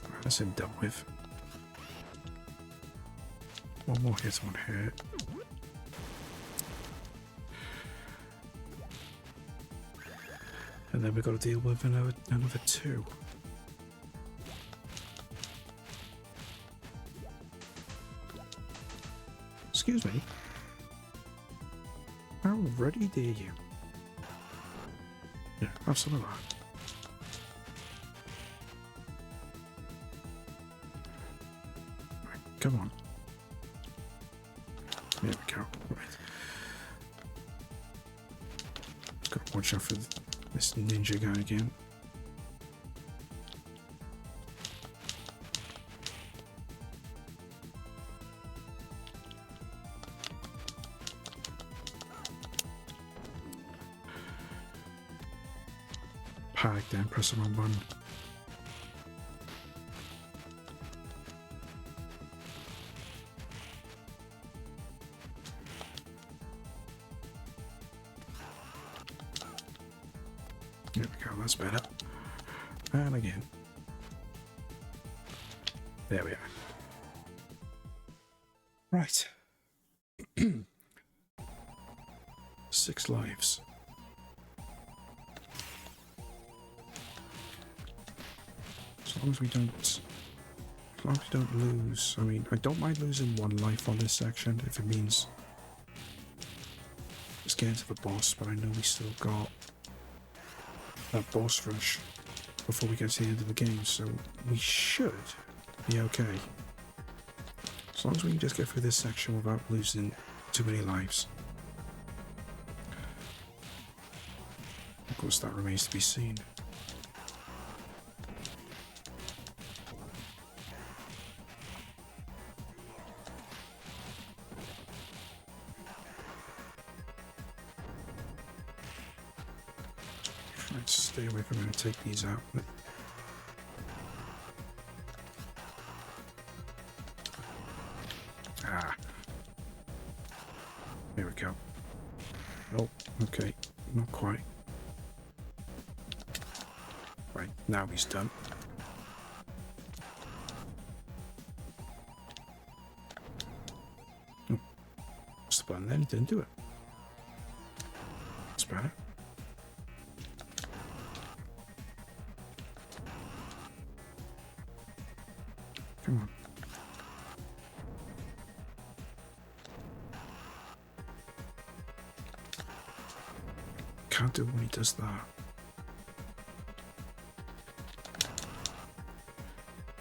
Alright, that's him done with. One more hit on her. And then we've got to deal with another two. Excuse me. How ready dare you? Yeah, have some of that. Right, come on. There we go. Right. Gotta watch out for this ninja guy again. Panic then, press the wrong button. There we go, that's better. And again. There we are. Right. 6 lives. As long as we don't lose. I mean, I don't mind losing 1 life on this section if it means just getting to the boss, but I know we still got that boss rush before we get to the end of the game, so we should be okay. As long as we can just get through this section without losing too many lives. Of course, that remains to be seen. Let's stay away from him and take these out. Ah. There we go. Oh, okay. Not quite. Right, now he's done. Oh. What's the button then? It didn't do it. That's better. Come on. Can't do it when he does that.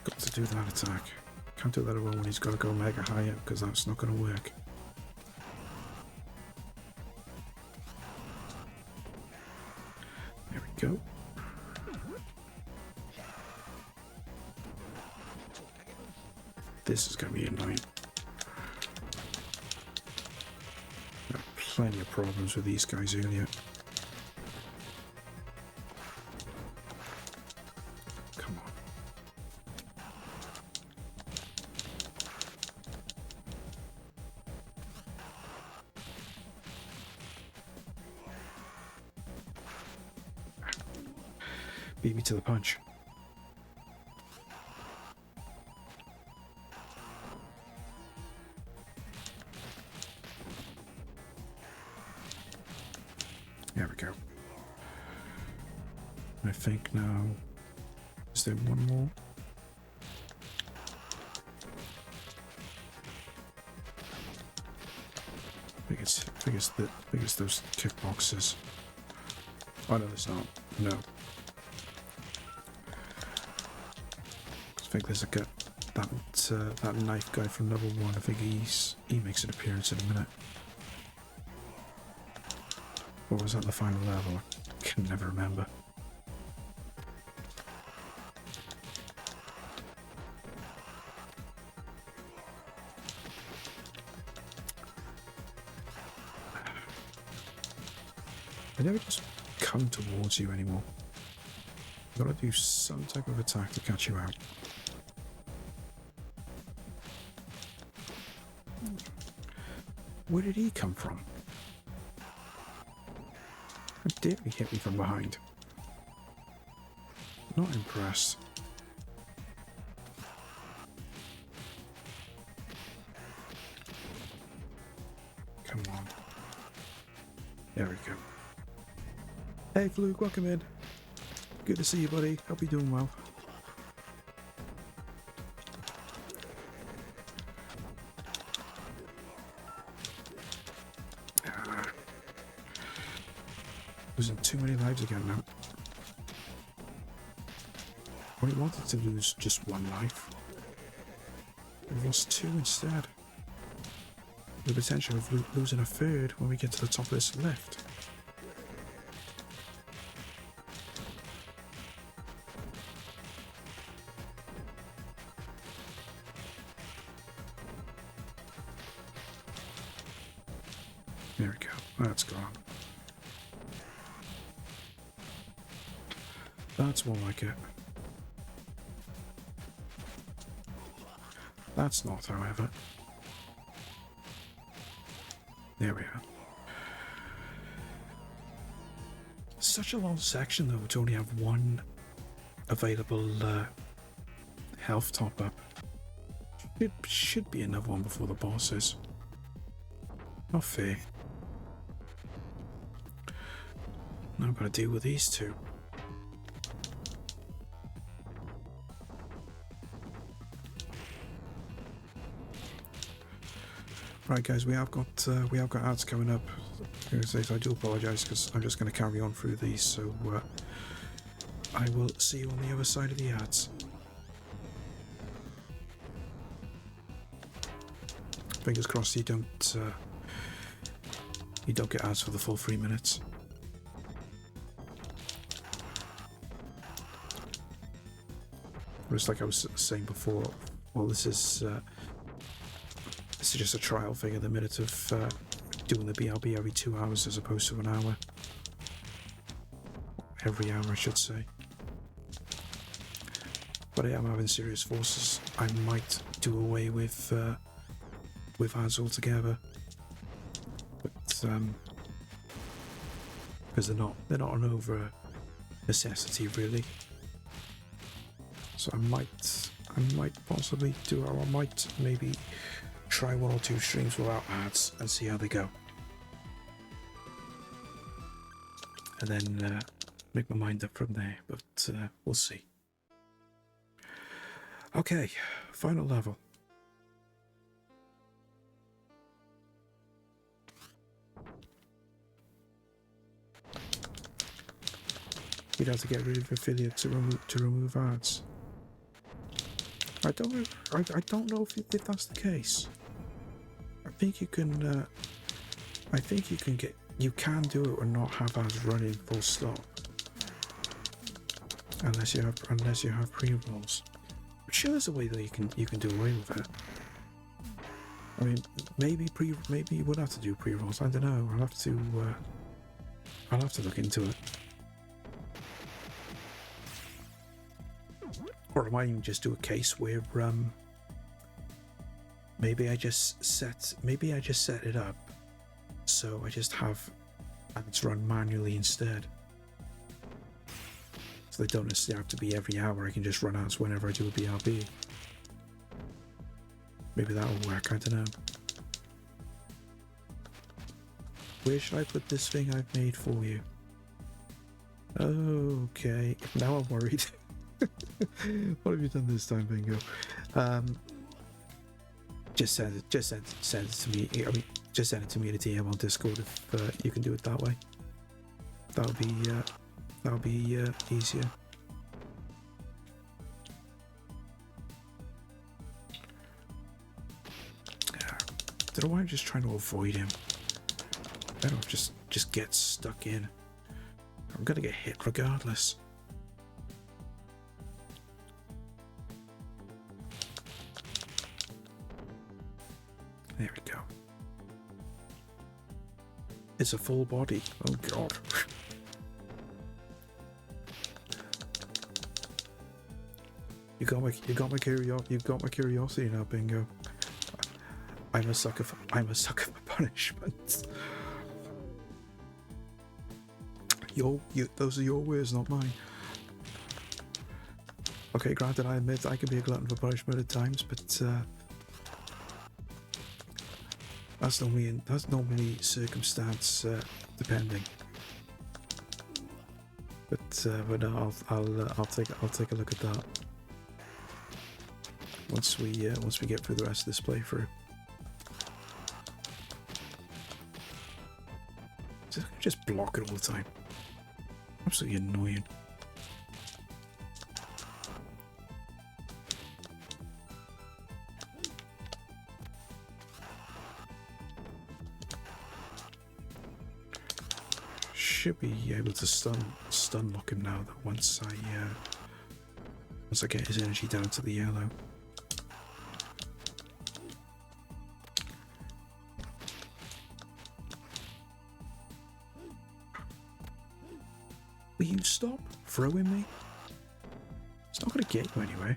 Got to do that attack. Can't do that when he's got to go mega high up, because that's not going to work. There we go. This is going to be annoying. Got plenty of problems with these guys earlier. Come on. Beat me to the punch. There we go. I think now. Is there one more? I think it's those kickboxes. Oh no, there's not. No. I think there's a guy, that knife guy from level 1. I think he makes an appearance in a minute. Or was that the final level? I can never remember. I never just come towards you anymore. I've got to do some type of attack to catch you out. Where did he come from? How dare he hit me from behind? Not impressed. Come on. There we go. Hey Fluke, welcome in. Good to see you, buddy. Hope you're doing well. Losing too many lives again now. I only wanted to lose just one life. We've lost 2 instead. The potential of losing a third when we get to the top of this lift. There we go. That's gone. That's more like it. That's not, however. There we are. Such a long section though to only have one available health top up. It should be another one before the bosses. Not fair. Now I've got to deal with these two. Right, guys, we have got ads coming up. I do apologise because I'm just going to carry on through these. So I will see you on the other side of the ads. Fingers crossed you don't get ads for the full 3 minutes. Just like I was saying before, well, this is just a trial thing at the minute of doing the BLB every 2 hours as opposed to an hour. Every hour, I should say. But I am having serious forces. I might do away with ads altogether. But because they're not an over necessity really. So I might possibly do, or I might maybe try 1 or 2 streams without ads and see how they go. And then make my mind up from there, but we'll see. Okay, final level. You'd have to get rid of affiliate to remove ads. I don't know if that's the case. I think you can. I think you can do it or not have ads running full stop, unless you have pre-rolls. I'm sure there's a way that you can do away with it. I mean, maybe you would have to do pre-rolls. I don't know. I'll have to look into it. Or I might even just do a case where maybe I just set it up so I just have ads run manually instead. So they don't necessarily have to be every hour. I can just run ads whenever I do a BRB. Maybe that'll work, I don't know. Where should I put this thing I've made for you? Okay, now I'm worried. What have you done this time, Bingo? Just send it to me. I mean, just send it to me in a DM on Discord if you can do it that way. That'll be easier. I don't know why I'm just trying to avoid him. I don't just get stuck in. I'm gonna get hit regardless. There we go. It's a full body. Oh god. You got my curiosity now, Bingo. I'm a sucker for punishment. Those are your words, not mine. Okay, granted, I admit I can be a glutton for punishment at times, but that's normally circumstance depending. But no, I'll take a look at that once we get through the rest of this playthrough. Just block it all the time. Absolutely annoying. Should be able to stun lock him now. That once I get his energy down to the yellow. Will you stop throwing me? It's not going to get you anyway.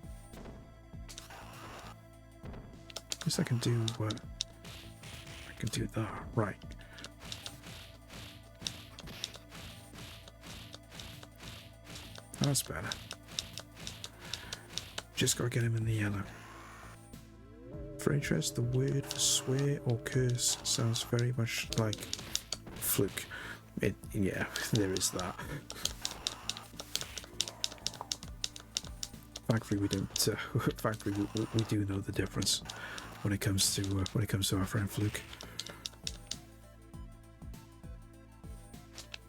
At least I can do that. Right. That's better. Just gotta get him in the yellow. For interest, the word for swear or curse sounds very much like fluke. Yeah, there is that. Thankfully, we don't. Thankfully, we do know the difference when it comes to our friend Fluke.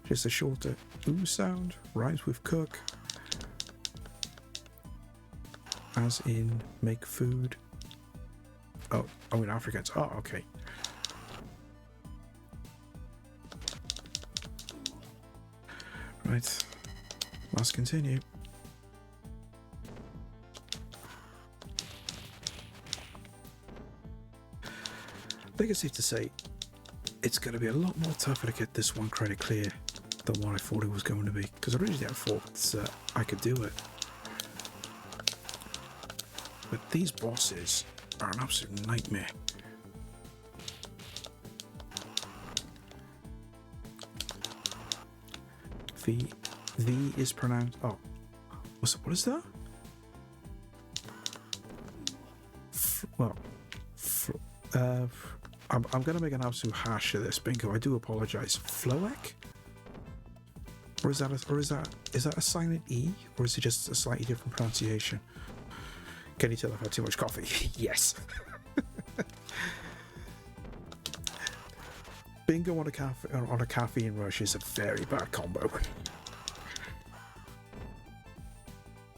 Just a shorter ooh sound rhymes with cook, as in make food. Oh, in Afrikaans. Oh, okay. Right, let's continue. I think it's safe to say it's going to be a lot more tougher to get this one credit clear than what I thought it was going to be, because originally I thought I could do it. But these bosses are an absolute nightmare. V is pronounced. Oh, what is that? I'm gonna make an absolute hash of this, Bingo. I do apologize. Floek? Or is that a silent E, or is it just a slightly different pronunciation? Can you tell I've had too much coffee? Yes. Bingo on a caffeine rush is a very bad combo.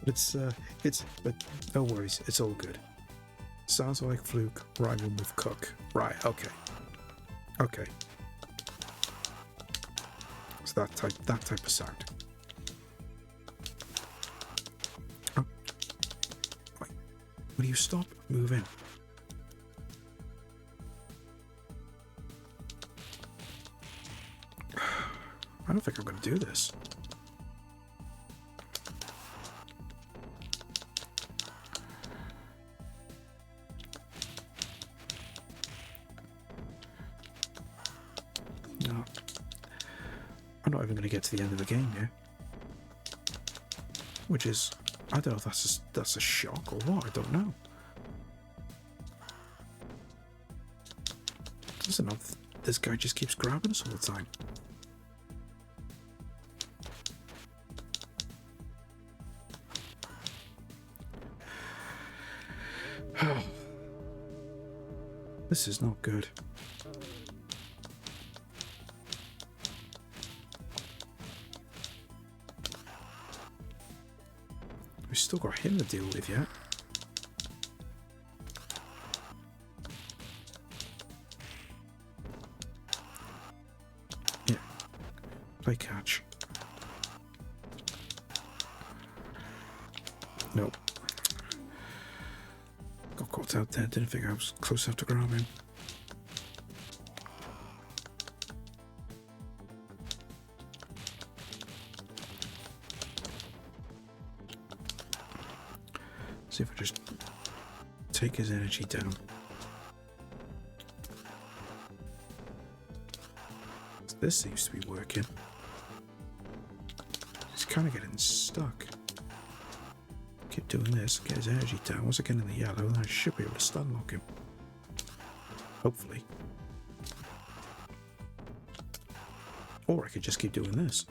But no worries, it's all good. Sounds like fluke rhyming with cook. Right, okay. It's that type of sound. Oh. Wait. Will you stop moving? I don't think I'm going to do this. No. I'm not even going to get to the end of the game here. Which is, I don't know if that's a shock or what, I don't know. Doesn't know if this guy just keeps grabbing us all the time. This is not good. We've still got him to deal with yet. Yeah. Play catch. Nope. Got caught out there, didn't think I was close enough to grab him. See if I just take his energy down. This seems to be working. He's kind of getting stuck. Keep doing this, get his energy down. Once I get in the yellow, then I should be able to stun lock him. Hopefully. Or I could just keep doing this.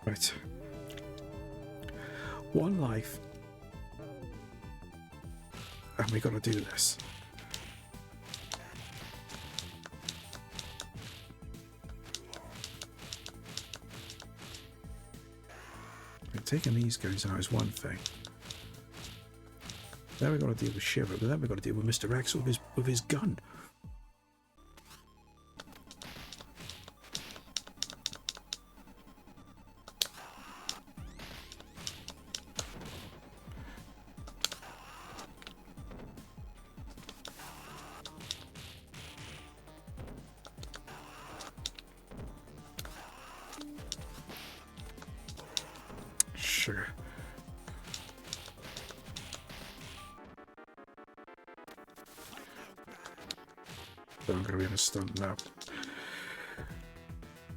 Right. One life. And we gotta do this. Taking these guys out is one thing. Then we gotta deal with Shiver, but then we gotta deal with Mr. X with his gun. Sugar. So I'm gonna be in a stun now.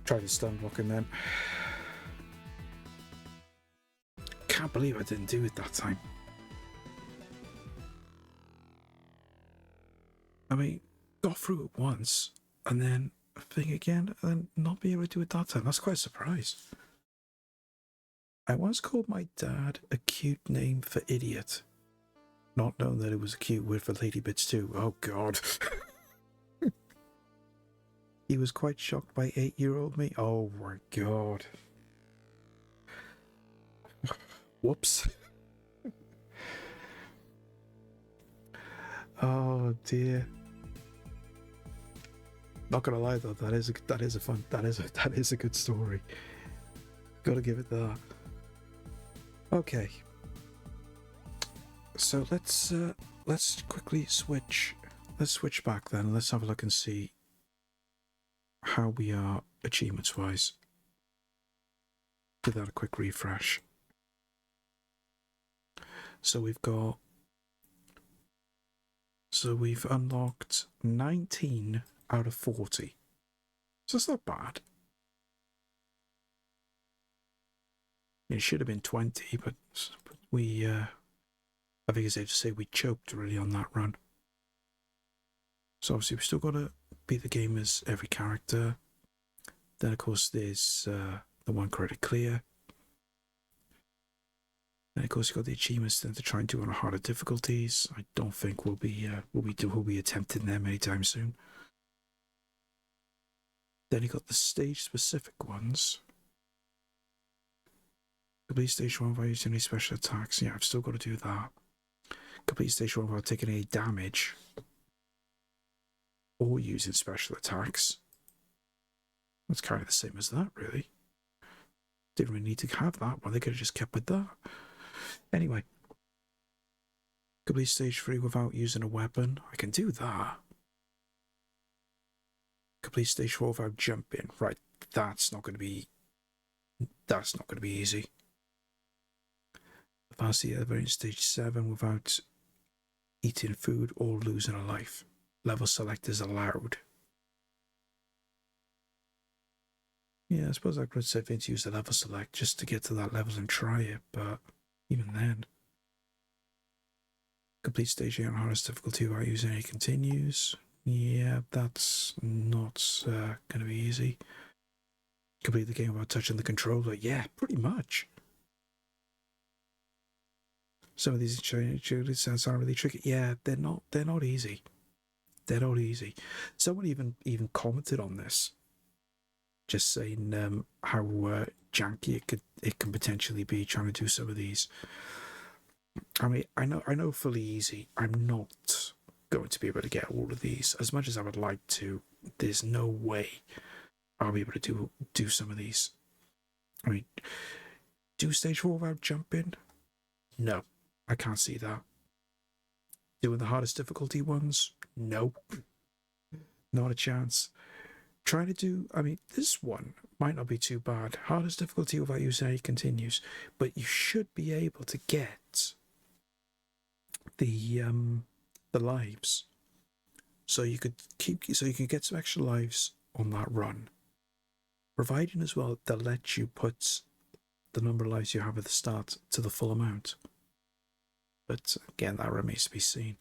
Try the stun blocking then. Can't believe I didn't do it that time. I mean, got through it once and then a thing again and then not be able to do it that time. That's quite a surprise. I once called my dad a cute name for idiot, not knowing that it was a cute word for lady bits too. Oh god. He was quite shocked by 8-year-old me. Oh my god. Whoops. Oh dear. Not gonna lie though, that is a good story. Gotta give it that. Okay, so let's quickly switch. Let's switch back then. Let's have a look and see how we are achievements wise. Give that a quick refresh. So we've unlocked 19 out of 40. So that's not bad. It should have been 20, but we, I think it's safe to say we choked really on that run. So obviously we've still got to beat the game as every character. Then of course there's the one credit clear. Then of course you've got the achievements then to try and do on harder difficulties. I don't think we'll be attempting them anytime soon. Then you got the stage specific ones. Complete stage 1 without using any special attacks. Yeah, I've still got to do that. Complete stage 1 without taking any damage or using special attacks. That's kind of the same as that, really. Didn't really need to have that one. They could have just kept with that. Anyway. Complete stage 3 without using a weapon. I can do that. Complete stage 4 without jumping. Right, that's not going to be easy. Advance the elevator in stage 7 without eating food or losing a life. Level select is allowed. Yeah, I suppose I could say to use the level select just to get to that level and try it, but even then. Complete stage 8 on hardest difficulty without using any continues. Yeah, that's not going to be easy. Complete the game without touching the controller. Yeah, pretty much. Some of these sounds are really tricky. Yeah, they're not easy. They're not easy. Someone even commented on this, just saying how janky it can potentially be trying to do some of these. I mean, I know fully easy. I'm not going to be able to get all of these. As much as I would like to, there's no way I'll be able to do some of these. I mean, do stage 4 without jumping? No, I can't see that. Doing the hardest difficulty ones? Nope. Not a chance. Trying to do, I mean, this one might not be too bad. Hardest difficulty without using any continues, but you should be able to get the lives. So you could get some extra lives on that run. Providing as well they'll let you put the number of lives you have at the start to the full amount. But again, that remains to be seen.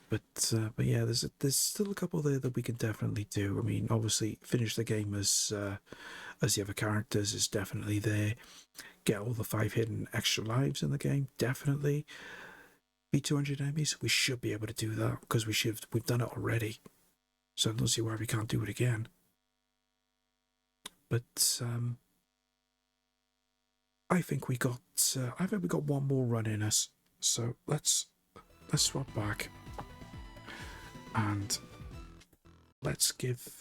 But yeah, there's still a couple there that we can definitely do. I mean, obviously, finish the game as the other characters is definitely there. Get all the 5 hidden extra lives in the game, definitely. Beat 200 enemies, we should be able to do that because we've done it already. So I don't see why we can't do it again. But I think we got one more run in us. So let's swap back. And let's give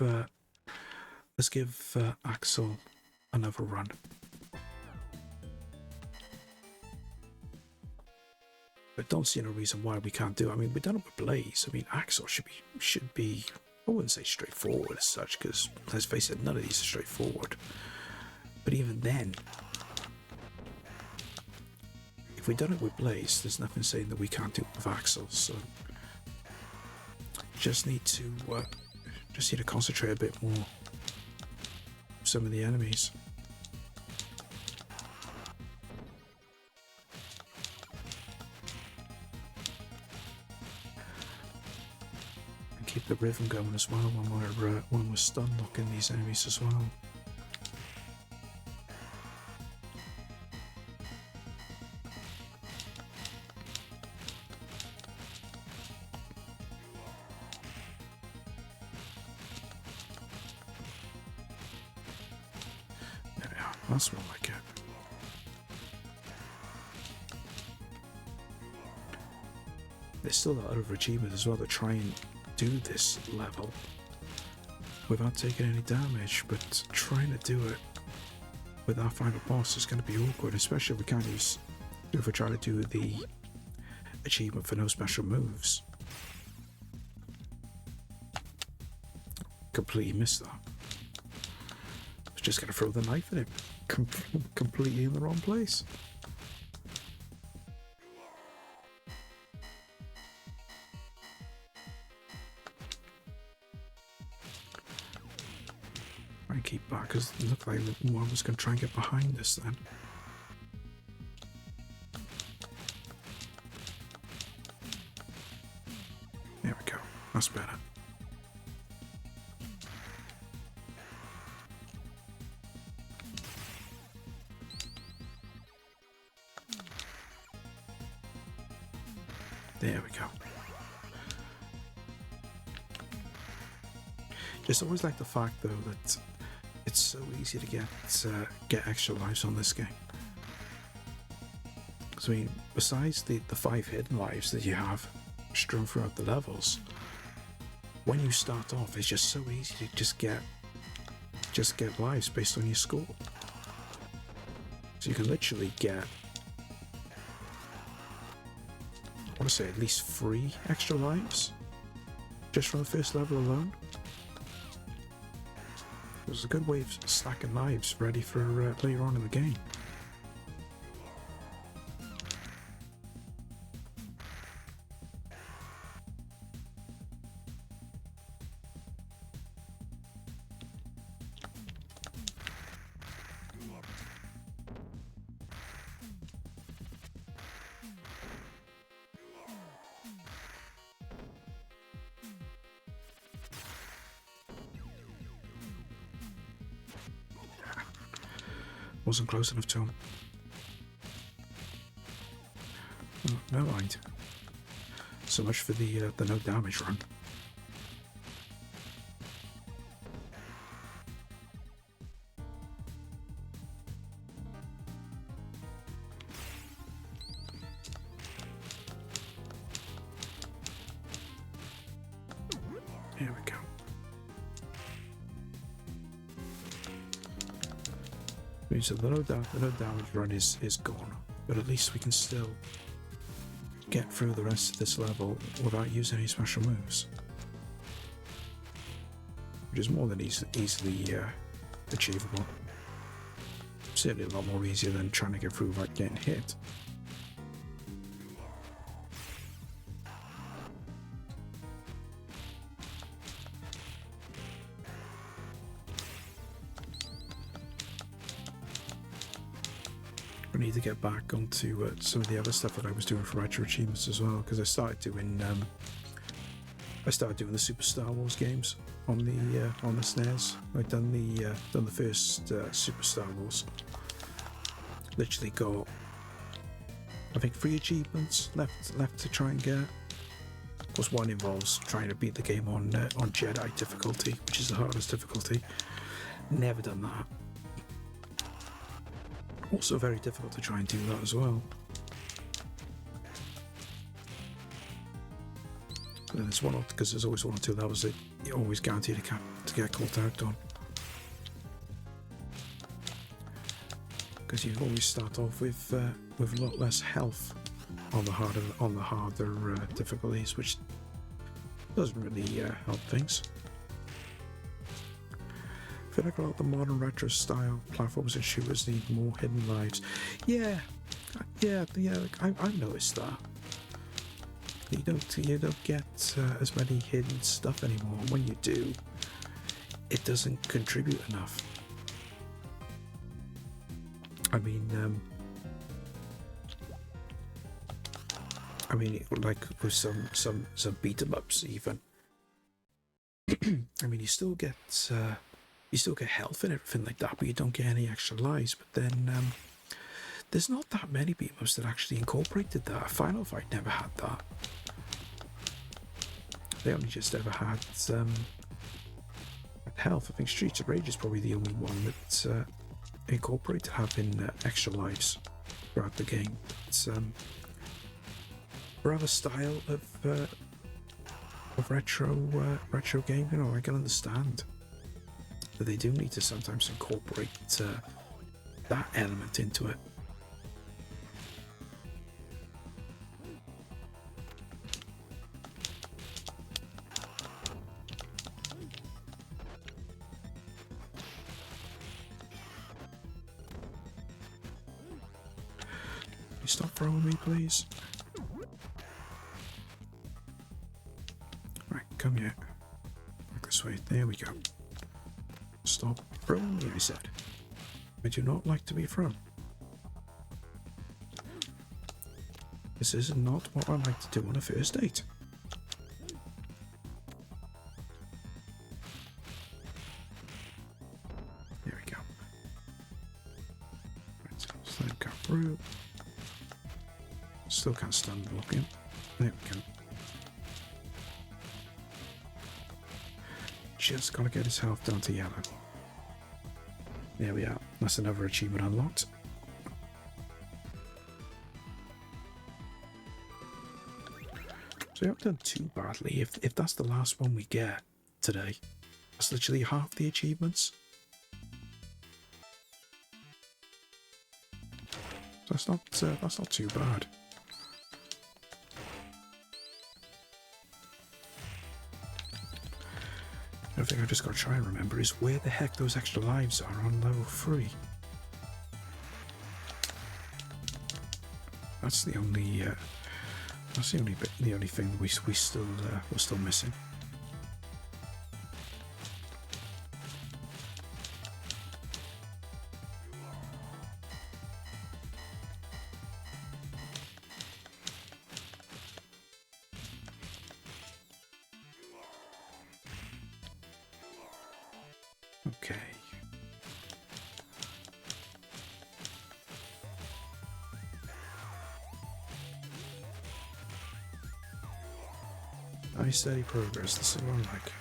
Axel another run. But don't see no reason why we can't do it. I mean, we've done it with Blaze. I mean, Axel should be I wouldn't say straightforward as such, because let's face it, none of these are straightforward. But even then, if we've done it with Blaze, there's nothing saying that we can't do it with Axel. So just need to concentrate a bit more. Some of the enemies. And keep the rhythm going as well when we're stun locking these enemies as well. That's more like it. There's still that other achievement as well to try and do this level without taking any damage, but trying to do it with our final boss is going to be awkward, especially if we try to do the achievement for no special moves. Completely missed that. I was just going to throw the knife at him. Completely in the wrong place. I keep back because it looked like one was going to try and get behind us then. There we go. That's better. There we go. Just always like the fact though that it's so easy to get extra lives on this game. So I mean, besides the 5 hidden lives that you have strewn throughout the levels, when you start off, it's just so easy to just get lives based on your score. So you can literally get, I want to say, at least 3 extra lives just from the first level alone. It was a good way of stacking lives ready for later on in the game. Wasn't close enough to him. Oh, never mind. So much for the no damage run. Here we go. So the no damage run is gone, but at least we can still get through the rest of this level without using any special moves, which is more than easily achievable. Certainly a lot more easier than trying to get through without getting hit. I need to get back onto some of the other stuff that I was doing for RetroAchievements as well, because I started doing the Super Star Wars games on the SNES. I'd done the first Super Star Wars. Literally got, I think, 3 achievements left to try and get. Of course, one involves trying to beat the game on Jedi difficulty, which is the hardest difficulty. Never done that. Also very difficult to try and do that as well. And there's one, because there's always 1 or 2 levels that you're always guaranteed to get caught out on. Because you always start off with a lot less health on the harder difficulties, which doesn't really help things. I feel like a lot of the modern retro style platforms and shooters need more hidden lives. Yeah, I've noticed that. You don't get as many hidden stuff anymore. When you do, it doesn't contribute enough. I mean, like with some beat 'em ups even. I mean, you still get health and everything like that, but you don't get any extra lives. But then there's not that many beat 'em ups that actually incorporated that. Final Fight never had that. They only just ever had health. I think Streets of Rage is probably the only one that incorporated having extra lives throughout the game. It's rather style of retro game. You know, I can understand that they do need to sometimes incorporate that element into it. Stop throwing me, please. Right, come here. Back this way. There we go. Stop throwing me, I said. I do not like to be thrown. This is not what I like to do on a first date. There we go. Right, so let's let him go through. Still can't stun block him. There we go. Just gotta get his health down to yellow. There we are. That's another achievement unlocked. So we haven't done too badly. If that's the last one we get today, that's literally half the achievements. So that's not too bad. The thing I've just got to try and remember is where the heck those extra lives are on level 3. That's the only thing we're still missing. Okay. Nice steady progress, this is what I like.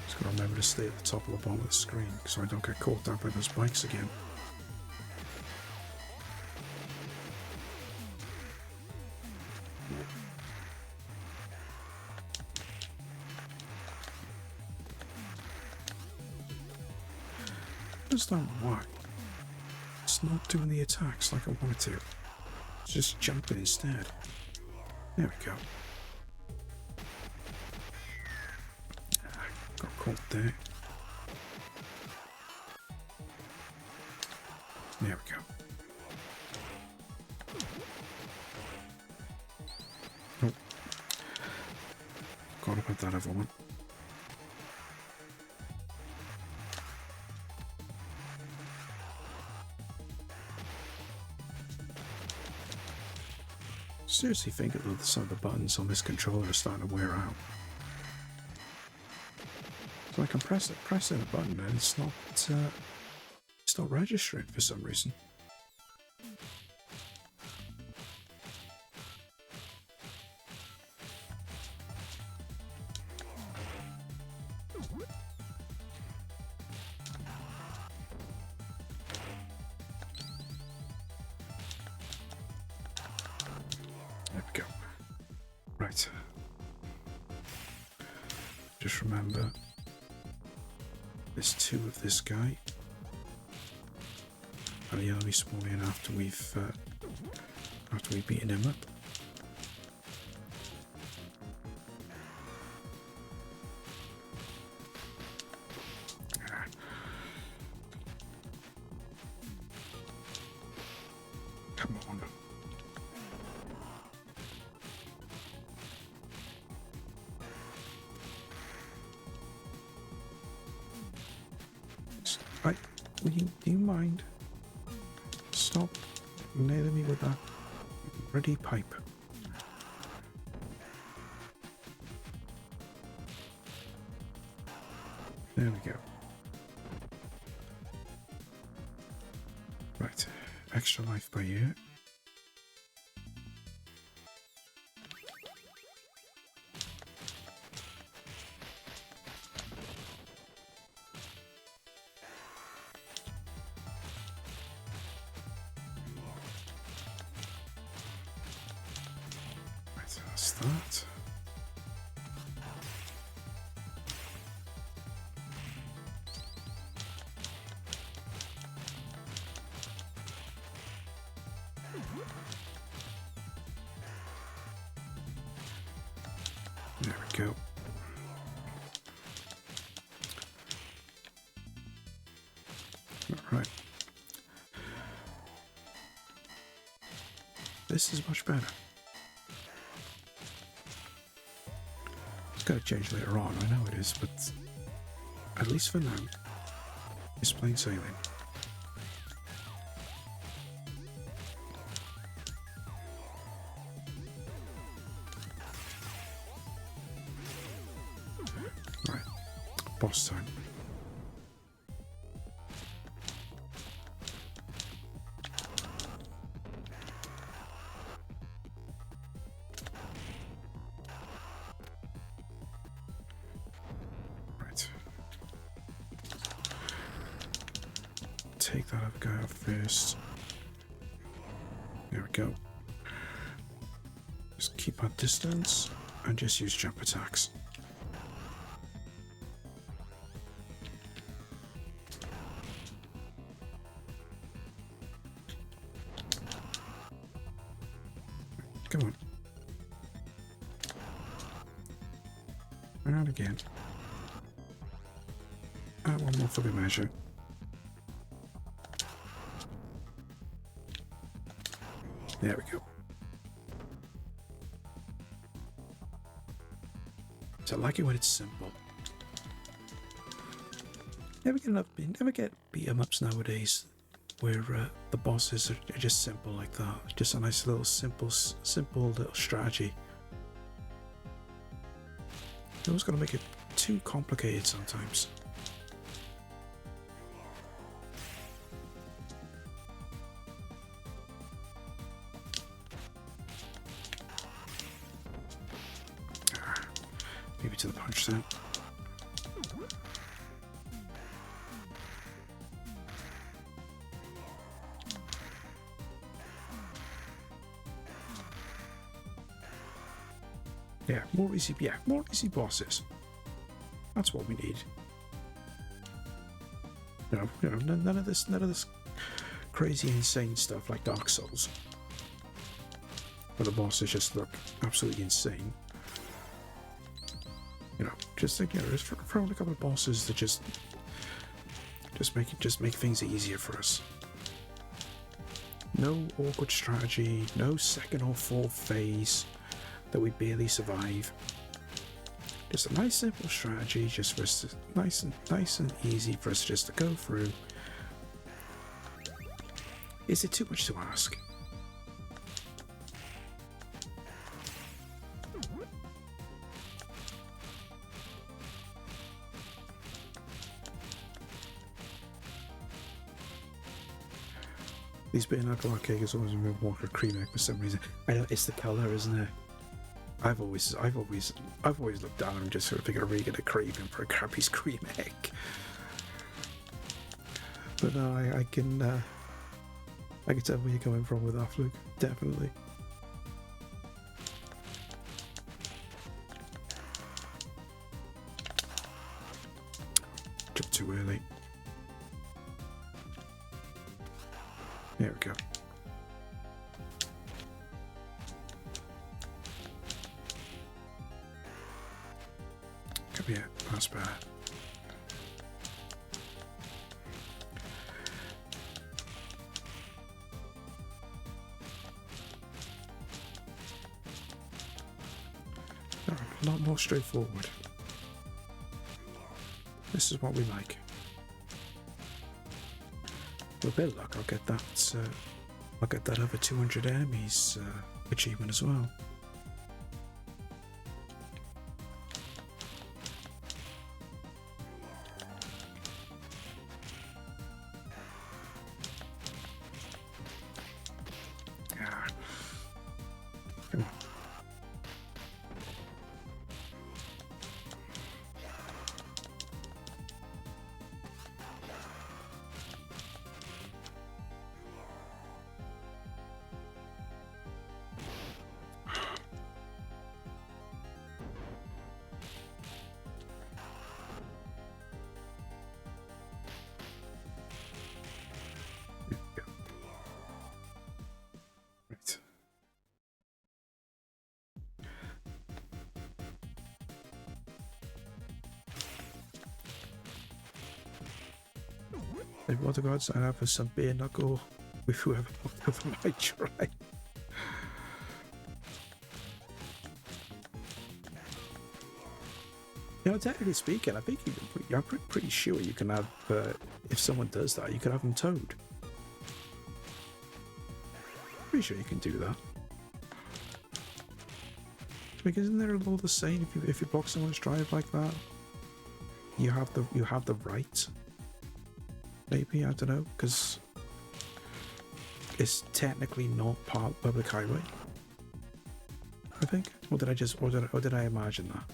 Just gotta remember to stay at the top of the bottom of the screen so I don't get caught down by those bikes again. I just don't know why. It's not doing the attacks like I want it to. It's just jumping instead. There we go. Got caught there. There we go. Oh. Forgot about that other one. Seriously think that some of the buttons on this controller are starting to wear out. So I can press in a button and it's not registering for some reason. There we go. Right. Just remember, there's two of this guy, and he'll only spawn in after we've beaten him up. Come on. Right, do you mind? Stop nailing me with that ready pipe. There we go. Right, extra life per year. That's that. There we go. All right. This is much better. It's got to change later on, I know it is, but at least for now, it's plain sailing. Right, boss time. Take that other guy out first. There we go. Just keep our distance and just use jump attacks. Come on. And again. And one more for the measure. There we go. So I like it when it's simple. Never get beat 'em ups nowadays where the bosses are just simple like that. Just a nice little simple little strategy. You always got to make it too complicated sometimes. me to the punch then. Yeah, more easy bosses. That's what we need. None of this crazy, insane stuff like Dark Souls, where the bosses just look absolutely insane. Just throw in a couple of bosses that just make things easier for us. No awkward strategy, no second or fourth phase that we barely survive. Just a nice simple strategy, just for us to, nice and easy for us just to go through. Is it too much to ask? These bare knuckle arcade has always been Walker Cream Egg for some reason. I know it's the colour, isn't it? I've always looked down and just sort of thinking I'm really gonna craving for a Krabby's cream egg. But no, I can tell where you're coming from with that, Luke. Definitely. Jumped too early. There we go. Come here, that's bad. A lot more straightforward. This is what we like. With a bit of luck, I'll get that other 200 enemies achievement as well. Ah. Come on. Right. If what God sign up for some bare knuckle with whoever might try. Technically speaking, I think I'm pretty sure you can have, if someone does that, you can have them towed. Pretty sure you can do that. Because isn't there a law the same if you block someone's drive like that, you have the right? Maybe, I don't know, because it's technically not part of public highway. I think, or did I imagine that?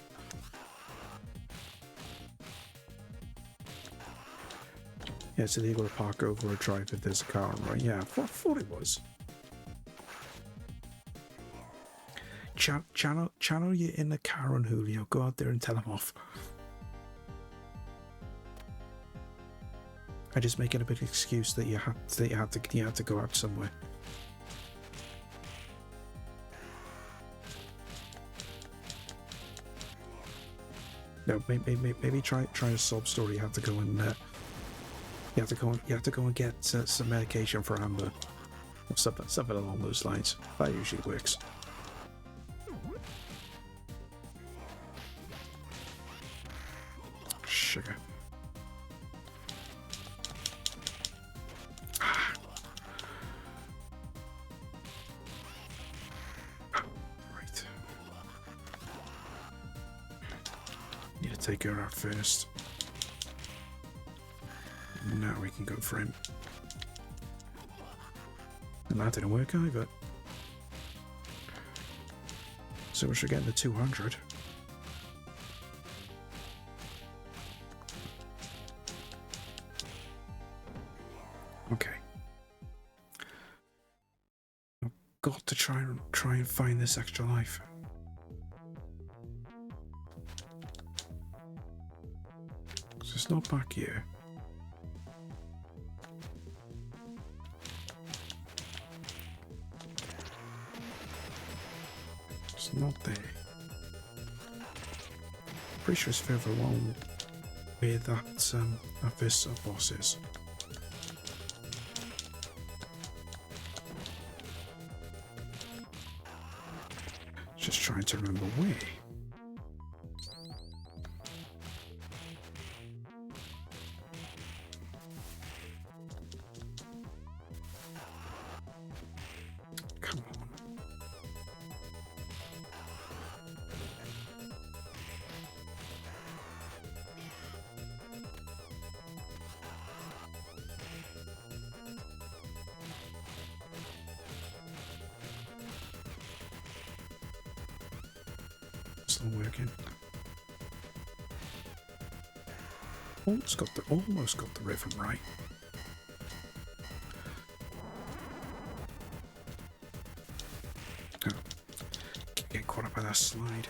Yeah, it's illegal to park over or drive if there's a car on, right? Yeah, I thought it was. Channel your inner Karen, Julio. Go out there and tell him off. I just make it a bit of excuse that you had to go out somewhere. No, maybe try a sob story. You have to go and you have to go and get some medication for Amber, or something along those lines. That usually works. Sugar. Right. Need to take her out first. Now we can go for him. And that didn't work either. So we should get the 200. Okay. I've got to try and find this extra life. So it's not back here. It's not there. Pretty sure it's further along where that Vista boss is. Just trying to remember where. Come on. Still working. Almost got the rhythm right. Oh, get caught up by that slide.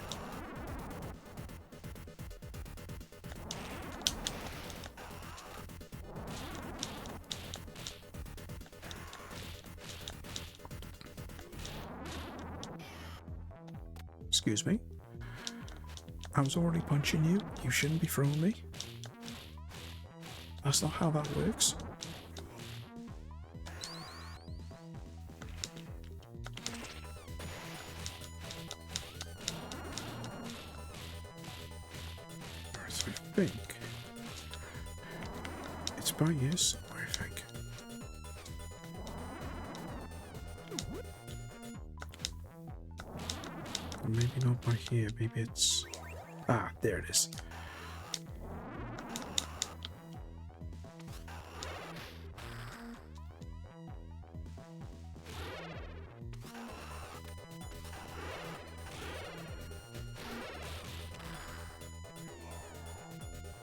Excuse me. I was already punching you. You shouldn't be throwing me. That's not how that works. Whereas I think it's by here somewhere, I think. Or maybe not by here. Maybe it's... Ah, there it is.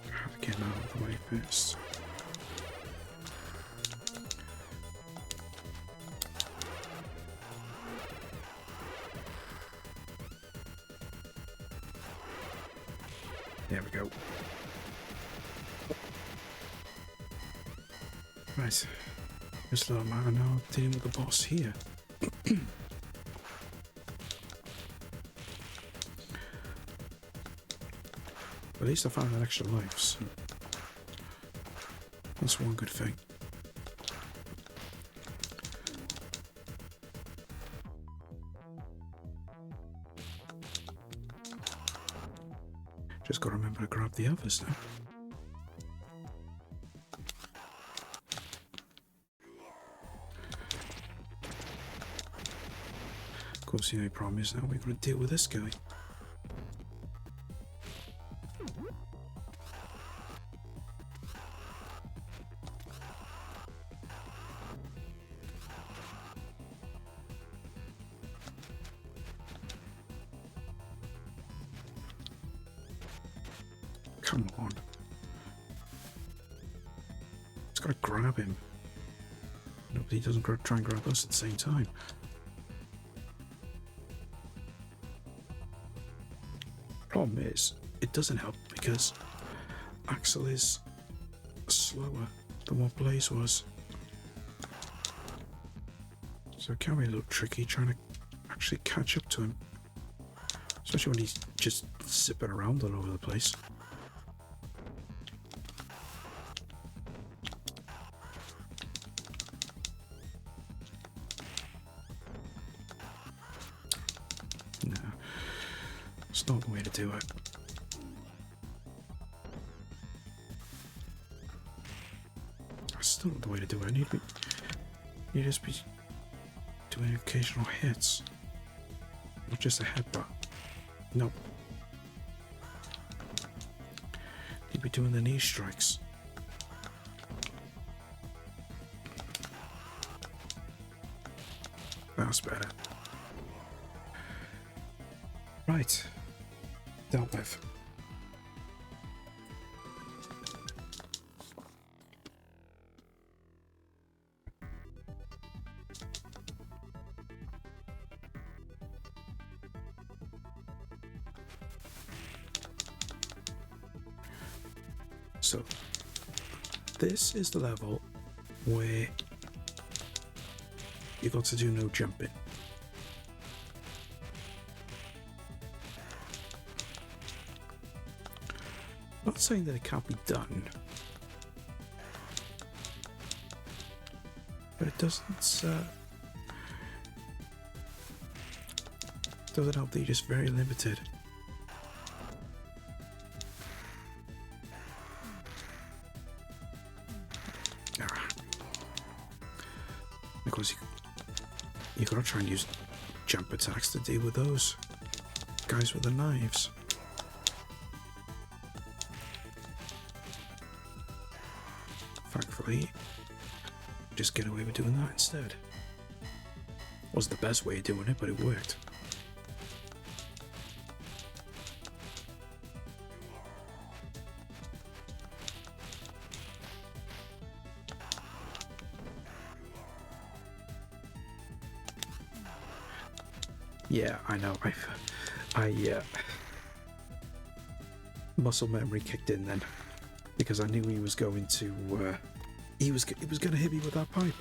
How to get out of the way first. There we go. Right. This little man now dealing with the boss here. At least I found an extra life, so that's one good thing. Just gotta remember to grab the others now. Of course, the only problem is now we're gonna deal with this guy. Come on. Just gotta grab him. Nobody doesn't try and grab us at the same time. Problem is, it doesn't help because Axel is slower than what Blaze was. So it can be a little tricky trying to actually catch up to him. Especially when he's just zipping around all over the place. No, it's not the way to do it. That's still not the way to do it. I need to just be doing occasional hits. Not just a headbutt. Nope. You'd be doing the knee strikes. That's better. Right. Dealt with. So this is the level where you got to do no jumping. Not saying that it can't be done, but it doesn't help that you're just very limited. Because you gotta try and use jump attacks to deal with those guys with the knives. Thankfully, just get away with doing that instead. Wasn't the best way of doing it, but it worked. Yeah, I know. Muscle memory kicked in then, because I knew he was going to. He was going to hit me with that pipe.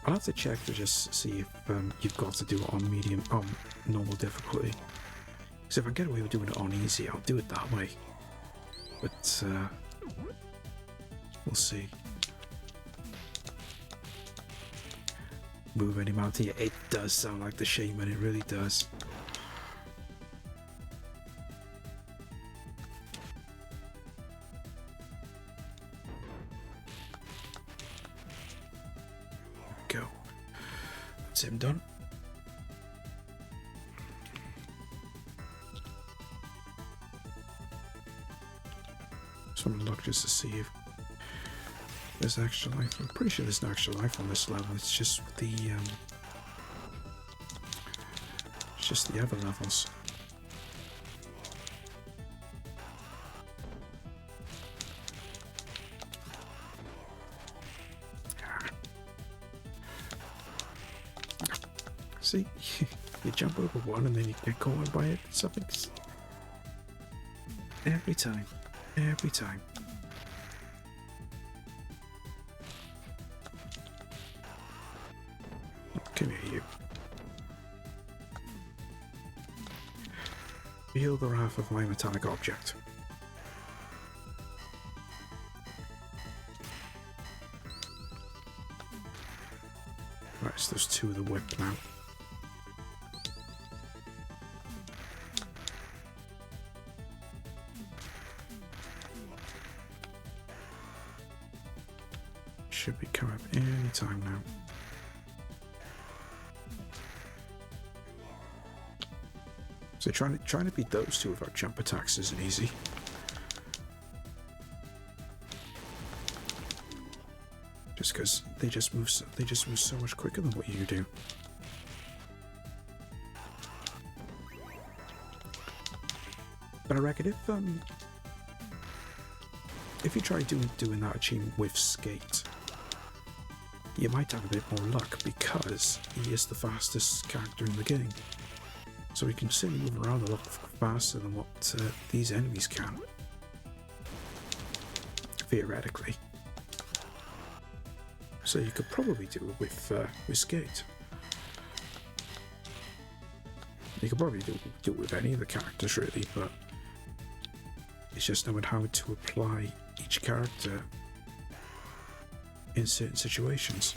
I'll have to check to just see if you've got to do it on medium, on normal difficulty. Because if I get away with doing it on easy, I'll do it that way. But we'll see. Move any mountain. It does sound like the Shaman, it really does. There we go. That's him done. Just want to look just to see if there's extra life. I'm pretty sure there's no extra life on this level. It's just the it's just the other levels. See, you jump over one and then you get caught by it. Something's every time. Every time. Come here, you. Feel the wrath of my metallic object. Right, so there's two of the whip now. Should be coming up any time now. So trying to beat those two without jump attacks isn't easy. Just because they just move so much quicker than what you do. But I reckon if you try doing that achievement with Skate, you might have a bit more luck because he is the fastest character in the game. So he can certainly move around a lot faster than what these enemies can. Theoretically. So you could probably do it with Skate. You could probably do it with any of the characters really, but it's just knowing how to apply each character in certain situations.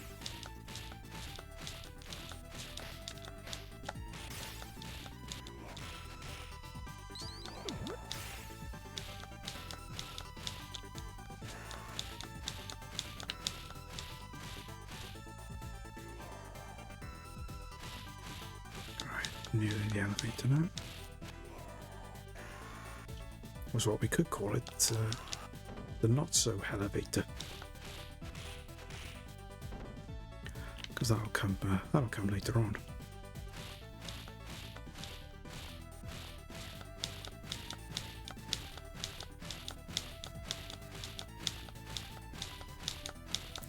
Nearly the elevator now. Was what we could call it the not so elevator, because that'll come later on.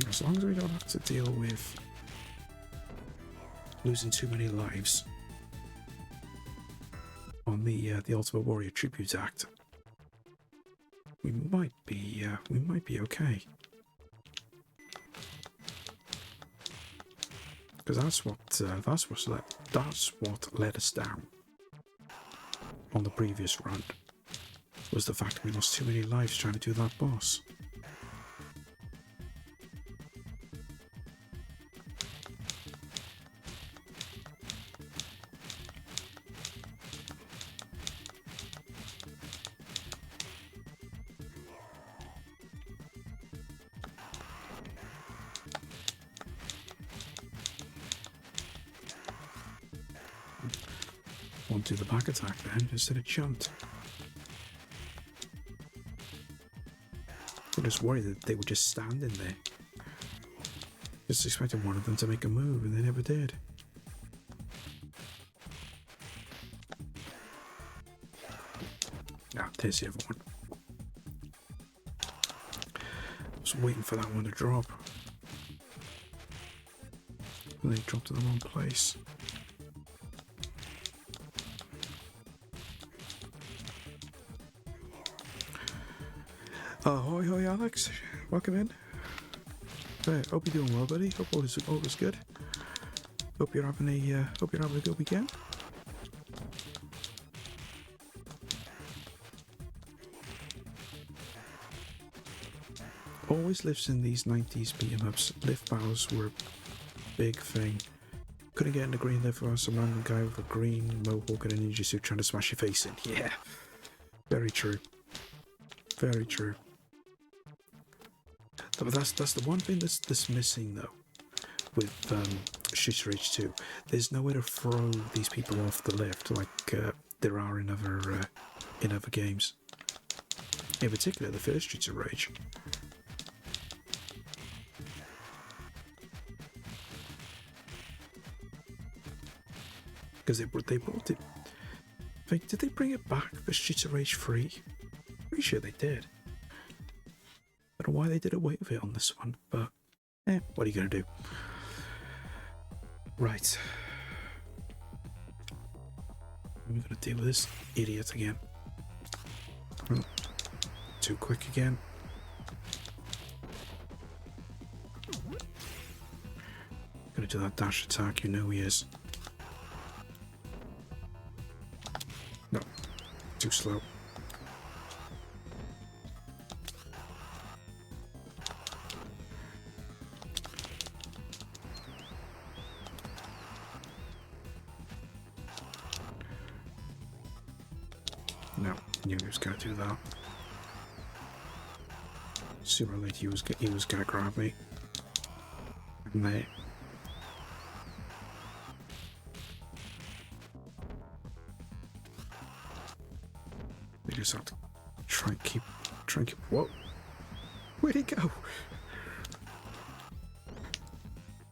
As long as we don't have to deal with losing too many lives on the Ultimate Warrior Tribute Act, we might be okay. Because that's what let us down on the previous run, was the fact that we lost too many lives trying to do that boss. Want to do the back attack then instead of jumped. I'm just worried that they were just standing there. Just expecting one of them to make a move and they never did. Ah, there's the other one. I was waiting for that one to drop. And they dropped in the wrong place. Hoi, Alex. Welcome in. Hope you're doing well, buddy. Hope all is good. Hope you're having a good weekend. Always lives in these 90s beat 'em ups. Lift battles were a big thing. Couldn't get in the green lift without some random guy with a green mohawk and a ninja suit trying to smash your face in. Yeah, very true. Very true. But that's the one thing that's missing though with Shooter H2. There's nowhere to throw these people off the lift like there are in other games. In particular, the first Streets of Rage. Because they brought it. Like, did they bring it back for Streets of Rage 3? Pretty sure they did. I don't know why they did away with it on this one, but what are you gonna do? Right. I'm gonna deal with this idiot again. Oh, too quick again. Gonna do that dash attack, you know he is. No, too slow. No, knew he was gonna do that. Sooner or later he was gonna grab me. And they. They just have to try and keep. Whoa! Where'd he go?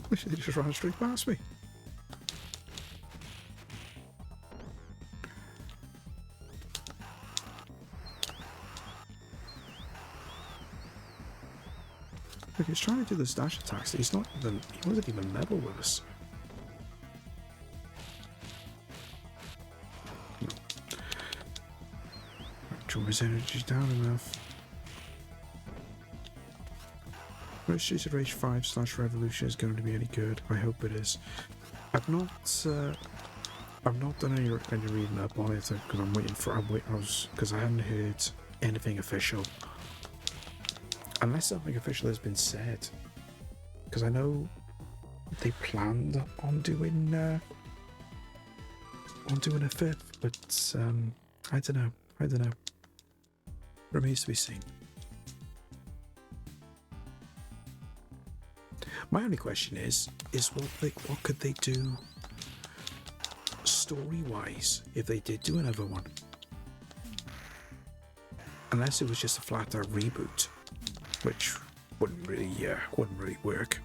They just ran straight past me. Look, he's trying to do this dash attacks. He wasn't even level with us. No. Draw his energy down enough. Whether Streets of Rage 5/Revolution is going to be any good, I hope it is. I've not done any reading up on it because I haven't heard anything official. Unless something official has been said, because I know they planned on doing a fifth, but I don't know. Remains to be seen. My only question is what could they do story-wise if they did do another one? Unless it was just a flat-out reboot. Which wouldn't really work,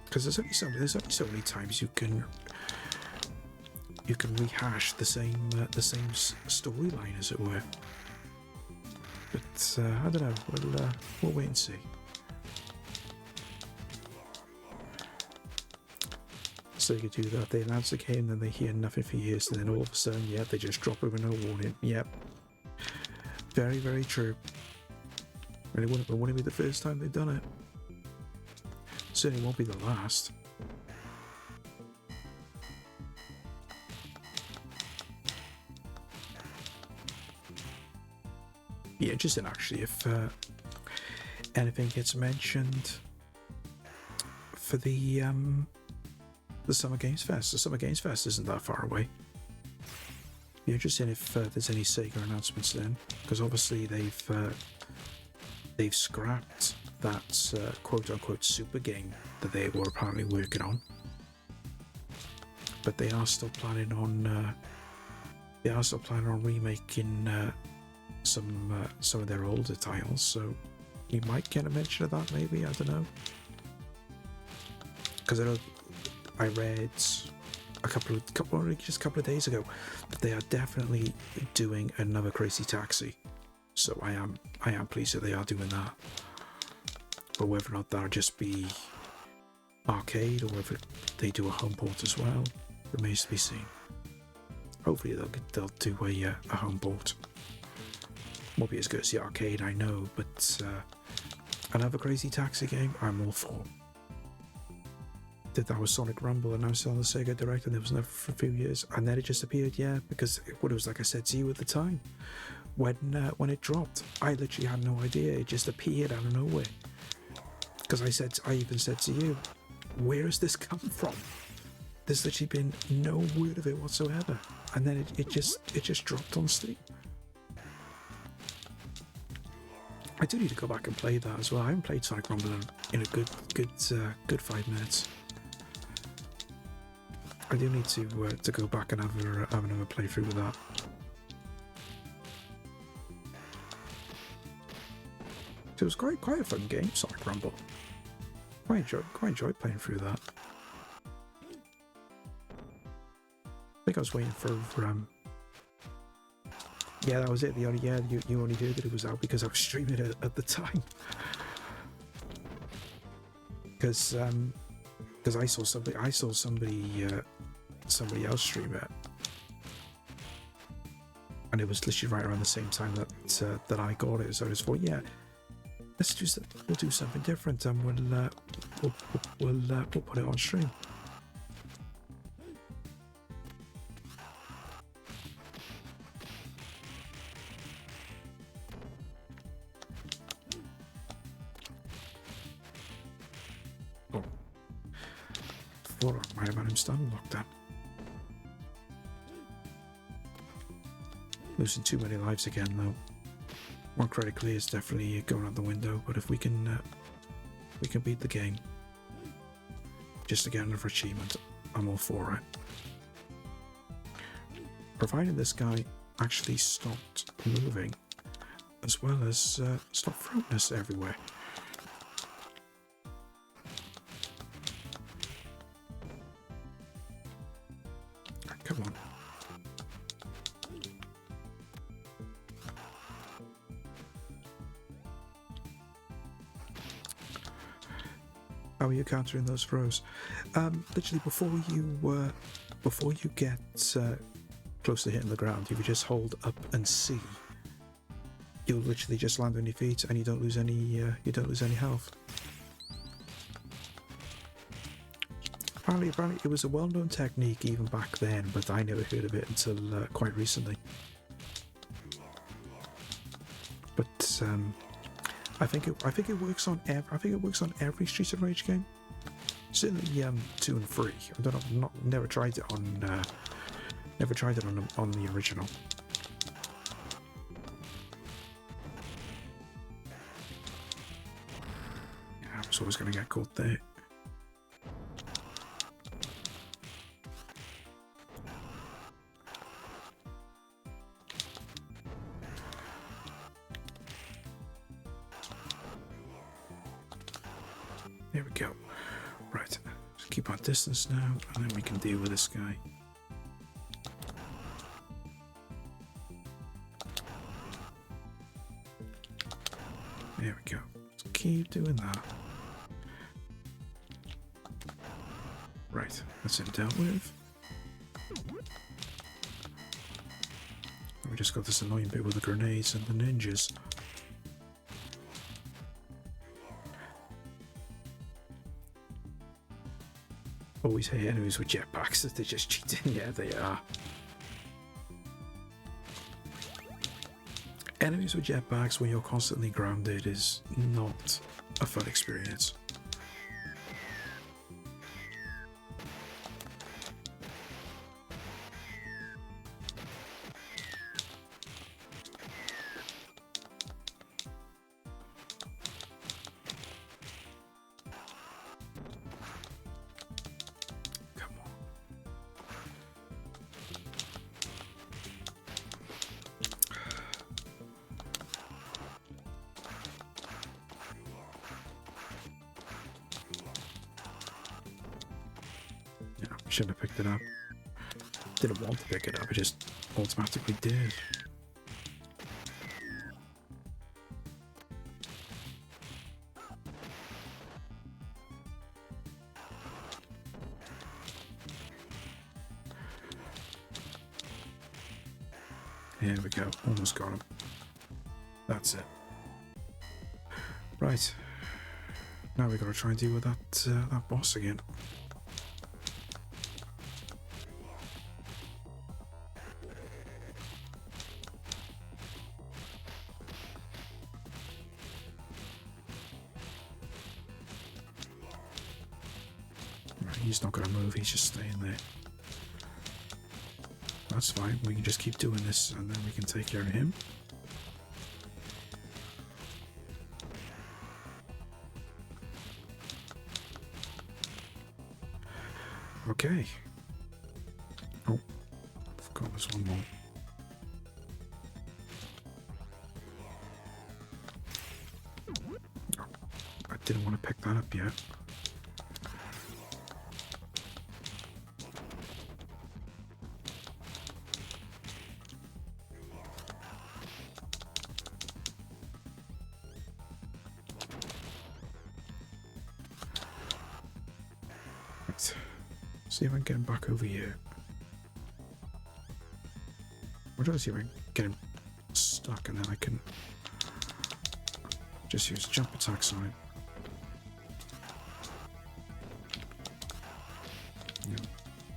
because there's only so many times you can rehash the same storyline, as it were. But I don't know. We'll wait and see. Sega do that. They announce the game, then they hear nothing for years, and then all of a sudden, yeah, they just drop it with no warning. Yep. Very, very true. And it wouldn't be the first time they've done it. Certainly won't be the last. Be interesting, actually, if anything gets mentioned for the Summer Games Fest. The Summer Games Fest isn't that far away. Be interesting if there's any Sega announcements then, because obviously they've scrapped that quote-unquote super game that they were apparently working on, but they are still planning on remaking some of their older titles. So you might get a mention of that, maybe. I don't know, because I read a couple of days ago that they are definitely doing another Crazy Taxi. So I am pleased that they are doing that. But whether or not that'll just be arcade or whether they do a home port as well remains to be seen. Hopefully they'll do a home port. Won't be as good as the arcade, I know, but another Crazy Taxi game, I'm all for. Did that with Sonic Rumble announced on the Sega Direct, and there was never for a few years, and then it just appeared, yeah, because it was like I said to you at the time, when it dropped, I literally had no idea. It just appeared out of nowhere. Because I even said to you, where has this come from? There's literally been no word of it whatsoever, and then it just dropped on Steam. I do need to go back and play that as well. I haven't played Sonic Rumble in a good 5 minutes. I do need to go back and have another playthrough with that. It was quite a fun game, Sonic Rumble. Quite enjoyed playing through that. I think I was waiting for yeah, that was it. You only heard that it was out because I was streaming it at the time. Because I saw somebody else stream it, and it was literally right around the same time that I got it. So I just thought, yeah, we'll do something different, and we'll put it on stream. I might have had him stun locked down. Losing too many lives again, though. One credit clear is definitely going out the window, but if we can beat the game just to get another achievement, I'm all for it. Provided this guy actually stopped moving, as well as stopped throwing us everywhere. Come on. How are you countering those throws? Literally, before you get close to hitting the ground, if you just hold up and C, you'll literally just land on your feet, and you don't lose any health. Apparently it was a well-known technique even back then, but I never heard of it until quite recently. But I think it works on every Streets of Rage game. Certainly 2 and 3. I don't know, never tried it on the original. Yeah, I was always going to get caught there. There we go. Right, just keep our distance now, and then we can deal with this guy. There we go. Just keep doing that. Right, that's him dealt with. We just got this annoying bit with the grenades and the ninjas. Always hate enemies with jetpacks that they're just cheating. Yeah, they are. Enemies with jetpacks when you're constantly grounded is not a fun experience. Shouldn't have picked it up. Didn't want to pick it up, it just automatically did. Here we go, almost got him. That's it. Right. Now we gotta try and deal with that boss again. He's not going to move, he's just staying there. That's fine, we can just keep doing this and then we can take care of him. Okay. Oh, I forgot there's one more. Oh, I didn't want to pick that up yet. See if I can get him back over here. Or do I see if I can get him stuck and then I can just use jump attack sign. Yeah,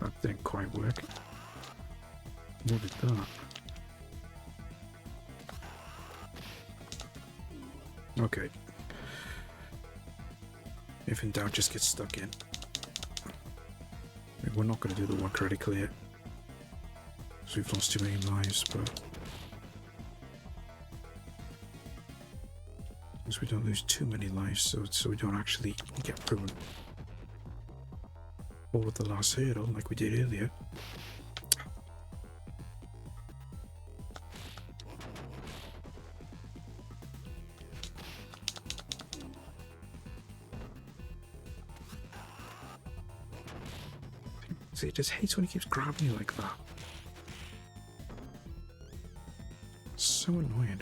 that didn't quite work. What did that? Okay. If in doubt, just get stuck in. We're not going to do the one credit clear, because we've lost too many lives, but because we don't lose too many lives, so we don't actually get through all of the last hurdle like we did earlier. See, it just hates when he keeps grabbing you like that. So annoying.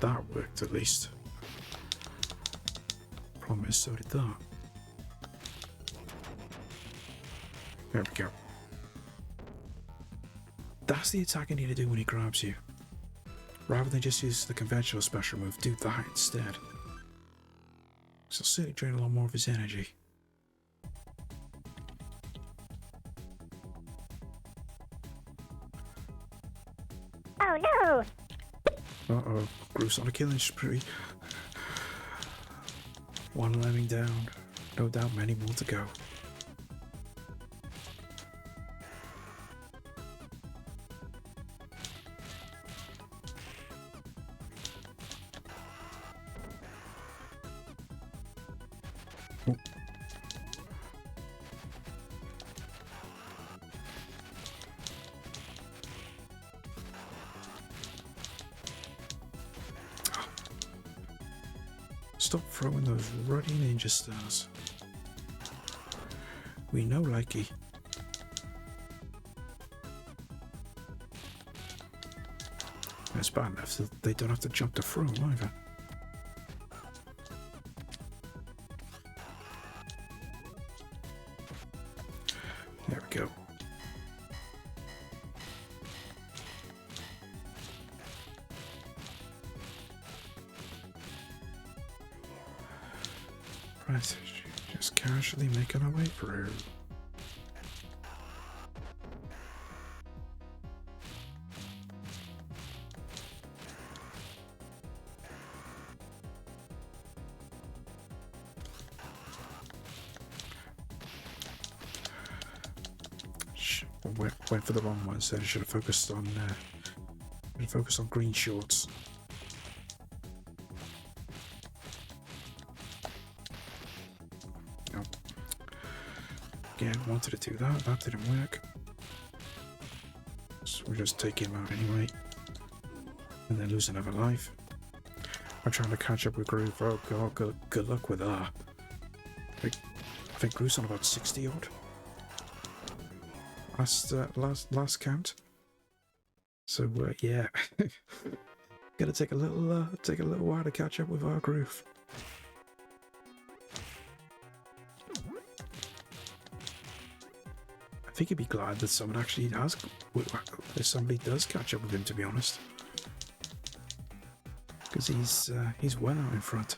That worked at least. Problem is, so did that. There we go. That's the attack I need to do when he grabs you. Rather than just use the conventional special move, do that instead. So it'll certainly drain a lot more of his energy. Oh no! Uh-oh, Bruce on a killing spree. One lemming down. No doubt many more to go. Oh. Stop throwing those ruddy ninja stars. We know, likey. It's bad enough that they don't have to jump to throw them either. go. Right, just casually making our way through. Went for the wrong one, so I should have focused on green shorts. Oh. Again, wanted to do that. That didn't work. So we'll just take him out anyway, and then lose another life. I'm trying to catch up with Groove. Oh god, good luck with that. I think Groove's on about 60 odd. Last count. So yeah, gonna take a little while to catch up with our Groove. I think he'd be glad that someone actually has, if somebody does catch up with him, to be honest, because he's well out in front.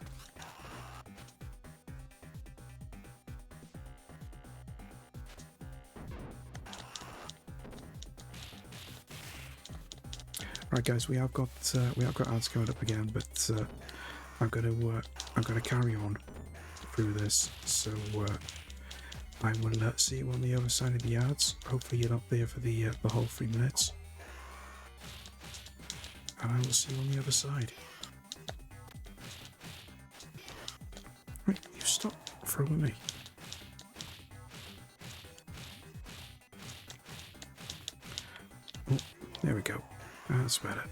Right, guys, we have got ads coming up again, but I'm gonna carry on through this. So I will see you on the other side of the ads. Hopefully, you're not there for the whole 3 minutes, and I will see you on the other side. Right, you stop throwing me. Oh, there we go. That's better.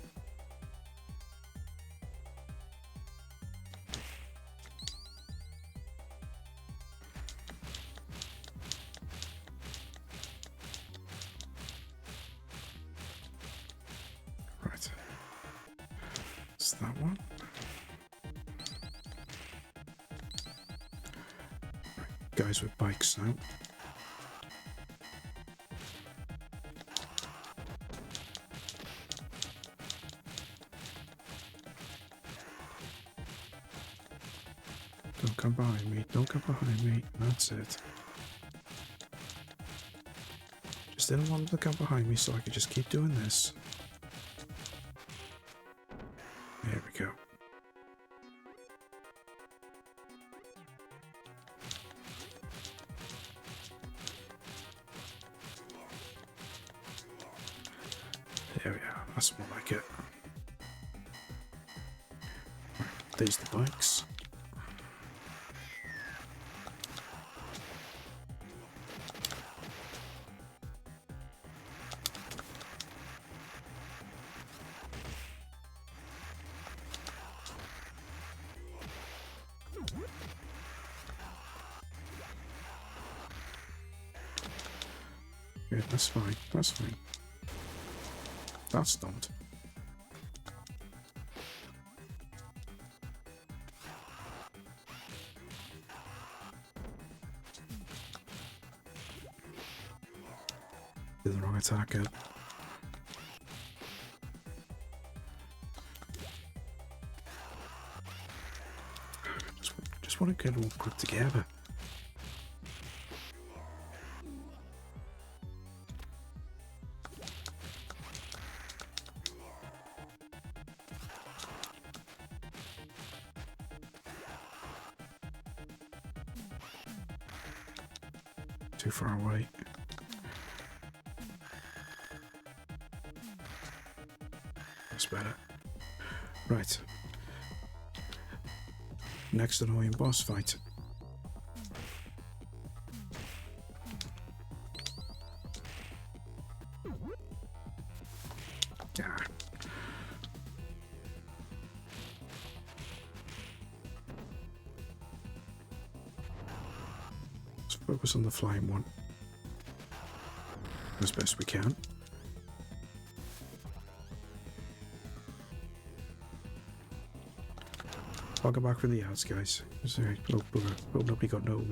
Right. It's that one. Right. Guys with bikes now. Don't come behind me. Don't come behind me. That's it. Just didn't want them to come behind me so I could just keep doing this. There we go. There we are. That's more like it. Right, there's the bikes. Yeah, that's fine. That's fine. That's not. Did the wrong attack out. Just want to get all put together. Too far away. That's better. Right. Next annoying boss fight. Ah. Let's focus on the flying one as best we can. I'll go back for the ads, guys. Hope nobody got no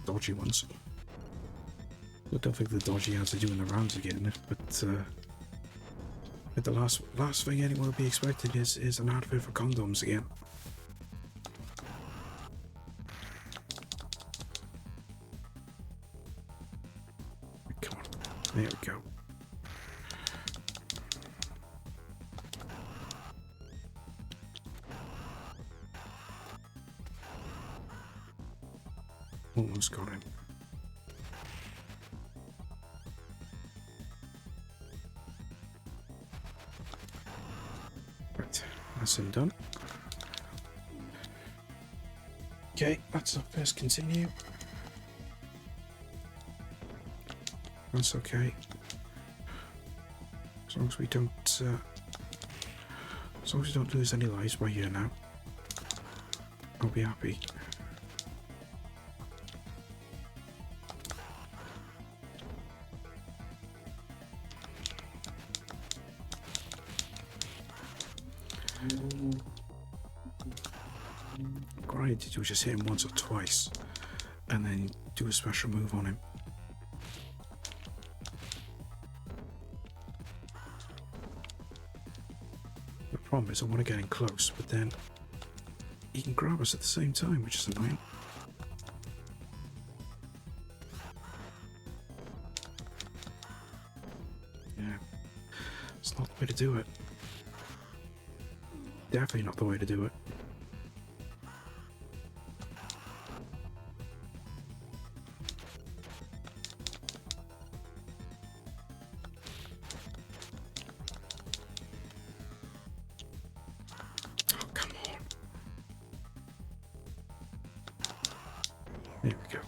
dodgy ones. I don't think the dodgy ads are doing the rounds again, but the last thing anyone will be expecting is an advert for condoms again. Come on, there we go. Almost got him. Right, that's him done. Okay, that's our first continue. That's okay. As long as we don't, as long as we don't lose any lives by here now, I'll be happy. What I need to do is just hit him once or twice and then do a special move on him. The problem is I want to get in close, but then he can grab us at the same time, which is annoying. Yeah, it's not the way to do it. Definitely not the way to do it. Oh, come on. There we go.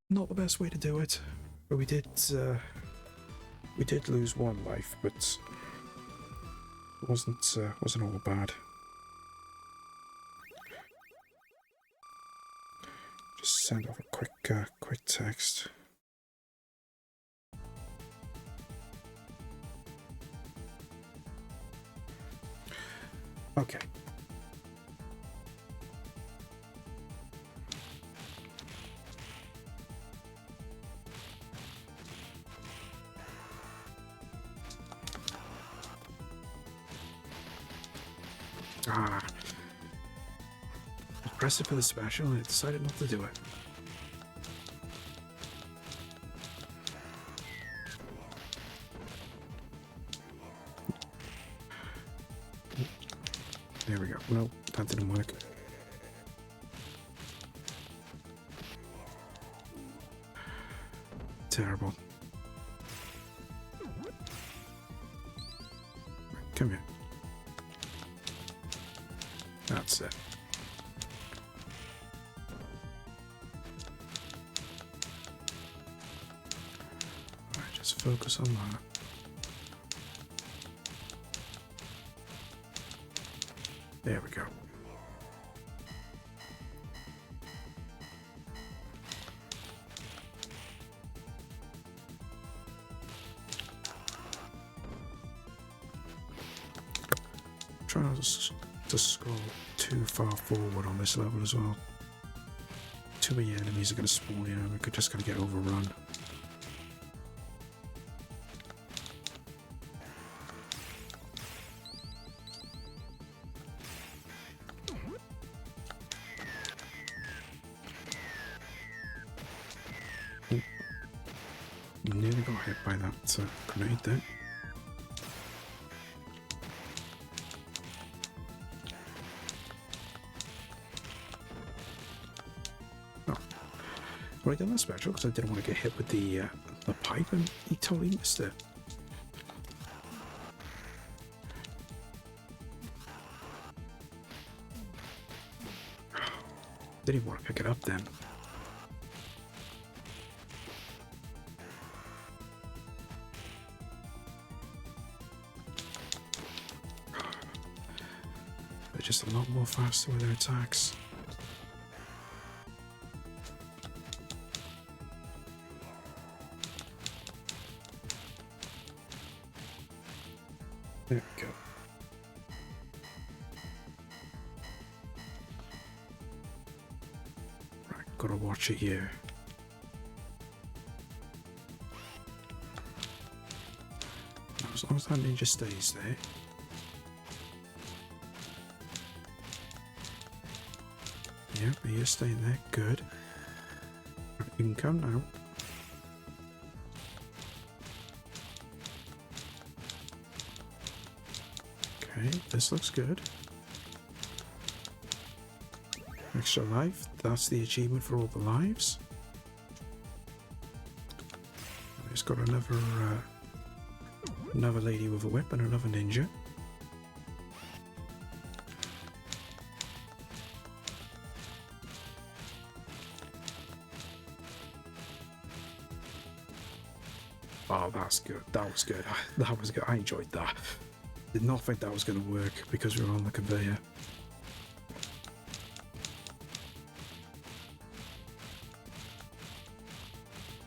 Not the best way to do it, but we did lose one life, but it wasn't all bad. Just send off a quick text. Okay. Ah. I pressed it for the special and it decided not to do it. There we go. No, that didn't work. Terrible. Come here. That's it. Alright, just focus on that. There we go. Try not to scroll too far forward on this level as well. Too many enemies are going to spawn in and we're just going to get overrun. Nearly got hit by that grenade there. Well, I done that special because I didn't want to get hit with the pipe, and he totally missed it. Didn't even want to pick it up then. They're just a lot more faster with their attacks. There we go. Right, gotta watch it here. long as that ninja stays there. Yep, he is staying there. Good. Right, you can come now. Okay, this looks good. Extra life. That's the achievement for all the lives. There's got another lady with a whip and another ninja. Oh, that's good. That was good. That was good. I enjoyed that. Did not think that was going to work because we were on the conveyor.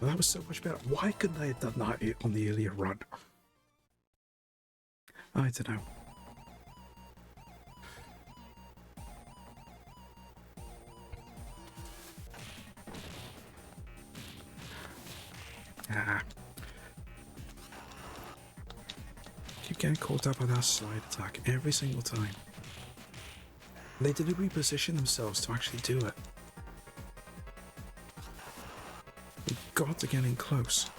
That was so much better. Why couldn't I have done that on the earlier run? I don't know. Keep getting caught up with that slide attack every single time. They didn't reposition themselves to actually do it. We've got to get in close.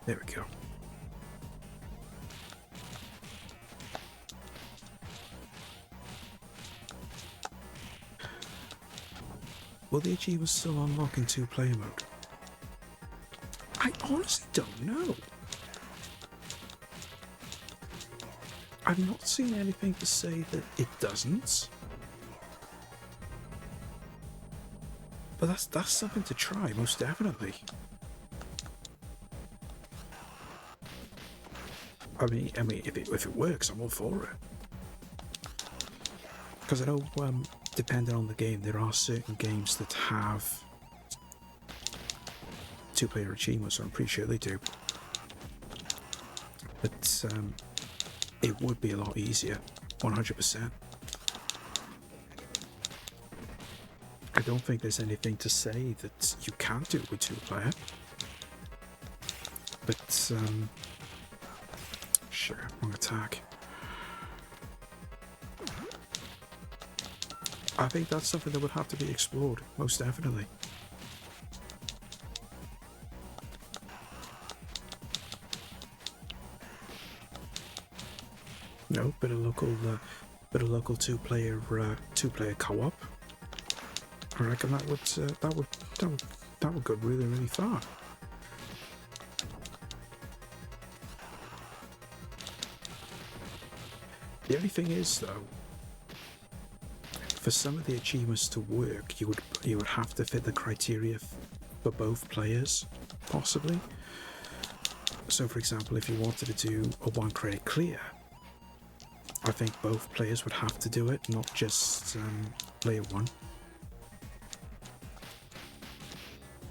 There we go. Will the achievements still unlock in 2-player mode? I honestly don't know. I've not seen anything to say that it doesn't. But that's something to try, most definitely. I mean, if it works, I'm all for it. Because I know, depending on the game, there are certain games that have 2-player achievements, so I'm pretty sure they do. But it would be a lot easier, 100%. I don't think there's anything to say that you can't do it with 2-player. But, sure, wrong attack. I think that's something that would have to be explored, most definitely. No, bit of local two-player co-op. I reckon that would go really, really far. The only thing is, though, for some of the achievements to work, you would have to fit the criteria for both players, possibly. So, for example, if you wanted to do a 1-credit clear, I think both players would have to do it, not just player 1.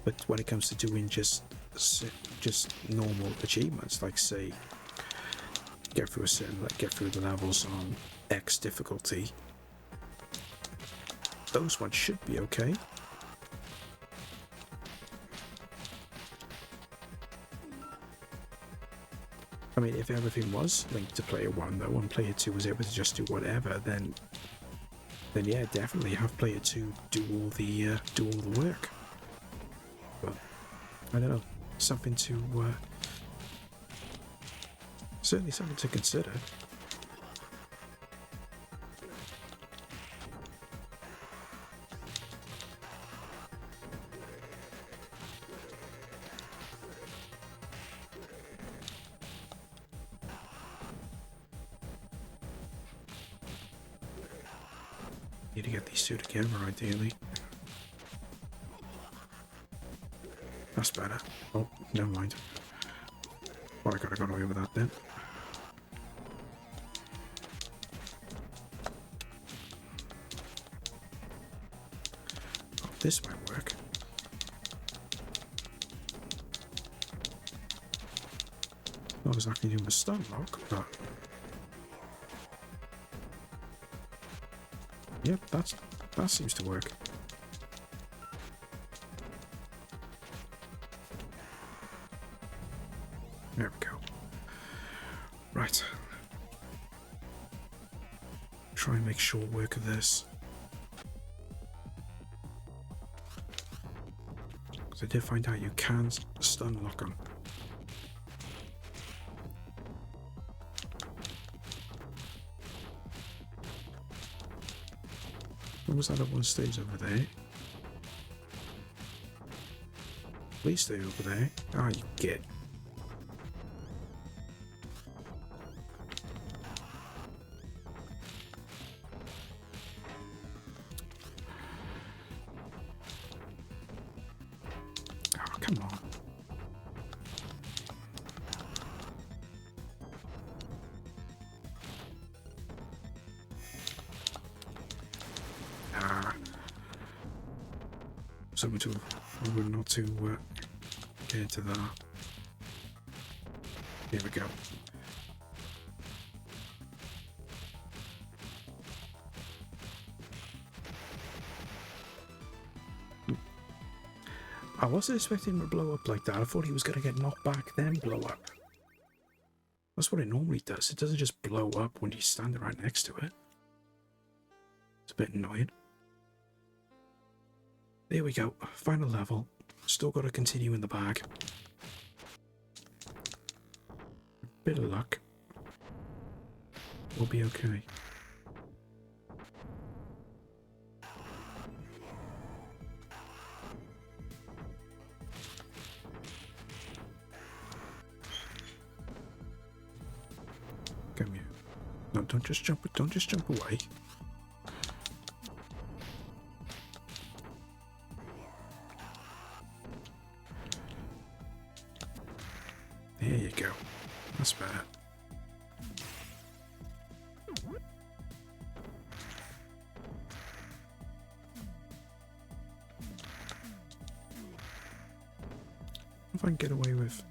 But when it comes to doing just normal achievements, like say get through the levels on X difficulty, those ones should be okay. I mean, if everything was linked to player 1 though, and player 2 was able to just do whatever, then yeah, definitely have player 2 do all the work. But I don't know, something to certainly something to consider. Need to get these two together, ideally. That's better. Oh, never mind. Well, I could have got away with that then. Oh, this might work. Not exactly doing a stun lock, but yep, that seems to work. There we go. Right. Try and make short work of this. Because I did find out you can stun lock them. What was that at one stage over there? Please stay over there. Ah, you get. Oh, come on. Something to remember not to get into that. Here we go. I wasn't expecting him to blow up like that. I thought he was going to get knocked back, then blow up. That's what it normally does. It doesn't just blow up when you stand right next to it. It's a bit annoying. There we go. Final level. Still got to continue in the bag. Bit of luck. We'll be okay. Come here. No, don't just jump away. There you go. That's better. If I can get away with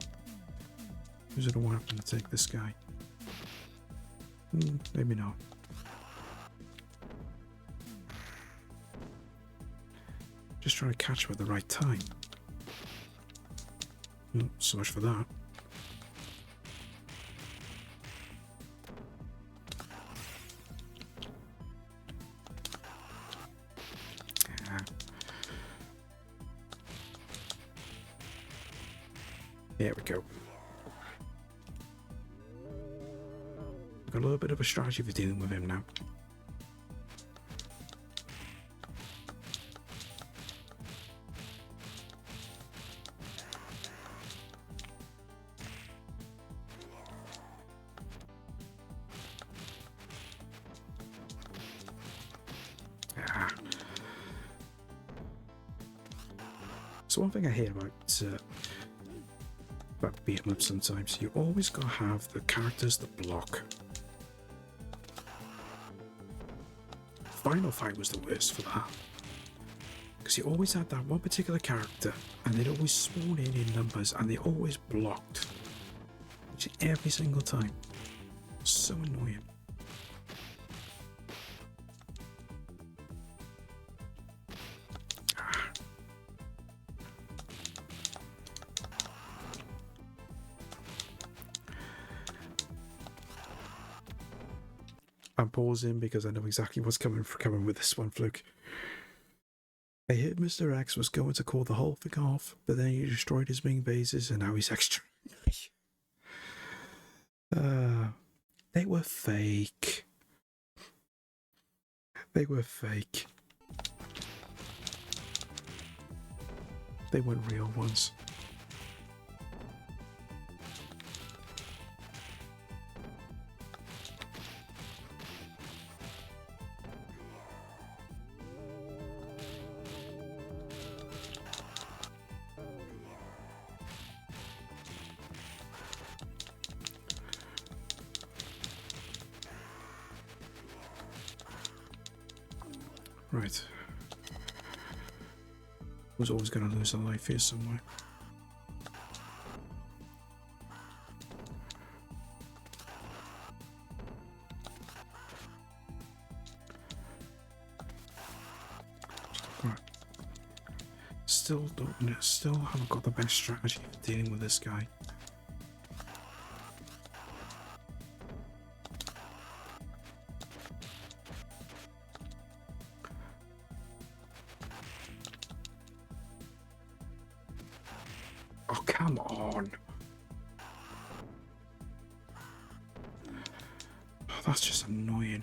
using a weapon to take this guy. Maybe not. Just try to catch him at the right time. So much for that. There we go. Got a little bit of a strategy for dealing with him now. So one thing I hear about beat 'em up sometimes, you always gotta have the characters that block. Final Fight was the worst for that, because you always had that one particular character and they'd always spawn in numbers and they always blocked every single time. So annoying. I'm pausing because I know exactly what's coming with this one, Fluke. I heard Mr. X was going to call the whole thing off, but then he destroyed his main bases and now he's extra. They were fake. They were fake. They weren't real ones. Right. Was always going to lose a life here somewhere. Right. Still haven't got the best strategy for dealing with this guy. that's just annoying.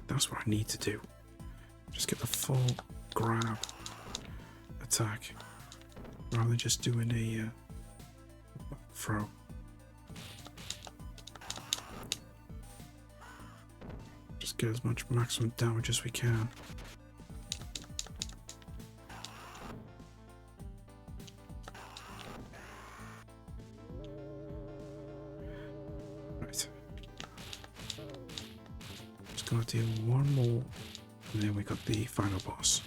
That's what I need to do. Just get the full grab attack rather than just doing a throw. Just get as much maximum damage as we can. Right. Just gonna do one more, and then we got the final boss.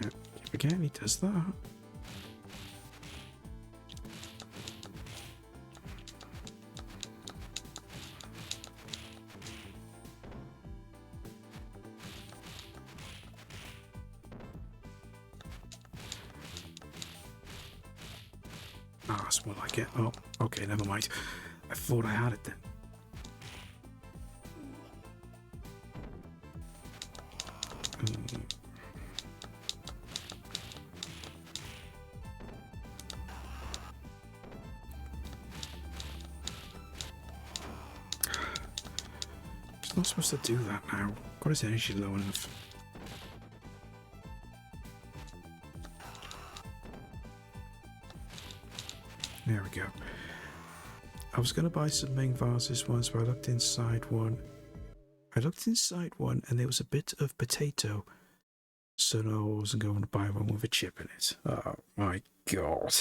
Yep, again, he does that. Ah, that's more like it. Oh, okay, never mind. I thought I had it then. He's not supposed to do that now. Got his energy low enough. There we go. I was going to buy some main vases once, but I looked inside one. And there was a bit of potato. So no, I wasn't going to buy one with a chip in it. Oh my god.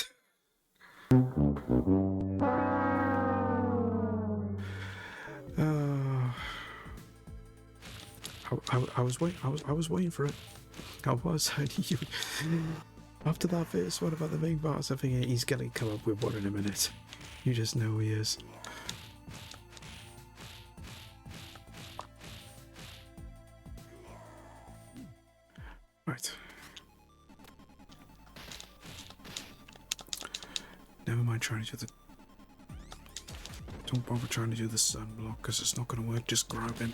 I was waiting for it. I was. After that first one about the main boss, I think he's going to come up with one in a minute. You just know he is. Right. Never mind trying to do the... Don't bother trying to do the sun block, because it's not going to work. Just grab him.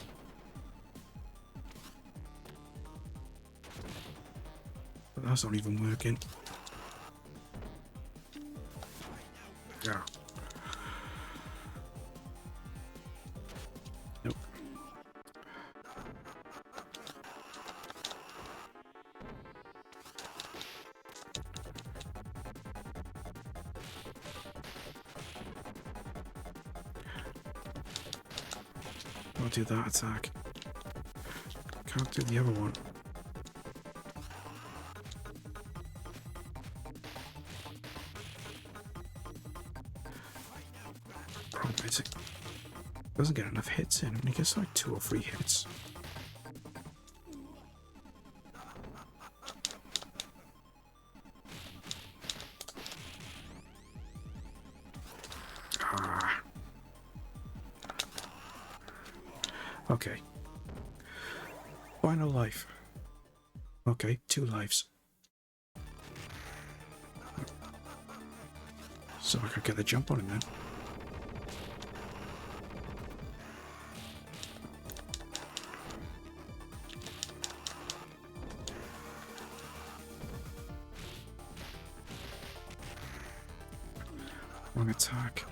But that's not even working. Yeah. Nope. I'll do that attack. Can't do the other one. Problem is, it doesn't get enough hits in, and he gets like 2 or 3 hits. Ah. Okay. Final life. Okay, 2 lives. So I could get the jump on him then. Wrong attack.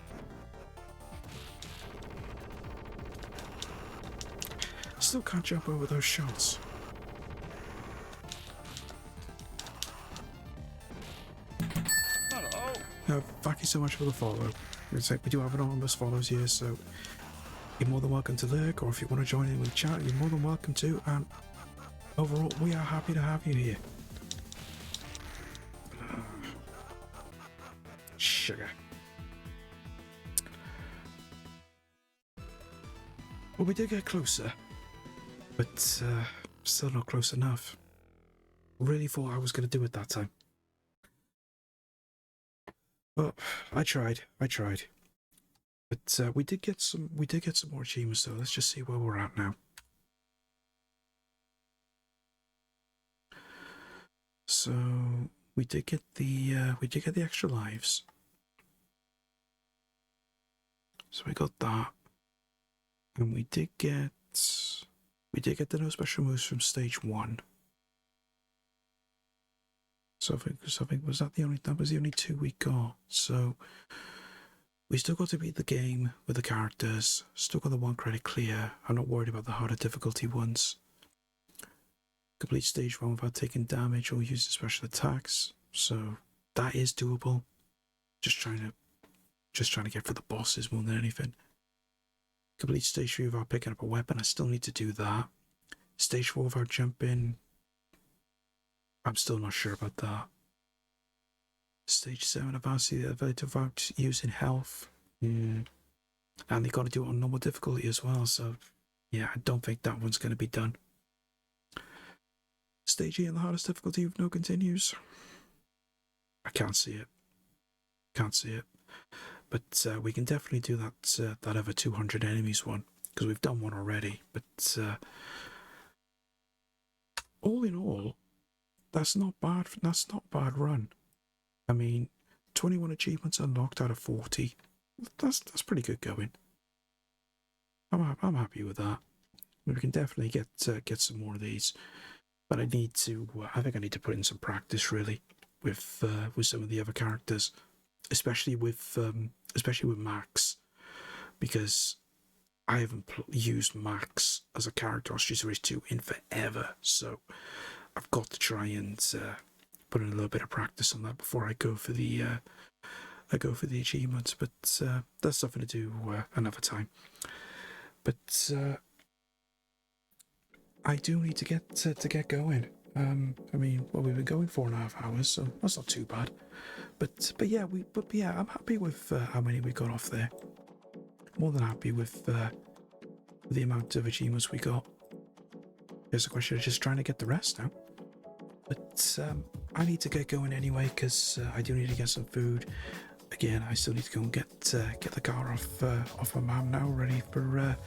Still can't jump over those shots. Thank you so much for the follow. It's like we do have anonymous follows here, so you're more than welcome to lurk, or if you want to join in with the chat, you're more than welcome to, and overall, we are happy to have you here. Sugar. Well, we did get closer, but still not close enough. Really thought I was going to do it that time. Well, I tried. But we did get some more achievements though. Let's just see where we're at now. So we did get the extra lives. So we got that. And we did get the no special moves from stage 1. So I think was that was the only 2 we got. So we still got to beat the game with the characters, still got the 1 credit clear. I'm not worried about the harder difficulty ones. Complete stage 1 without taking damage or using special attacks. So that is doable. Just trying to get for the bosses more than anything. Complete stage 3 without picking up a weapon. I still need to do that. Stage 4 without jumping. I'm still not sure about that. Stage 7 without using health. And they got to do it on normal difficulty as well. So yeah, I don't think that one's going to be done. Stage 8 on the hardest difficulty with no continues. I can't see it. Can't see it. But we can definitely do that other 200 enemies one, because we've done one already. But all in all, that's not bad. That's not a bad run. I mean, 21 achievements unlocked out of 40. That's pretty good going. I'm happy with that. We can definitely get some more of these, but I think I need to put in some practice really with some of the other characters, especially with Max, because I haven't used Max as a character on Street Series 2 in forever. So I've got to try and put in a little bit of practice on that before I go for the achievements. But that's something to do another time. But I do need to get going. I mean, well, we've been going 4.5 hours, so that's not too bad. But yeah, I'm happy with how many we got off there. More than happy with the amount of achievements we got. There's a question of just trying to get the rest now. But I need to get going anyway, because I do need to get some food. Again, I still need to go and get the car off my mum now, ready for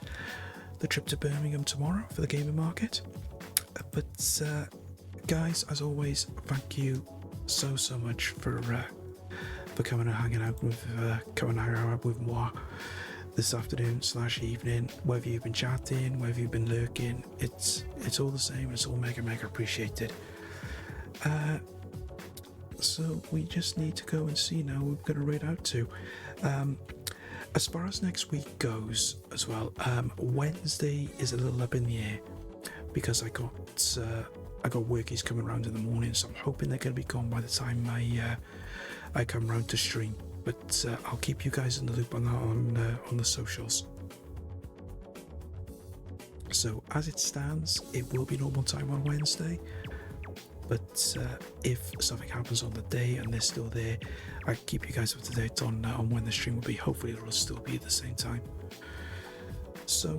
the trip to Birmingham tomorrow for the gaming market. But guys, as always, thank you so much for coming and hanging out with moi this afternoon / evening. Whether you've been chatting, whether you've been lurking, it's all the same. It's all mega appreciated. So we just need to go and see now who we're going to raid out to. As far as next week goes as well, Wednesday is a little up in the air because I got workies coming around in the morning, so I'm hoping they're going to be gone by the time I come round to stream. But I'll keep you guys in the loop on that on the socials. So as it stands, it will be normal time on Wednesday. But if something happens on the day and they're still there, I can keep you guys up to date on when the stream will be. Hopefully it'll still be at the same time. So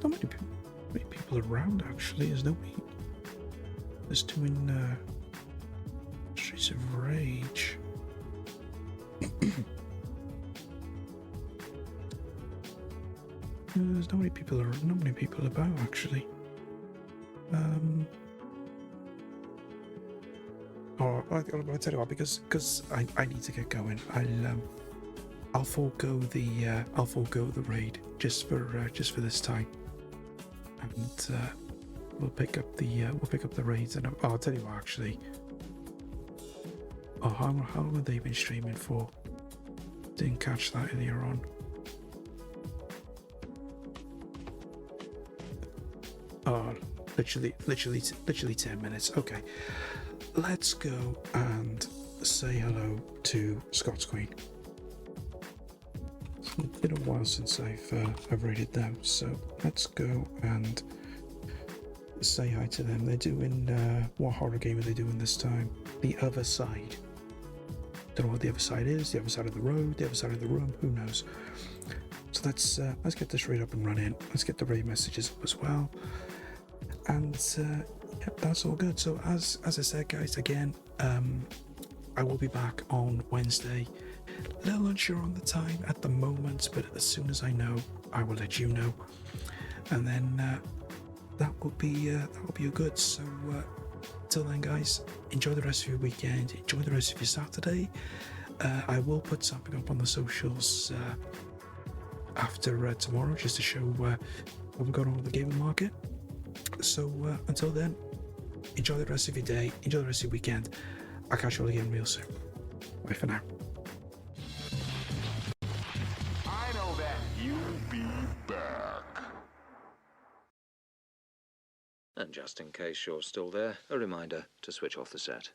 not many people around actually. There's nobody. There's doing Streets of Rage. There's not many people about actually. I'll tell you what, because I need to get going. I'll forego the raid just for this time, and we'll pick up the raids. And I'll tell you what actually. Oh, how long have they been streaming for? Didn't catch that earlier on. Oh, literally 10 minutes. Okay, let's go and say hello to Scott's Queen. It's been a while since I've raided them, so let's go and say hi to them. They're doing what horror game are they doing this time? The Other Side. Don't know what the other side is. The other side of the road. The other side of the room. Who knows? So let's get this raid up and running. Let's get the raid messages up as well. And yep, that's all good. So as I said, guys, again, I will be back on Wednesday. A little unsure on the time at the moment, but as soon as I know, I will let you know. And then that will be a good. So until then, guys, enjoy the rest of your weekend, enjoy the rest of your Saturday. I will put something up on the socials after tomorrow, just to show what we've got on the gaming market. So until then, enjoy the rest of your day, enjoy the rest of your weekend. I'll catch you all again real soon. Bye for now. I know that you'll be back. And just in case you're still there, a reminder to switch off the set.